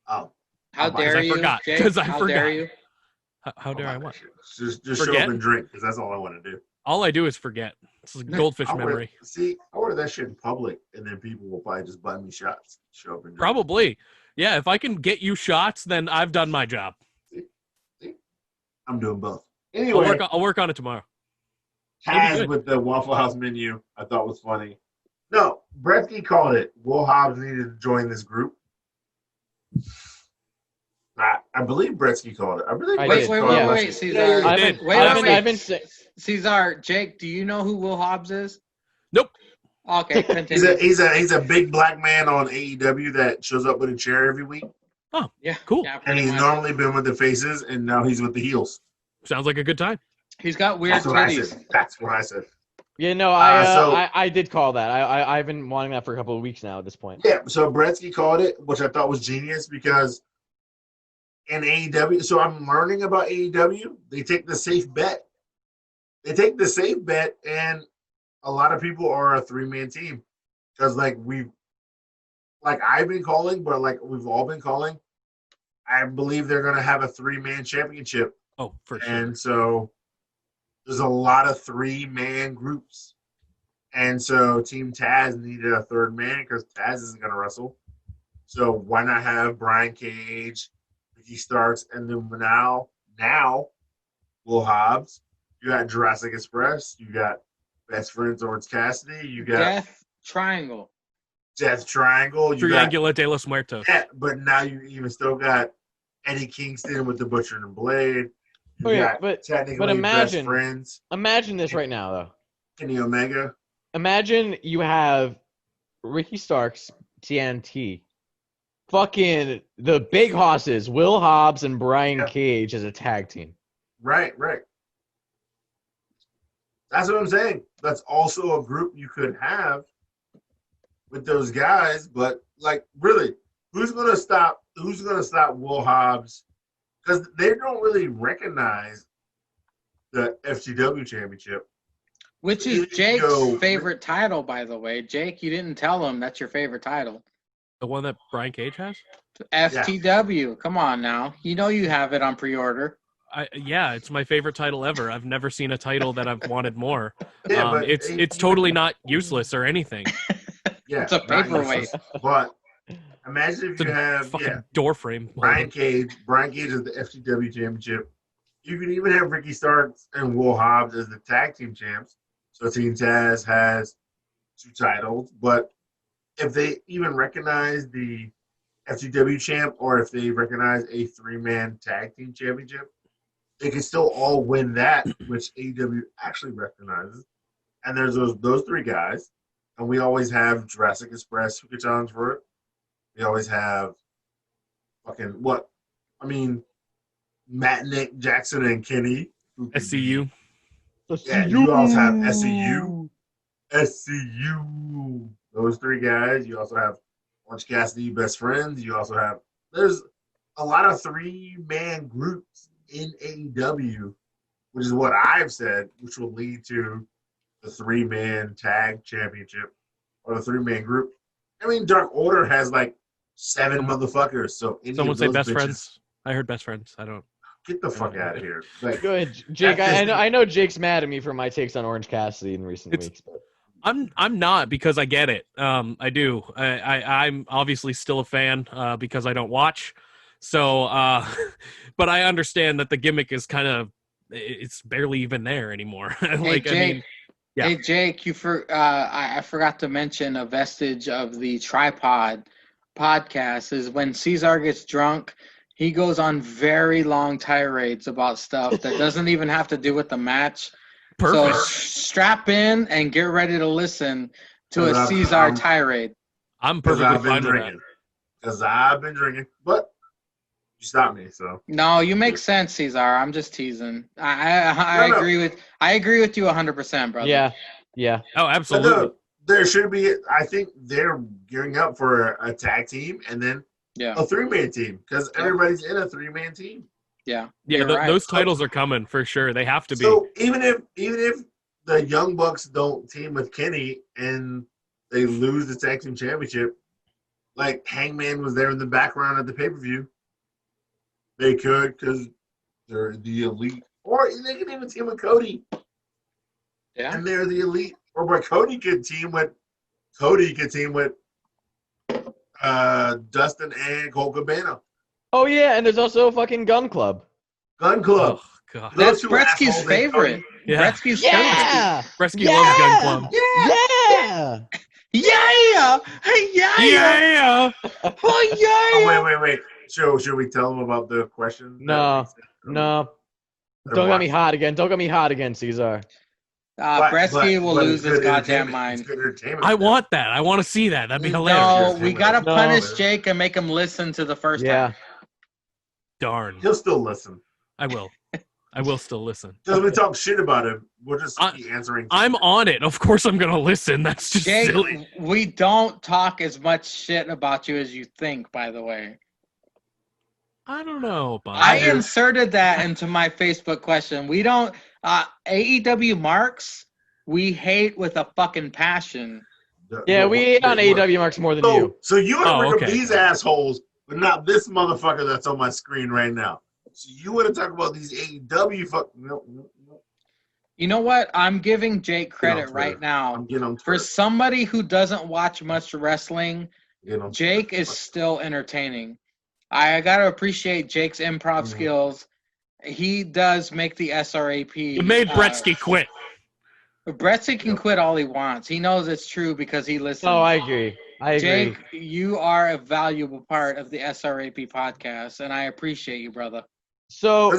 Oh, How I'll buy because dare I that. you, forgot. Jake? Because I How dare forgot. you? How I'll dare buy I that what? shit. Just show up Forget? and drink because that's all I want to do. All I do is forget. It's like goldfish I'll memory. I order that shit in public, and then people will probably just buy me shots. Show up and drink. Probably. Yeah, if I can get you shots, then I've done my job. See? I'm doing both. I'll Anyway, work on it tomorrow. It'll be Taz good. with the Waffle House menu, I thought was funny. No, Bretsky called it. Will Hobbs needed to join this group. I believe Bretsky called it. I believe I Wait, did, wait, Bretsky wait, yeah. wait, called it. Cesar. Yeah, yeah, I've yeah. been, Wait, I've wait, been, I've wait. been. Cesar, Jake, do you know who Will Hobbs is? Nope. Okay, He's continue. he's a big black man on AEW that shows up with a chair every week, Yeah, Cool. Yeah, and pretty he's much. normally been with the faces, and now he's with the heels. Sounds like a good time. He's got weird That's what I titties. said. That's what I said. Yeah, no, I did call that. I've been wanting that for a couple of weeks now at this point. Yeah, so Bretsky called it, which I thought was genius because in AEW, so I'm learning about AEW. They take the safe bet. And a lot of people are a 3-man team because I've been calling, but like we've all been calling. I believe they're going to have a 3-man championship, Oh, for sure. and so there's a lot of 3-man groups, and so Team Taz needed a 3rd man because Taz isn't going to wrestle. So why not have Brian Cage, Ricky Starks, and then now Will Hobbs. You got Jurassic Express. You got Best Friends Orange Cassidy. You got Death Triangle. Death Triangle. You got Triangula de los Muertos. yeah, but now you even still got Eddie Kingston with the Butcher and Blade. You Okay, got but technically imagine- Best Friends. Imagine this right now, though. Kenny Omega. Imagine you have Ricky Starks, TNT, fucking the big hosses, Will Hobbs and Brian Yeah. Cage as a tag team. Right. That's what I'm saying. That's also a group you could have with those guys, but like really, who's gonna stop Will Hobbs? Because they don't really recognize the FCW championship. Which You is Jake's go- favorite title, by the way. Jake, you didn't tell him that's your favorite title. The one that Brian Cage has? FTW. Come on now. You know you have it on pre-order. Yeah, it's my favorite title ever. I've never seen a title that I've wanted more. Yeah, but It's totally not useless or anything. yeah, It's a not paperweight. useless. But imagine if It's you a have fucking door frame. Brian Cage is the FCW championship. You could even have Ricky Starks and Will Hobbs as the tag team champs. So Team Taz has 2 titles. But if they even recognize the FCW champ or if they recognize a 3-man tag team championship, they can still all win that, which AEW actually recognizes. And there's those 3 guys. And we always have Jurassic Express who can challenge for it. We always have Matt, Nick, Jackson, and Kenny. who can SCU. Yeah, you also have SCU. Those 3 guys. You also have Orange Cassidy, Best Friends. You also have there's a lot of 3-man groups in AEW, which is what I've said, which will lead to the 3-man tag championship or the 3-man group. I mean, Dark Order has like 7 motherfuckers. So any Someone of say those Best bitches, Friends. I heard Best Friends. I don't. get the fuck out of here. Like, Go ahead, Jake. That's I know Jake's mad at me for my takes on Orange Cassidy in recent weeks, but I'm not because I get it. I do. I'm obviously still a fan because I don't watch. So, but I understand that the gimmick is it's barely even there anymore. Hey, Jake. I mean, yeah. Hey, Jake, I forgot to mention a vestige of the Tripod podcast is when Cesar gets drunk, he goes on very long tirades about stuff that doesn't even have to do with the match. Perfect. So strap in and get ready to listen to a Because Cesar tirade. I'm because perfectly I've been fine with that. drinking. Because I've been drinking. But you stopped me, so. No, you make sense, Cesar. I'm just teasing. I No. agree with you 100%, brother. yeah. Oh, But absolutely. no, there should be, I think they're gearing up for a tag team and then Yeah. a 3-man team because Yeah. everybody's in a 3-man team. Yeah. Yeah, You're right. those titles are coming for sure. They have to be. So even if the Young Bucks don't team with Kenny and they lose the tag team championship, like Hangman was there in the background at the pay-per-view, they could because they're the elite. Or they could even team with Cody Yeah. and they're the elite. Or but Cody could team with Dustin and Colt Cabana. Oh yeah, and there's also a fucking Gun Club. Gun Club. Oh god. That's Those two Bretsky's assholes named favorite. Yeah. Bretsky's favorite. Yeah, Bresky loves Gun Club. yeah. Yeah. Yeah. Yeah. Oh Oh, yeah. wait. Should we tell them about the question? No. Don't get me hot again. Don't get me hot again, Caesar. Bretsky will but lose it's his good goddamn entertainment. mind. It's good entertainment. I want that. I want to see that. That'd be No, hilarious. we gotta No. punish Jake and make him listen to the first Yeah. half. Darn. He'll still listen. I will. I will still listen. Because we talk shit about him, we'll just keep answering. I'm on it. Of course I'm gonna listen. That's just Jake, silly. we don't talk as much shit about you as you think, by the way. I don't know, Bob. I do. inserted that into my Facebook question. We don't AEW marks, we hate with a fucking passion. Yeah, we hate on AEW marks more than you. So you want to bring okay. up these assholes, but not this motherfucker that's on my screen right now. So you want to talk about these AEW fuck? No. You know what? I'm giving Jake credit Twitter. right now. I'm getting on For Twitter. somebody who doesn't watch much wrestling, Getting on Jake Twitter. is still entertaining. I got to appreciate Jake's improv Mhm. skills. He does make the SRAP. You made Bretsky quit. Bretsky can quit all he wants. He knows it's true because he listens. Oh, I agree. Jake, you are a valuable part of the SRAP podcast, and I appreciate you, brother. So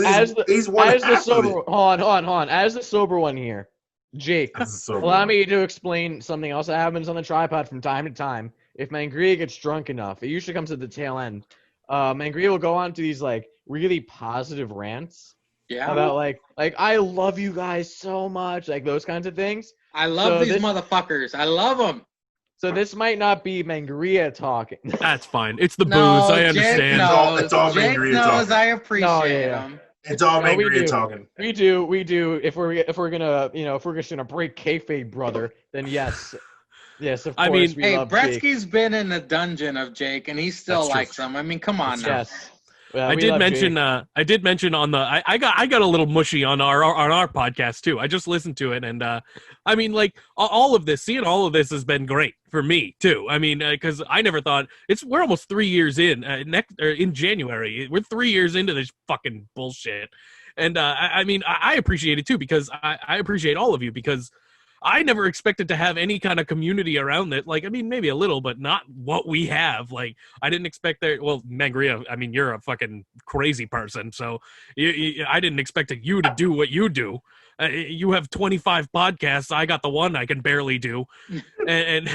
He's one as the half of sober, it. hold on. As the sober one here, Jake, This is so allow good. me to explain something else that happens on the tripod from time to time. If Mangria gets drunk enough, it usually comes at the tail end. Mangria will go on to these like really positive rants Yeah. about like I love you guys so much, like those kinds of things. I love So these this- motherfuckers. I love them. So this might not be Mangria talking. That's fine. It's the No, booze. I Jake understand. knows. It's all Jake Mangria knows talking. I appreciate No, yeah. him. It's all No, we Mangria do. talking. We do. If we're gonna, if we're just gonna break kayfabe, brother, then yes, of I course mean- we Hey, love Jake. Bretsky's been in the dungeon of Jake, and he still That's true. likes him. I mean, come on now. Yes. Yeah, I we did love mention. Jake. I did mention on the. I got a little mushy on our podcast too. I just listened to it, and I mean, like all of this, seeing all of this has been great for me too. I mean, because I never thought we're almost 3 years in. In January, we're 3 years into this fucking bullshit, and I mean, I appreciate it too because I appreciate all of you because I never expected to have any kind of community around it. Like, I mean, maybe a little, but not what we have. Like, I didn't expect that. Well, Mangria, I mean, you're a fucking crazy person. So I didn't expect you to do what you do. You have 25 podcasts. I got the one I can barely do. and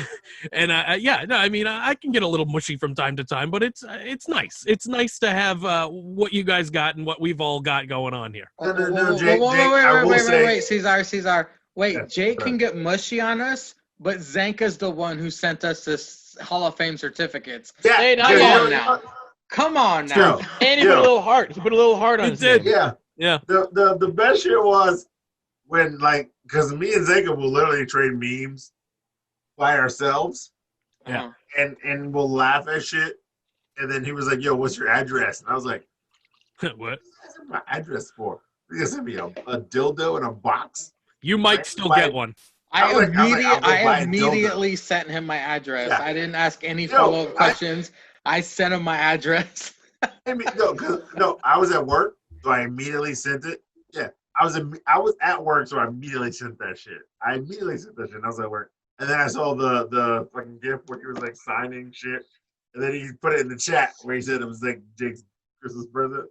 yeah, no, I mean, I can get a little mushy from time to time, but it's nice. It's nice to have what you guys got and what we've all got going on here. No, Jake, I will say- Wait, Caesar. Wait, Yeah, Jake sorry. can get mushy on us, but Zanka's the one who sent us this Hall of Fame certificates. Yeah, Hey, now Come you on know- now. Come on now. Yo, And he put a little heart. He put a little heart on He his did. name. yeah. Yeah. The best shit was when because me and Zeka will literally trade memes by ourselves Yeah. and we'll laugh at shit. And then he was like, "Yo, what's your address?" And I was like, What? "What's my address for? You gonna send me a dildo in a box?" You might still get one. I was like, I'll go buy I a immediately sent him my address. Yeah. I didn't ask any Yo, follow-up questions. I sent him my address. I mean, no, I was at work, so I immediately sent it. Yeah, I was at work, so I immediately sent that shit. I was at work, and then I saw the fucking gift where he was like signing shit, and then he put it in the chat where he said it was like Jake's Christmas present.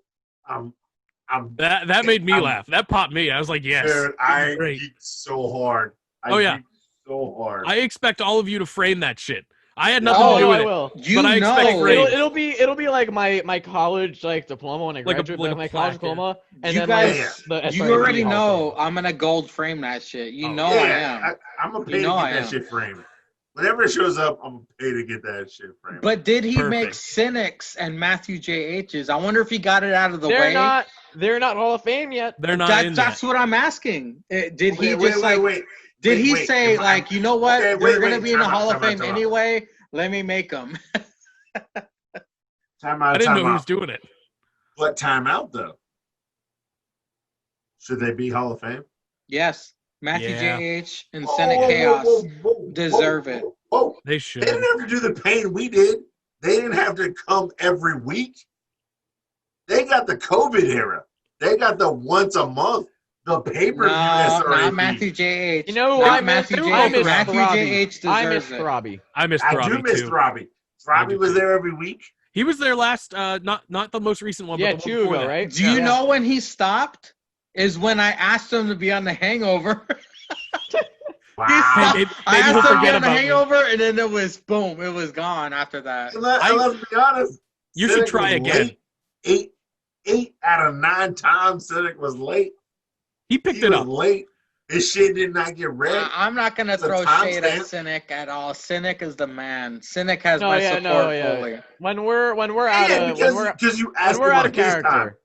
That made me I'm- laugh. That popped me. I was like, yes. Dude, I great. geeked so hard. Oh, yeah. geeked so hard. I expect all of you to frame that shit. I had nothing Oh, to do no, with I it. will. You But I expect know, great. It'll be like my college like diploma when I Like a- graduate, like a my plaque, college diploma, and You then guys- like the you SRAP already Hall of know Fame. I'm gonna gold frame that shit. You Oh, know I am. I'm a pay You know to I get that am. shit framed. Whenever it shows up, I'm gonna pay to get that shit framed. But did he make Perfect. Cynics and Matthew JH's? I wonder if he got it out of the They're way. not Hall of Fame yet. They're not in That's yet. what I'm asking. Did he Wait, just wait. Did he Wait, say am I- like, you know what? Okay, They're wait, gonna wait, be in the time out, Hall of time out, Fame time out. anyway. Let me make them. Time I out, didn't know time who was out. doing it. But time out though. Should they be Hall of Fame? Yes, Matthew Yeah. JH and Senate Chaos deserve it. Whoa. They They should. didn't have to do the pain we did. They didn't have to come every week. They got the COVID era. They got the once a month, the pay-per-view No, SRAP. not Matthew JH. You know who Not I miss? Matthew I JH. miss Matthew Throbbey. JH I miss deserves it. Throbbey. I miss I do Throbbey miss too. Throbbey. I do Throbbey was too. there every week. He was there last, not the most recent one, Yeah, but the 2 one before ago, that. right? Do you Yeah. know when he stopped? Is when I asked him to be on the Hangover. Wow. He stopped. Maybe I he'll asked him to be forget on the about me. Hangover, and then it was boom. It was gone after that. And let's be honest. You should Cynic try was again. late. Eight out of 9 times Cynic was late. He picked He it was up. late. His shit did not get read. I'm not gonna It's a throw shade at timestamp. Cynic at all. Cynic is the man. Cynic has No, my yeah, support no, yeah. fully. When we're out Yeah, of when because you when asked we're him out on of his time. character.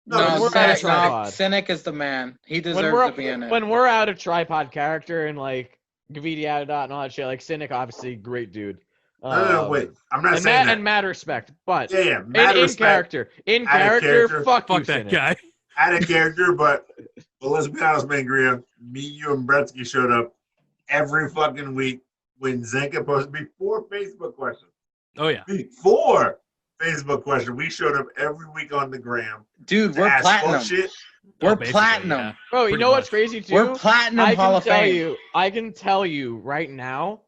No, when No, we're just out of ask Cynic, him. tripod. Cynic is the man. He When deserves to be in it. when we're out of tripod character and like Gaviti out of dot and all that shit, like Cynic, obviously great dude. No, wait. I'm not And saying that. and mad respect, but Yeah, mad in respect. character, Out of character, character. fuck you, Fuck that Cynic. guy. Out of character, but let's be honest, Mangria. Me, you, and Bretsky showed up every fucking week when Zenka posted before Facebook questions. Oh yeah. Before Facebook question, we showed up every week on the gram. Dude, to we're ask fuck platinum. shit. We're Basically, platinum. yeah. Bro, you Pretty know what's much. crazy too? We're platinum I Hall can of tell Fame. I can tell you right now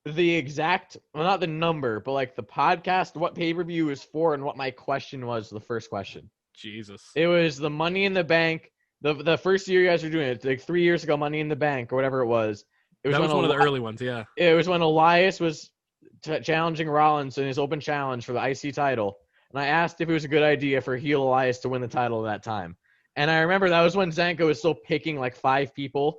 the exact, well, not the number, but like the podcast, what pay-per-view was for, and what my question was. The first question. Jesus. It was the Money in the Bank. The first year you guys were doing it, like 3 years ago, Money in the Bank or whatever it was. It was That was when one of the Eli- early ones, yeah. It was when Elias was challenging Rollins in his open challenge for the IC title, and I asked if it was a good idea for heel Elias to win the title at that time. And I remember that was when Zanko was still picking like 5 people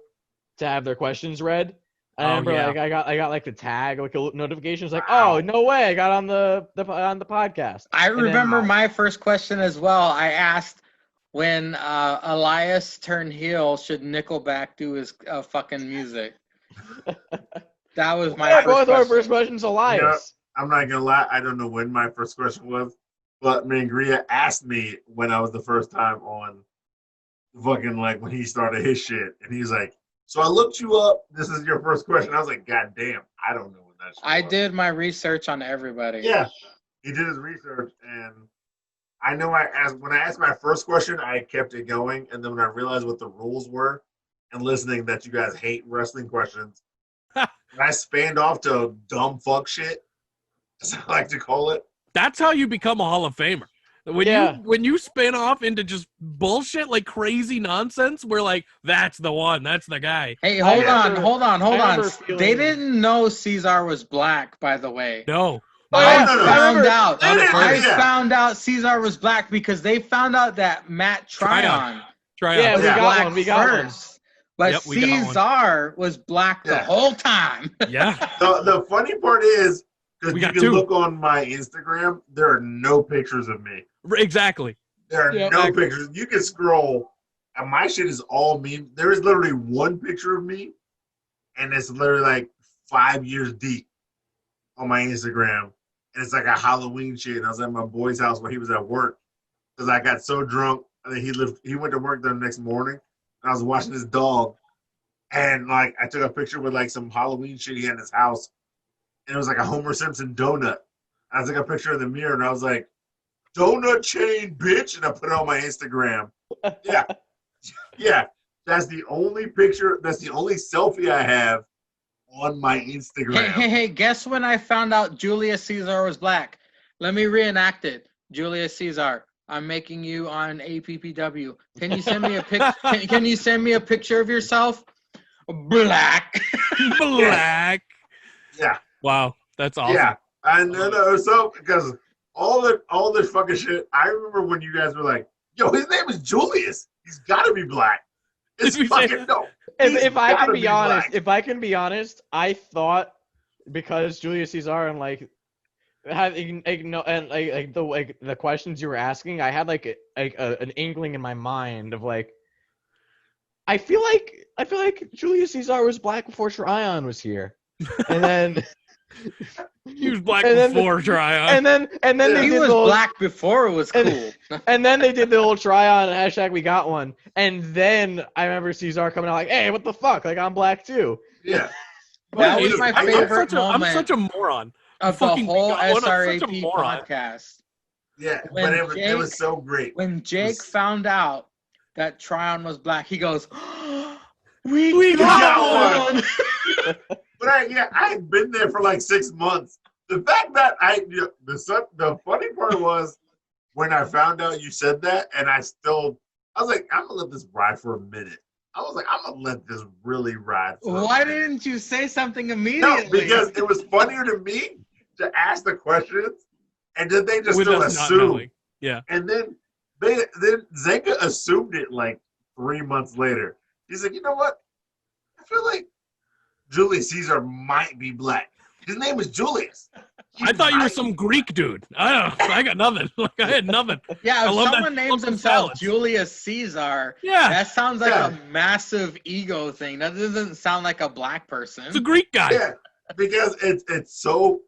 to have their questions read. I Oh, remember yeah. like I got like the tag, like a notification. It was like, Wow. oh no way, I got on the podcast. I And then- remember my first question as well. I asked when Elias turned heel, should Nickelback do his fucking music? That was my Yeah, first both our question. first questions, Elias. I'm not gonna lie, I don't know when my first question was, but Mangria asked me when I was the first time on fucking like when he started his shit, and he's like, "So I looked you up. This is your first question." I was like, "God damn, I don't know when that shit I was." did my research on everybody. Yeah, he did his research, and I know when I asked my first question, I kept it going, and then when I realized what the rules were, and listening that you guys hate wrestling questions, and I spanned off to dumb fuck shit, as I like to call it. That's how you become a Hall of Famer. When you spin off into just bullshit like crazy nonsense, we're like, that's the one, that's the guy. Hey, I hold on. remember They feeling- didn't know Caesar was black, by the way. No. Oh, I yeah, no, no. found out. They didn't- I yeah. found out Caesar was black because they found out that Matt Tryon Try Yeah, out. we was got black one, we got one. first. But Yep, we got one. Caesar was black the Yeah. whole time. Yeah. The funny part is, because We you got can 2. look on my Instagram, there are no pictures of me. Exactly. There are Yeah, no I- pictures. You can scroll, and my shit is all meme. There is literally one picture of me, and it's literally like 5 years deep on my Instagram. And it's like a Halloween shit. And I was at my boy's house when he was at work because I got so drunk. I think he went to work the next morning. And I was watching his dog, and like I took a picture with like some Halloween shit he had in his house, and it was like a Homer Simpson donut. I took a picture in the mirror, and I was like, "Donut chain, bitch!" And I put it on my Instagram. Yeah, yeah. That's the only picture. That's the only selfie I have on my Instagram. Hey, guess when I found out Julius Caesar was black? Let me reenact it. Julius Caesar, I'm making you on APPW. Can you send me a can you send me a picture of yourself? Black. Black. Yeah, Wow. That's awesome. yeah. And so because all this fucking shit. I remember when you guys were like, "Yo, his name is Julius. He's got to be black." It's Did we say fucking no. If He's I gotta can be honest, black. if I can be honest, I thought because Julius Caesar and like had no and the questions you were asking, I had an inkling in my mind of like I feel like Julius Caesar was black before Tryon was here, and then He was black and then before Tryon. and then Yeah. they He did was the whole, black before it was cool. and then they did the whole Tryon hashtag we got one, and then I remember Caesar coming out like, hey, what the fuck, like I'm black too. Yeah. That Well, was my I get- favorite I'm moment such a moron. of the Fucking whole got one, I'm such a SRAP moron. podcast. Yeah, When but it was Jake- so great. When Jake was- found out that Tryon was black, he goes, "We We got got one!" But I had been there for like 6 months. The fact that the funny part was when I found out you said that, and I was like, I'm gonna let this ride for a minute. I was like, I'm gonna let this really ride. For Why a minute. didn't you say something No, immediately? because it was funnier to me to ask the questions, and then they just With still us not assume. knowing. Yeah. And then Zenka assumed it like 3 months later. He's like, you know what? I feel like Julius Caesar might be black. His name is Julius. He I thought you were might- some Greek dude. I don't know. I got nothing. Like I had nothing. Yeah, I if love that- someone names love the himself salads. Julius Caesar, Yeah. that sounds like Yeah. a massive ego thing. That doesn't sound like a black It's a person. Greek guy. Yeah, because it's so.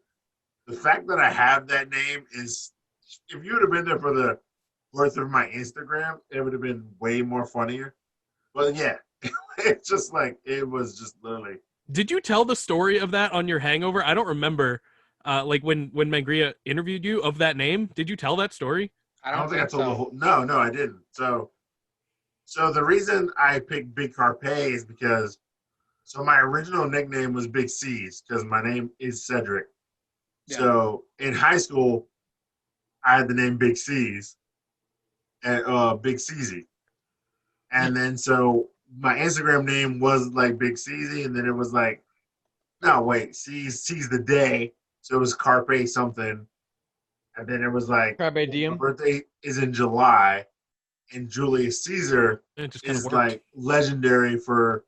The fact that I have that name is, if you would have been there for the birth of my Instagram, it would have been way more funnier. But yeah, it's just like it was just literally. Did you tell the story of that on your hangover? I don't remember. Like when Mangria interviewed you of that name. Did you tell that story? I I don't don't think I told so. the whole. No, I didn't. So the reason I picked Big Carpe is because my original nickname was Big C's because my name is Cedric. Yeah. So in high school, I had the name Big C's and Big Cz. And then so my Instagram name was like Big Cz, and then it was like, no, wait, C's the day. So it was Carpe something. And then it was like, Carpe my diem. birthday is in July, and Julius Caesar And it just kind of is worked. like legendary for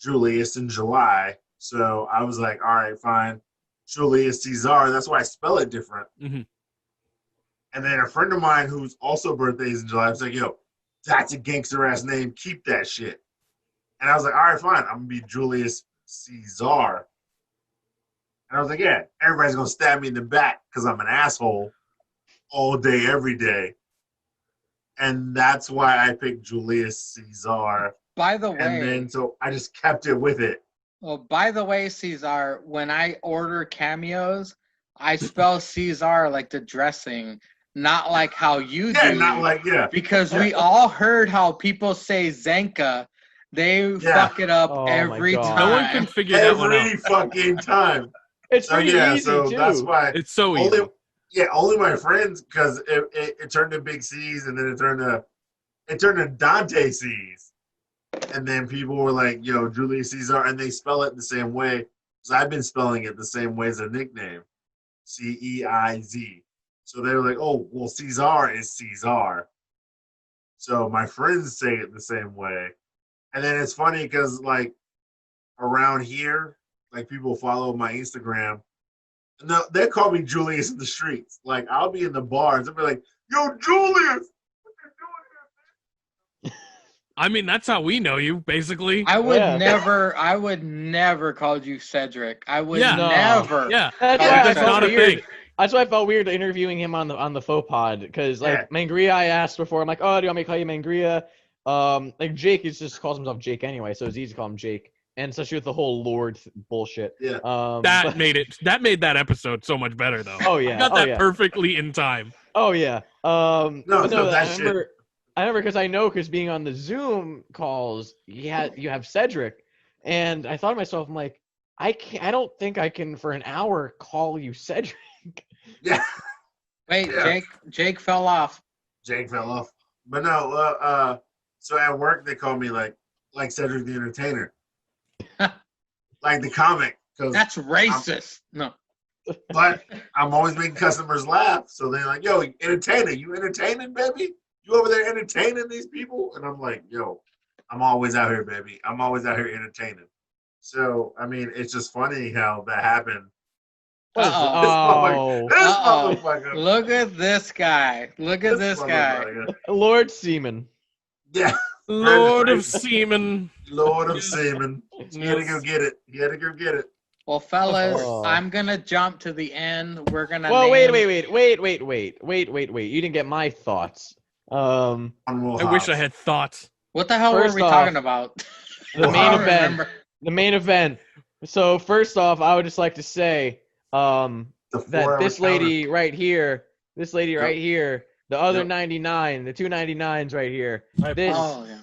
Julius in July. So I was like, all right, fine. Julius Caesar. That's why I spell it different. Mhm. And then a friend of mine whose also birthday is in July was like, yo, that's a gangster ass name. Keep that shit. And I was like, all right, fine. I'm going to be Julius Caesar. And I was like, yeah, everybody's going to stab me in the back because I'm an asshole all day, every day. And that's why I picked Julius Caesar. By the And way, then so I just kept it with it. well, by the way, Caesar, when I order cameos, I spell Caesar like the dressing, not like how you Yeah, do. not like, yeah. Because we all heard how people say Zenka. They Yeah. fuck it up Oh my every God. time. No one can figure that one out. Every fucking time. It's So pretty yeah, easy so too. that's why It's so easy. only my friends, because it turned to Big C's, and then it turned to Dante C's, and then people were like, "Yo, Julius Caesar," and they spell it the same way because I've been spelling it the same way as a nickname, Ceiz. So they were like, "Oh, well, Caesar is Caesar." So my friends say it the same way, and then it's funny because like around here, like people follow my Instagram. No, they call me Julius in the streets. Like I'll be in the bars, they'll be like, "Yo, Julius, what you doing I mean, that's how we know you, basically. I would Yeah. never called you Cedric. I would Yeah. No. never. Yeah. That's Yeah, why I that's felt not a weird. thing. That's why I felt weird interviewing him on the faux pod because like Yeah. Mangria, I asked before. I'm like, oh, do you want me to call you Mangria? Like Jake, he just calls himself Jake anyway, so it's easy to call him Jake. And especially with the whole Lord bullshit. Yeah. That but- made that episode so much better, though. Oh You yeah. got Oh that yeah. perfectly in time. Oh yeah. No, But no, that I shit. remember because being on the Zoom calls, you have Cedric, and I thought to myself, I'm like, I don't think I can for an hour call you Cedric. Yeah, Wait, Yeah. Jake fell off. Jake fell off. But no, so at work they call me like Cedric the Entertainer, like the comic. Cause, That's racist. No. but I'm always making customers laugh, so they're like, "Yo, entertainer, you entertaining, baby? You over there entertaining these people?" And I'm like, "Yo, I'm always out here, baby. I'm always out here entertaining." So I mean, it's just funny how that happened. What is Uh-oh. This oh, motherfucker. Look at this guy. Look at this guy. motherfucker. Lord Seaman. Yeah, Lord of Right. Seaman. Lord of Yes. Seaman. He had to go Yes. get it. He had to go get it. Well, fellas, Oh. I'm gonna jump to the end. We're gonna Well, name... wait. You didn't get my thoughts. On Will I wish I Hobbs. had thoughts. What the hell were First we off, talking about? The Wow. main I don't event. remember. The main event. So first off, I would just like to say The that 4-hour this lady right here, right here, the other Yep. 99, the 299s right here, this Oh, yeah.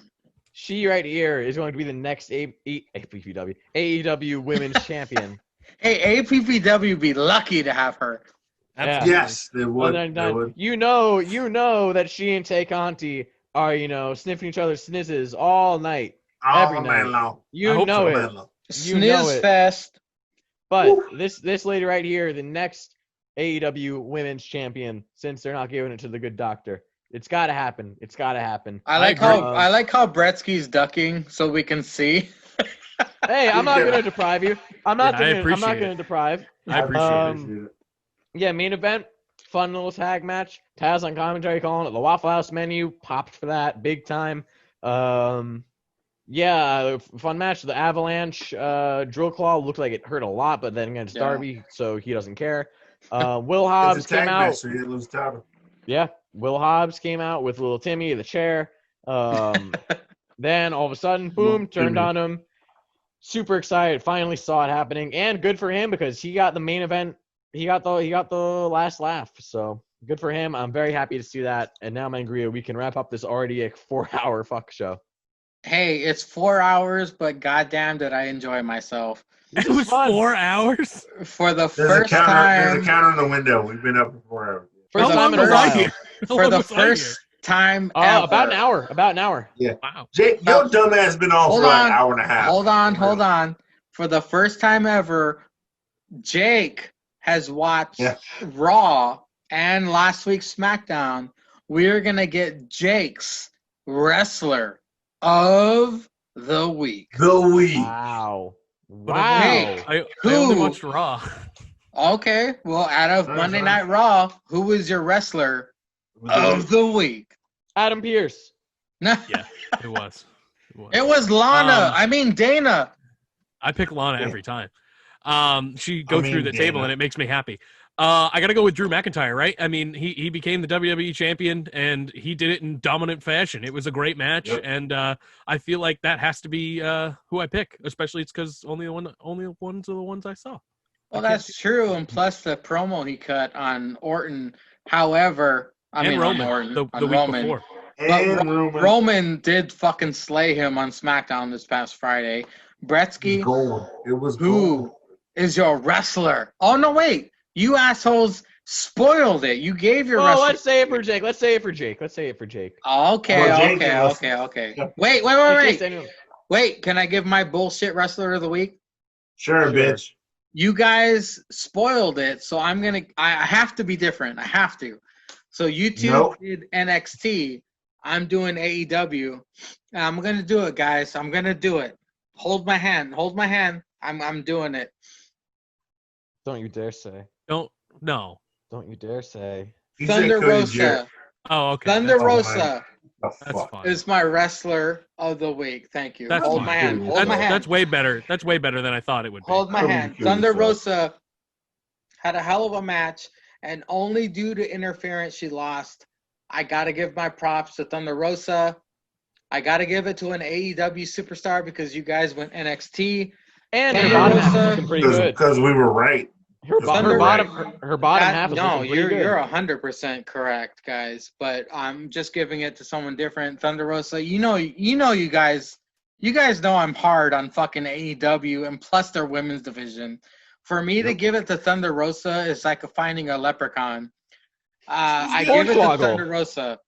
she right here is going to be the next AEW Women's Champion. Hey, APPW be lucky to have her. Yeah. Absolutely. Yes, they would. Other They would. You know that she and Tay Conti are, sniffing each other's snizzes all night. Every All night. night long. You hope know so. it. Man long. You know Sniz it. fest. But Woo. this lady right here, the next AEW Women's Champion, since they're not giving it to the Good Doctor, it's got to happen. It's got to happen. I like agree. how Bretsky's ducking so we can see. Hey, I'm not Yeah. gonna deprive you. I'm not Yeah, I gonna. I'm appreciate not it. gonna deprive. I appreciate Um, it. Yeah, main event, fun little tag match. Taz on commentary calling it the Waffle House menu. Popped for that big time. Yeah, fun match. The Avalanche Drill Claw looked like it hurt a lot, but then against Yeah. Darby, so he doesn't care. Will It's Hobbs a tag came match, out. so you didn't lose the title. Yeah, Will Hobbs came out with little Timmy, the chair. Then all of a sudden, boom, Little turned Timmy. on him. Super excited, finally saw it happening, and good for him because he got the main event. He got the last laugh. So good for him. I'm very happy to see that. And now, Mangria, we can wrap up this already a 4-hour fuck show. Hey, it's 4 hours, but goddamn did I enjoy myself. This It is was fun. 4 hours. For the There's first a counter. There's time, a counter in the window. We've been up for 4 hours. First How time long in a was I while. here? How for long the was I here? first time ever. About an hour. About an hour. Wow. Jake, your dumbass been on Hold for like on. an hour and a half. Hold on, For real. hold on. For the first time ever, Jake has watched Yeah. Raw and last week's SmackDown. We're gonna get Jake's wrestler of the week. The week. Wow. But Wow. Hey. I only Who? watched Raw. Okay, well, out of Nice, Monday nice. Night Raw, who was your wrestler of the week? Adam Pierce. No, Yeah, it was. it was Lana. Um, I mean Dana. I pick Lana Yeah. every time. She goes through the Dana. table and it makes me happy. I gotta go with Drew McIntyre, right? I mean, he became the WWE champion and he did it in dominant fashion. It was a great match, Yep. and I feel like that has to be who I pick. Especially it's because only the ones are the ones I saw. Well, I can't that's true, and plus the promo he cut on Orton. However, I and mean Roman on Orton, the on week Roman. before. But And Roman. Roman did fucking slay him on SmackDown this past Friday. It Bretsky, was gold. It was Who? gold. is your wrestler. Oh no, wait! You assholes spoiled it. You gave your Oh, wrestler. let's say it for Jake. Let's say it for Jake. Okay, Well, Jake okay, knows. okay. Yeah. Wait. In case anyone- Wait, can I give my bullshit wrestler of the week? Sure, Sure. bitch. You guys spoiled it, so I have to be different. I have to. So you two Nope. did NXT. I'm doing AEW. I'm gonna do it, guys. I'm gonna do it. Hold my hand. I'm doing it. Don't you dare say. No. Don't you dare say. He said Thunder Cody Rosa. Jarrett. Oh, okay. Thunder fine. Rosa The That's fuck? fine. is my wrestler of the week. Thank you. That's Hold fine. my hand. That's- Hold my hand. That's way better. That's way better than I thought it would be. Hold my Cody hand. Jarrett, Thunder fuck. Rosa had a hell of a match, and only due to interference she lost. I gotta give my props to Thunder Rosa. I gotta give it to an AEW superstar because you guys went NXT. And her Thunder bottom half Rosa- is looking pretty good. Because we were right. Her Thunder bottom That- half is no, looking pretty good. you're 100% correct, guys. But I'm just giving it to someone different. Thunder Rosa, you guys know I'm hard on fucking AEW and plus their women's division. For me to Yep. give it to Thunder Rosa is like finding a leprechaun. I Hornswoggle. give it to Thunder Rosa.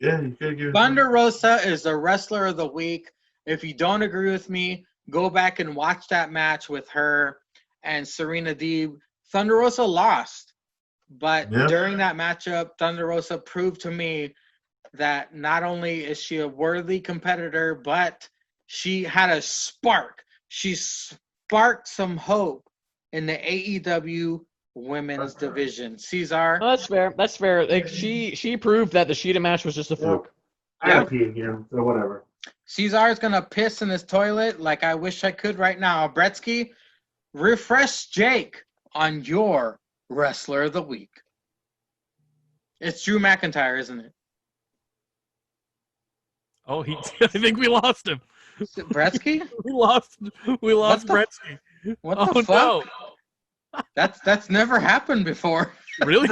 Yeah, you could give it. Thunder Rosa is the wrestler of the week. If you don't agree with me, go back and watch that match with her and Serena Deeb. Thunder Rosa lost, but Yeah. during that matchup, Thunder Rosa proved to me that not only is she a worthy competitor, but she had a spark. She sparked some hope in the AEW women's division. Cesar, No, that's fair. That's fair. Like she proved that the Sheeta match was just a fluke. I gotta pee again, so whatever. Cesar's gonna piss in his toilet like I wish I could right now. Bretsky, refresh Jake on your wrestler of the week. It's Drew McIntyre, isn't it? Oh, I think we lost him. Bretsky? We lost What the- Bretsky. What Oh the fuck? no. That's never happened before. Really?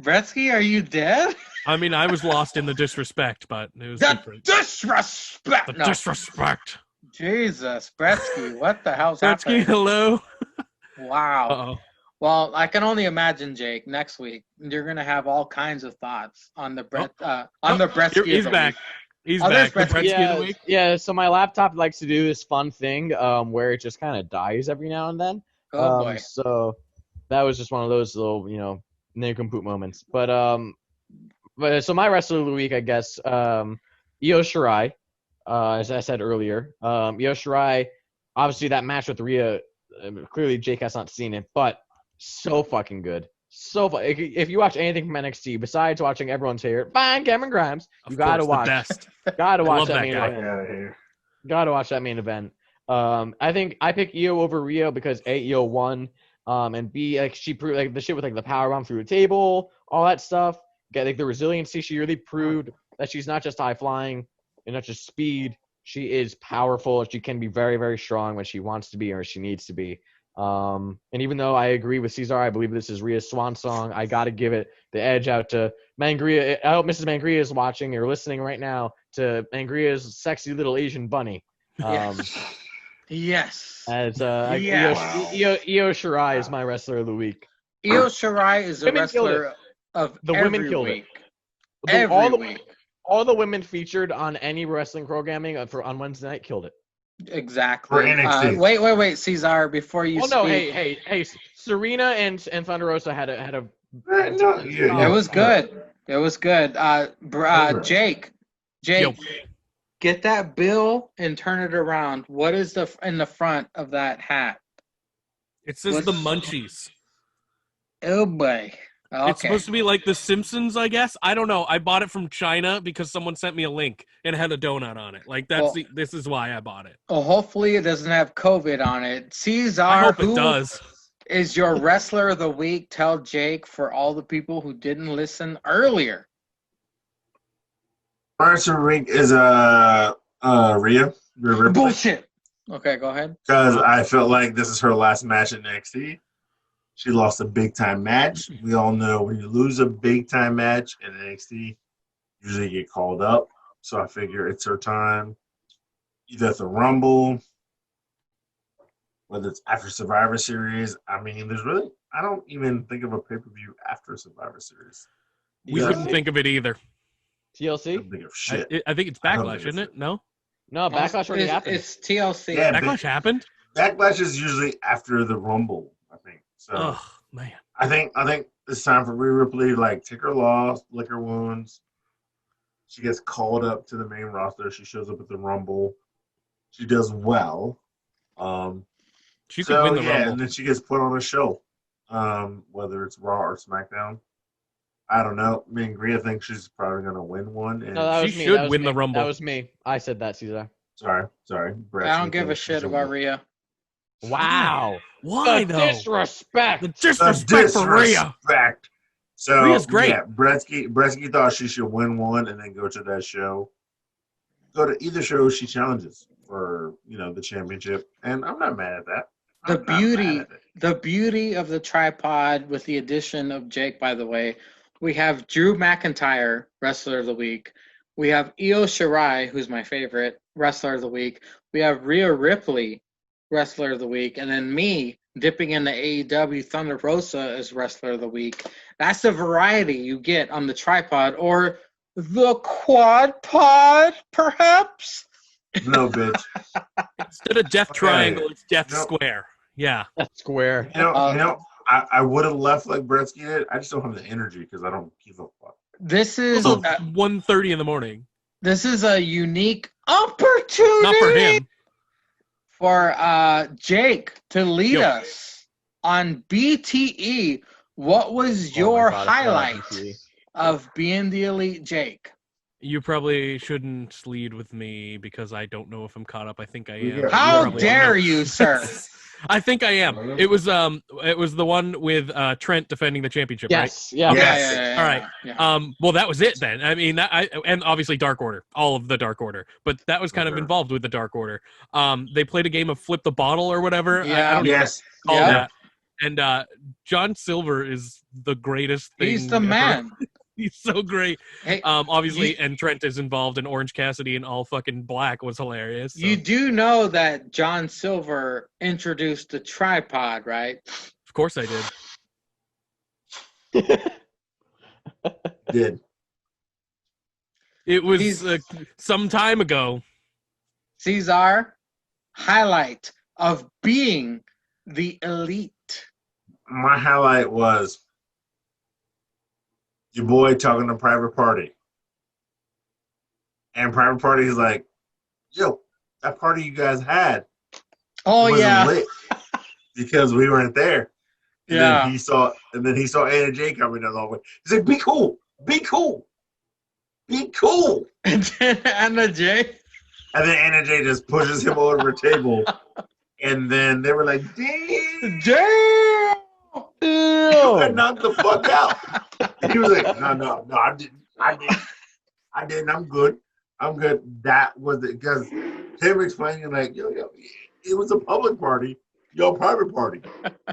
Bretsky, are you dead? I mean, I was lost in the disrespect, but it was The different. disrespect. The No. disrespect. Jesus, Bretsky, what the hell's Bretsky, happening? hello. Wow. Uh-oh. Well, I can only imagine, Jake. Next week, you're gonna have all kinds of thoughts on the Bretsky. He's of the back. week. He's Oh, there's back. The Bretsky. Bretsky of the week. Yeah. So my laptop likes to do this fun thing where it just kind of dies every now and then. Oh boy. So that was just one of those little, nincompoop moments. But so my wrestler of the week, I guess, Io Shirai, as I said earlier. Io Shirai, obviously that match with Rhea, clearly Jake has not seen it, but so fucking good. So if you watch anything from NXT besides watching everyone's favorite, fine, Cameron Grimes, you Of gotta course, watch. the best. Gotta I watch love that that main guy. event. Get out of here. Gotta watch that main event. I think I picked Io over Rio because A, Io won, and B, like she proved like the shit with like the powerbomb through the table, all that stuff. Get like the resiliency. She really proved that she's not just high flying and not just speed. She is powerful. She can be very, very strong when she wants to be or she needs to be. And even though I agree with Cesar, I believe this is Rhea's swan song. I got to give it the edge out to Mangria. I hope Mrs. Mangria is watching or listening right now to Mangria's sexy little Asian bunny. Yes. As Yes. Io Shirai is my wrestler of the week. Io Shirai is a Women killed wrestler of The every women killed it. week. Every week. All the women featured on any wrestling programming on Wednesday night killed it. Exactly. For NXT. Wait, Cesar, before you Oh speak. no, hey, Serena and Thunder Rosa had a No, It was good. It was good. Jake, Yo. get that bill and turn it around. What is in the front of that hat? It says What's- the Munchies. Oh boy. Okay. It's supposed to be like The Simpsons, I guess. I don't know. I bought it from China because someone sent me a link and it had a donut on it. Like this is why I bought it. Well, hopefully it doesn't have COVID on it. Cesar, I hope who it does. is your wrestler of the week? Tell Jake for all the people who didn't listen earlier. Marcia Rink is Rhea Ripley, Bullshit. Okay, go ahead. because I felt like this is her last match in NXT. She lost a big time match. We all know when you lose a big time match in NXT, usually you get called up. So I figure it's her time. Either at the Rumble, whether it's after Survivor Series. I mean, I don't even think of a pay per view after Survivor Series. We Yeah. couldn't think of it either. I TLC? don't think of shit. I think it's I don't Backlash, think isn't it's- it? No? No, Backlash already happened. It's TLC. Yeah, but- Backlash happened? Backlash is usually after the Rumble, I think. So Oh, man. I think it's time for Rhea Ripley to take her loss, lick her wounds. She gets called up to the main roster. She shows up at the Rumble. She does well. She could win the and Rumble. then she gets put on a show, whether it's Raw or SmackDown. I don't know. I mean, Rhea thinks she's probably going to win one. And No, that was She me. should that was win me. the Rumble. That was me. I said that, Cesar. sorry. Brett, I don't she give a thinks shit she'll about win. Rhea. Wow. Why, The though? disrespect. The The disrespect for Rhea. disrespect. So Rhea's great. Yeah, Bretsky thought she should win one and then go to that show. Go to either show she challenges for the championship, and I'm not mad at that. The I'm not mad beauty, at it. the beauty of the tripod with the addition of Jake, by the way, we have Drew McIntyre, wrestler of the week. We have Io Shirai, who's my favorite, wrestler of the week. We have Rhea Ripley, wrestler of the week, and then me dipping in the AEW Thunder Rosa as wrestler of the week. That's the variety you get on the tripod or the quad pod, perhaps. No, bitch. Instead of Death Triangle, it's Death Nope. Square. Yeah. That's square. I would have left like Bretsky did. I just don't have the energy because I don't give a fuck. This is Also, 1:30 in the morning. this is a unique opportunity Not for him. for Jake to lead Yo. us on BTE. What was Oh my your God, I forgot about highlight BTE. of being the elite, Jake? You probably shouldn't lead with me because I don't know if I'm caught up. I think I We am. got- but you How probably don't dare know. you, sir? I think I am. It was the one with Trent defending the championship, right? Yes, yeah. Okay. Yes. All right. Yeah. Well, that was it then. I mean, and obviously Dark Order, all of the Dark Order, but that was kind of Okay. involved with the Dark Order. They played a game of flip the bottle or whatever. I Yeah. don't even Yes. call Yeah. that. And John Silver is the greatest thing. He's the ever. man. He's so great. Hey, Obviously, you- and Trent is involved, and Orange Cassidy in all fucking black was hilarious. So. you do know that John Silver introduced the tripod, right? Of course I did. Did. It was He's- some time ago. Cesar, highlight of being the elite. My highlight was your boy talking to Private Party. And Private Party is like, yo, that party you guys had Oh wasn't yeah, lit because we weren't there. And yeah. then he saw Anna J coming down the hallway. He's like, be cool, be cool, be cool. And then Anna J. And then Anna J just pushes him over a table. And then they were like, damn, Damn. you got knocked the fuck out. And he was like, no, I didn't, I'm good. That was it. Because him explaining like, yo, it was a public party, your private party.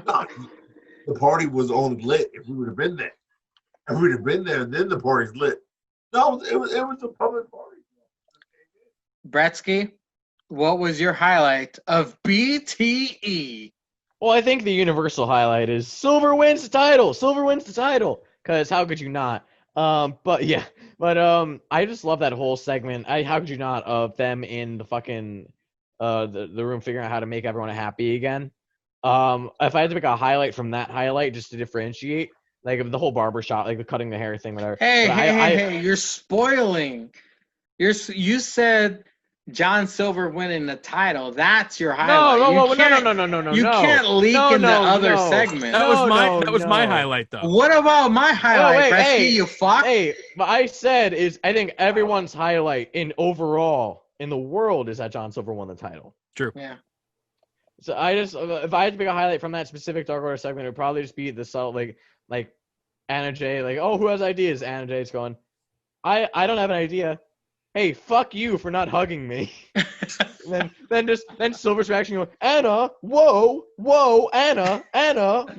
No, the party was only lit if we would have been there. If we'd have been there, then the party's lit. No, it was a public party. Bretsky, what was your highlight of BTE? Well, I think the universal highlight is Silver wins the title. Silver wins the title. Because how could you not? But yeah, I just love that whole segment. How could you not of them in the fucking the room figuring out how to make everyone happy again? If I had to pick a highlight from that highlight just to differentiate, like the whole barbershop, like the cutting the hair thing, whatever. Hey, But hey, you're spoiling. You said John Silver winning the title. That's your highlight. No, You can't- no. You can't leak in the other segment. That was my no. highlight, though. What about my highlight, wait, Bretsky? hey, You fuck. Hey, what I said is I think everyone's highlight in overall in the world is that John Silver won the title. True. Yeah. So I just, if I had to pick a highlight from that specific Dark Order segment, it would probably just be the subtle, like Anna J, like, oh, who has ideas? Anna J's going, I don't have an idea. Hey, fuck you for not hugging me. then Silver's reaction going, Anna, whoa, Anna,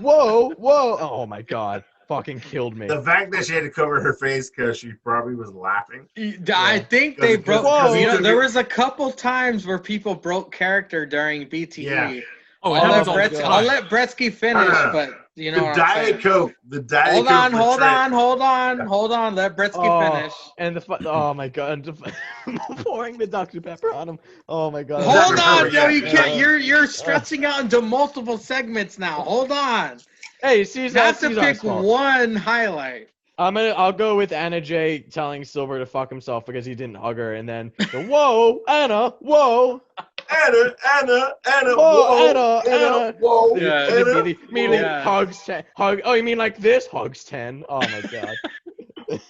whoa. Oh my God, fucking killed me. The fact that she had to cover her face because she probably was laughing. I think they broke. Whoa. There was a couple times where people broke character during BTE. Yeah. Oh, it I'll happens let, all the Bretsky, time. I'll let Bretsky finish, but you know The what I'm saying. Diet Coke. The Diet Hold Coke. on, for hold Trent. on. Let Bretsky Oh, finish. And oh my God, pouring the Dr. Pepper on him. Oh my God. Hold Dr. on, Pepper, yo, you yeah. can't. You're stretching out into multiple segments now. Hold on. Hey, Caesar, You have to Caesar's pick fault. one highlight. I'll go with Anna J telling Silver to fuck himself because he didn't hug her, and then whoa, Anna, whoa, Anna, whoa, whoa, Anna. whoa, Yeah, Anna, immediately Yeah. hugs 10. Oh, you mean like this? Hugs 10. Oh my God.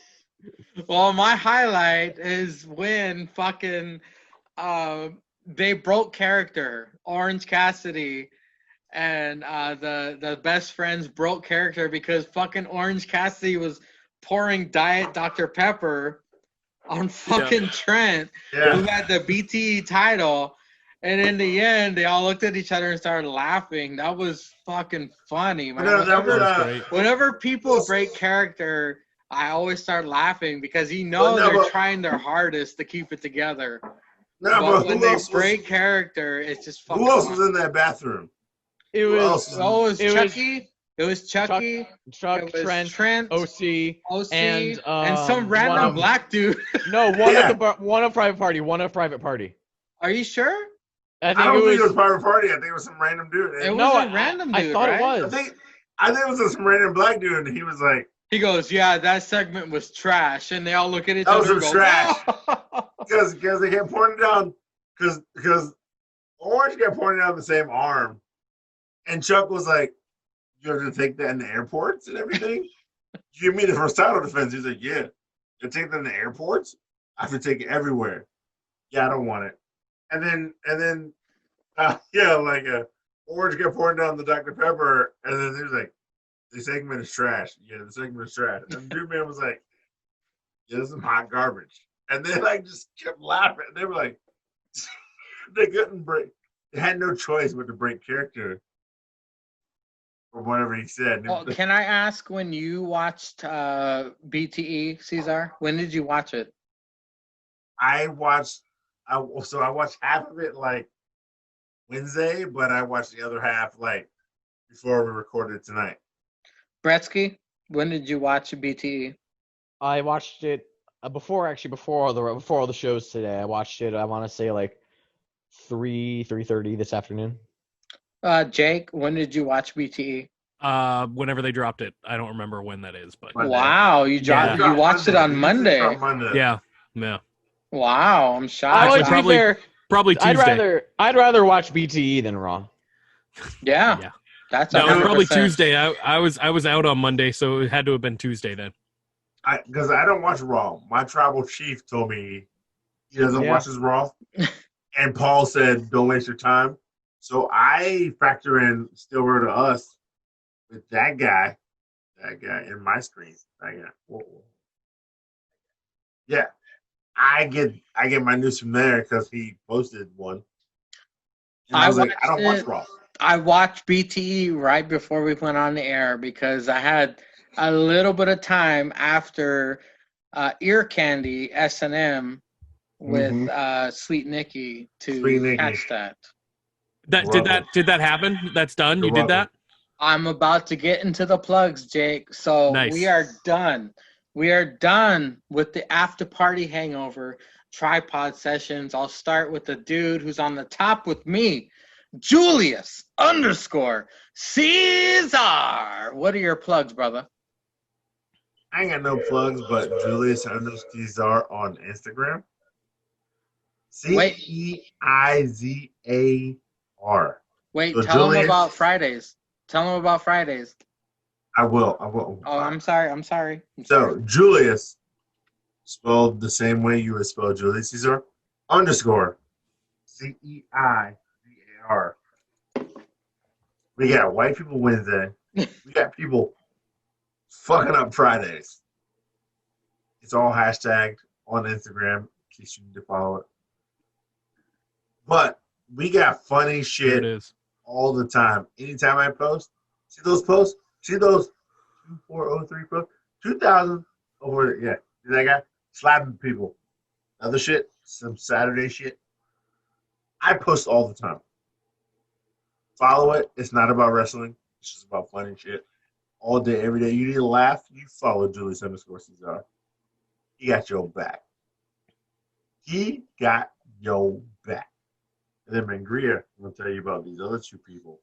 Well, my highlight is when fucking they broke character. Orange Cassidy and the best friends broke character because fucking Orange Cassidy was pouring Diet Dr. Pepper on fucking Trent, who Yeah. had the BTE title. And in the end, they all looked at each other and started laughing. That was fucking funny, man. No, that was, That was great. Whenever people break character, I always start laughing because you know Well, no, they're but- trying their hardest to keep it together. No, But but when who they else, break character, it's just fucking. who else was in that bathroom? It Who was else? Oh, it was It was Chucky. It was Chucky. Chuck, It was Trent, OC, OC, and, some one random of- black dude. no, Yeah. one of Private Party. Are you sure? I I think don't it think it was was. Private Party. I think it was some random dude. It was No, a random I dude, thought right? it I was. think it was some random black dude, and he was like, He goes, yeah, that segment was trash, and they all look at each That other was and some go, trash. "Oh." because they kept pointing down, because Orange got pointed out the same arm, and Chuck was like, "You have to take that in the airports and everything." You give me the versatile defense. He's like, "Yeah, you take that in the airports. I have to take it everywhere." Yeah, I don't want it. And then, Orange got pouring down the Dr. Pepper, and then there's like, the segment is trash. Yeah, the segment is trash. And Dude Man was like, yeah, this is some hot garbage. And they like just kept laughing. They were like, they couldn't break. They had no choice but to break character or whatever he said. Oh, can I ask when you watched BTE, Cesar? When did you watch it? I watched half of it like Wednesday, but I watched the other half like before we recorded tonight. Bretsky, when did you watch BTE? I watched it before all the shows today. I watched it. I want to say like 3:30 this afternoon. Jake, when did you watch BTE? Whenever they dropped it. I don't remember when that is, but Monday. Wow, you dropped. Yeah. You watched it on Monday. yeah. Wow, I'm I shocked. would Actually, be fair. Probably Tuesday. I'd rather watch BTE than Raw. Yeah, Yeah. that's No, it was probably 100%. Tuesday. I was out on Monday, so it had to have been Tuesday then. Because I don't watch Raw. My tribal chief told me he doesn't Yeah. watch his Raw. And Paul said, don't waste your time. So I factor in Still Real to Us with that guy in my screen. That guy. Whoa. Yeah. I get my news from there because he posted one. And I was like, I don't watch Raw. I watched BTE right before we went on the air because I had a little bit of time after Ear Candy S&M with Sweet Nikki to catch that. Did that happen? That's done. You did that? I'm about to get into the plugs, Jake. So Nice. We are done. We are done with the after party hangover tripod sessions. I'll start with the dude who's on the top with me, Julius_Caesar. What are your plugs, brother? I ain't got no plugs, but Julius_Caesar on Instagram. CEIZAR. Wait, So tell Julius- him about Fridays. Tell him about Fridays. I will. Oh, I'm sorry. So Julius, spelled the same way you would spell Julius Caesar, _ CEIZAR. We got White People Wednesday. We got people fucking up Fridays. It's all hashtagged on Instagram in case you need to follow it. But we got funny There shit it is. all the time. Anytime I post, see those posts? See those 2403 posts? 2,000 over there. Yeah. See that guy? Slapping people. Other shit, some Saturday shit. I post all the time. Follow it. It's not about wrestling. It's just about funny shit. All day, every day. You need to laugh. You follow Julius_Caesar. He got your back. He got your back. And then Mangria, I'm going to tell you about these other two people.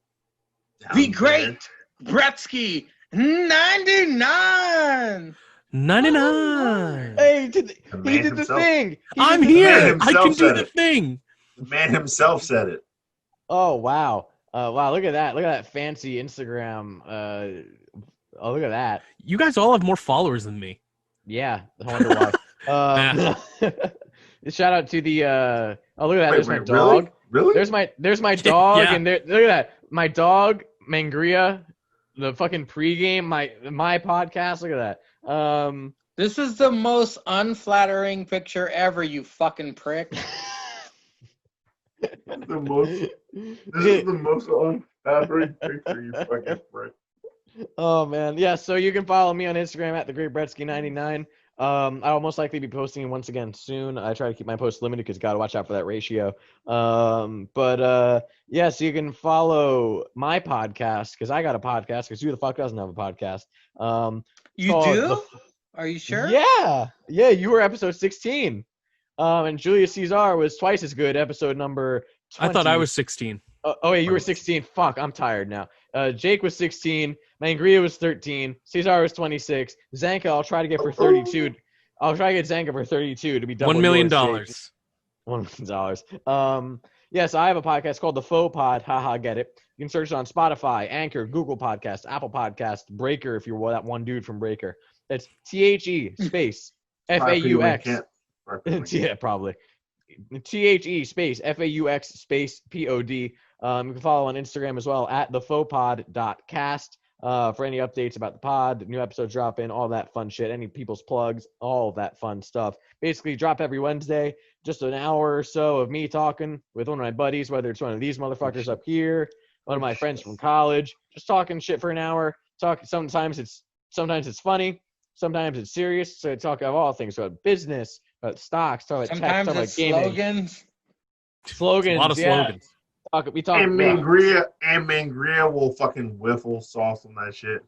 The great Bretsky 99. 99. Hey, he The did man the himself. thing. I'm man here. I himself can do said the it. thing. The man himself said it. Oh wow. Wow, look at that. Look at that fancy Instagram. Oh, look at that. You guys all have more followers than me. Yeah, I wonder why. Shout out to the oh, look at that. There's my dog. Really? There's my dog, Yeah. and there, look at that. My dog, Mangria, the fucking pregame, my podcast. Look at that. This is the most unflattering picture ever, you fucking prick. This is the most unflattering picture, you fucking prick. Oh man, yeah. So you can follow me on Instagram at thegreatbretsky99. I will most likely be posting once again soon. I try to keep my posts limited because gotta watch out for that ratio. Yeah. So you can follow my podcast because I got a podcast. Because who the fuck doesn't have a podcast? You do? Are you sure? Yeah. You were episode 16. And Julius Caesar was twice as good. Episode number 20. I thought I was 16. Oh, you were 16. Fuck, I'm tired now. Jake was 16. Mangria was 13. Cesar was 26. Zanka, I'll try to get for 32. I'll try to get Zanka for 32 to be double. $1 million. yours, Jake. $1 million. Yes, I have a podcast called The Faux Pod. Haha, get it. You can search it on Spotify, Anchor, Google Podcast, Apple Podcast, Breaker, if you're that one dude from Breaker. That's THE space FAUX. Yeah, probably. THE space FAUX space POD. You can follow on Instagram as well at thefauxpod.cast for any updates about the pod, new episodes drop in, all that fun shit, any people's plugs, all that fun stuff. Basically, drop every Wednesday, just an hour or so of me talking with one of my buddies, whether it's one of these motherfuckers up here, one of my friends from college, just talking shit for an hour. Sometimes it's funny, sometimes it's serious. So I talk about all things, about business, about stocks, talk about tech, talk about gaming. Slogans. A lot of slogans. And Mangria will fucking whiffle sauce on that shit.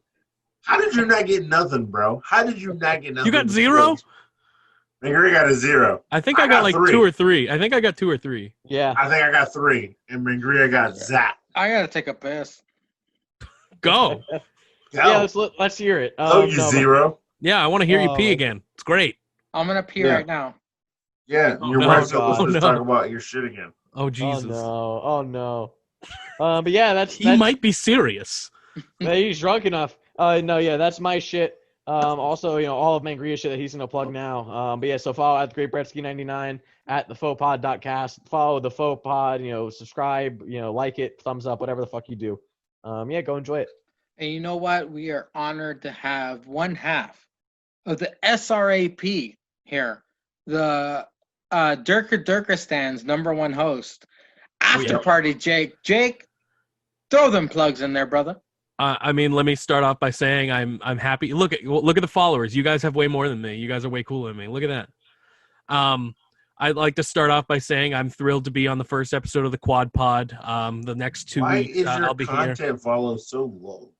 How did you not get nothing, bro? How did you not get nothing? You got 0? Mangria got a 0. I think I got like 3. 2 or 3. I think I got 2 or 3. Yeah. I think I got 3. And Mangria got zap. I gotta take a piss. Go. Yeah, let's hear it. You 0. Yeah, I want to hear you pee again. It's great. I'm gonna pee right now. Yeah, your wife's supposed to talk about your shit again. Oh Jesus! Oh no! But yeah, that's might be serious. He's drunk enough. No, yeah, that's my shit. Also, all of Mangria shit that he's gonna plug now. But yeah, so follow at the Great Bretsky 99 at the fauxpod.cast. Follow the faux pod. Subscribe. Like it, thumbs up, whatever the fuck you do. Yeah, go enjoy it. And you know what? We are honored to have one half of the SRAP here, the Durkistan's #1 host, After Party Jake. Jake, throw them plugs in there, brother. I mean, let me start off by saying I'm happy. Look at the followers. You guys have way more than me. You guys are way cooler than me. Look at that. I'd like to start off by saying I'm thrilled to be on the first episode of the Quad Pod. The next 2 weeks, I'll be here. Why is your content follow so low?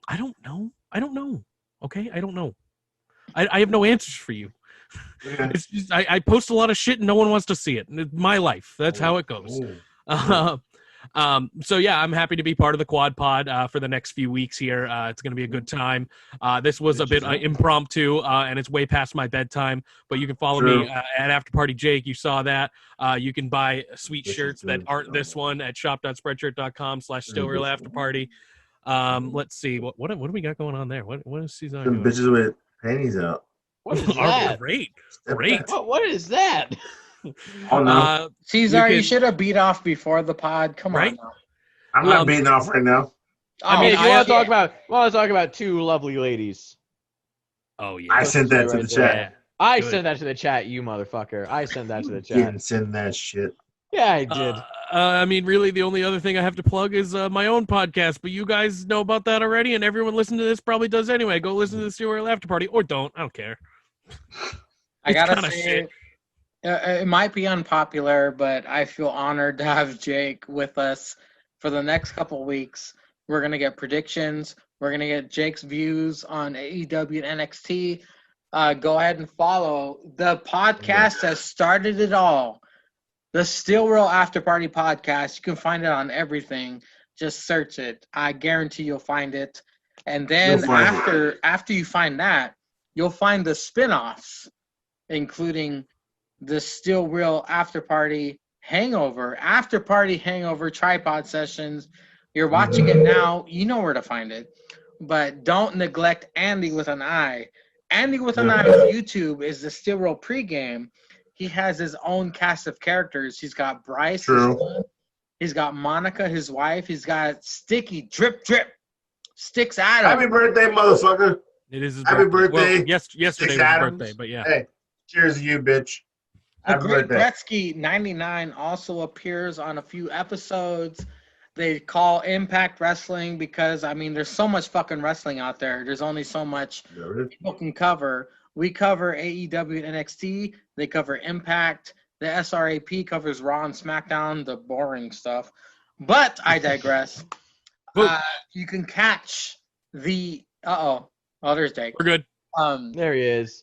I don't know. Okay, I don't know. I have no answers for you. Yeah. It's just, I post a lot of shit and no one wants to see it. It's my life. That's how it goes. So yeah, I'm happy to be part of the Quad Pod for the next few weeks here. It's going to be a good time. This was a bit impromptu, and it's way past my bedtime. But you can follow me at After Party Jake. You saw that. You can buy sweet shirts that aren't this one at shop.spreadshirt.com/stillrealafterparty. Let's see what do we got going on there? What is Cesar doing? Bitches with panties out. What is that? Great. What is that? Oh no, Cesar, you should have beat off before the pod. Come on now. I'm not beating off right now. I mean, if you want to talk about two lovely ladies. Oh yeah, I sent that to the chat. I sent that to the chat, you motherfucker. I sent that to the chat. You didn't send that shit. Yeah, I did. I mean, really, the only other thing I have to plug is my own podcast, but you guys know about that already, and everyone listening to this probably does anyway. Go listen to the Steel Real After Party, or don't. I don't care. I gotta say, it might be unpopular, but I feel honored to have Jake with us for the next couple of weeks. We're gonna get predictions. We're gonna get Jake's views on AEW and NXT. Go ahead and follow. The podcast has started it all. The Steel Real After Party podcast. You can find it on everything. Just search it. I guarantee you'll find it. And then after you find that, you'll find the spin-offs, including the Steel Real After Party Hangover, After Party Hangover Tripod Sessions. You're watching it now. You know where to find it. But don't neglect Andy with an I. Andy with an I on YouTube is the Steel Real pregame. He has his own cast of characters. He's got Bryce, his son. He's got Monica, his wife. He's got Sticky, Drip, Sticks Adam. Happy birthday, motherfucker. It is his Happy birthday. Well, yesterday was his birthday, but yeah. Hey, cheers to you, bitch. Happy birthday. Gretzky 99 also appears on a few episodes. They call Impact Wrestling because, I mean, there's so much fucking wrestling out there. There's only so much people can cover. We cover AEW and NXT. They cover Impact. The SRAP covers Raw and SmackDown, the boring stuff. But I digress. You can catch the there's Jake. We're good. There he is.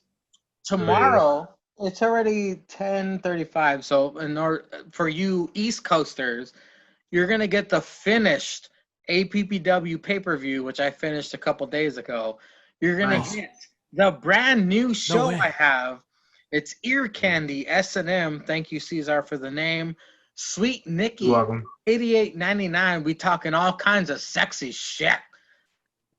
Tomorrow, it's already 10:35. So for you East Coasters, you're gonna get the finished APPW pay-per-view, which I finished a couple days ago. You're gonna get the brand new show I have. It's Ear Candy S&M. Thank you, Cesar, for the name. Sweet Nikki, You're welcome. $88.99. We talking all kinds of sexy shit.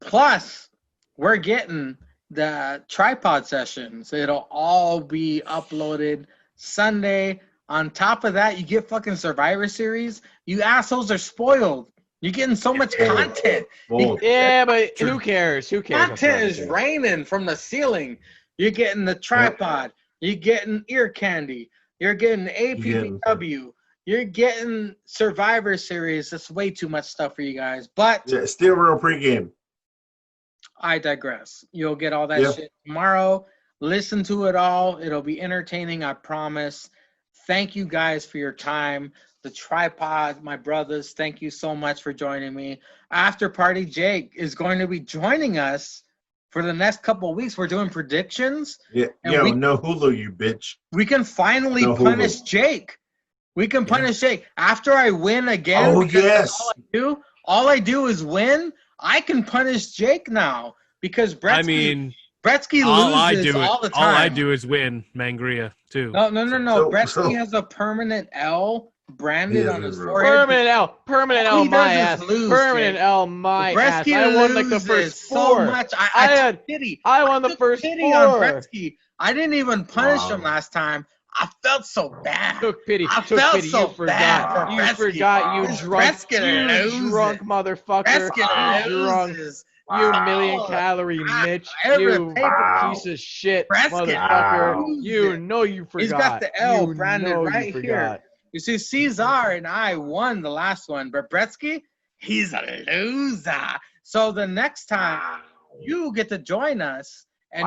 Plus, we're getting the tripod sessions. It'll all be uploaded Sunday. On top of that, you get fucking Survivor Series. You assholes are spoiled. You're getting so much content. Well, Yeah, but who cares? Who cares? Content is raining from the ceiling. You're getting the tripod. You're getting ear candy. You're getting APPW. You're getting Survivor Series. That's way too much stuff for you guys. But yeah, still real pregame. I digress. You'll get all that shit tomorrow. Listen to it all. It'll be entertaining, I promise. Thank you guys for your time. The tripod, my brothers, thank you so much for joining me. After Party Jake is going to be joining us for the next couple of weeks. We're doing predictions. Yeah, and no Hulu, you bitch. we can finally punish Jake. We can punish Jake. After I win again, Oh, yes. all I do is win, I can punish Jake now because Bretsky loses all the time. All I do is win Mangria too. No. Bretsky has a permanent L branded on his forehead. Permanent L, my ass. Permanent L, my ass. I won like the first four. So much. I won the first four. On Bretsky. I didn't even punish him last time. I felt so bad. Took pity. I felt so You forgot. You forgot. You drunk. You drunk motherfucker. You drunk. You million-calorie Mitch. You piece of shit, motherfucker. You know you forgot. He's got the L branded right here. You see, Cesar and I won the last one, but Bretsky, he's a loser. So the next time, you get to join us, and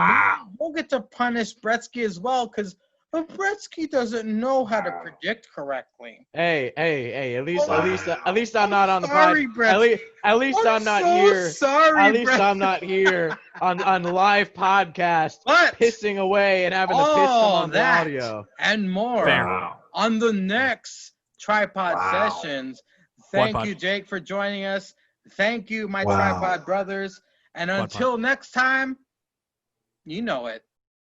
we'll get to punish Bretsky as well, because Bretsky doesn't know how to predict correctly. Hey! At least I'm not on the podcast. At least I'm not here. Sorry, at least I'm not here on live podcast, pissing away and having to piss come on the audio and more on the next tripod sessions. Thank you, Jake, for joining us. Thank you, my tripod brothers. And until next time, you know it.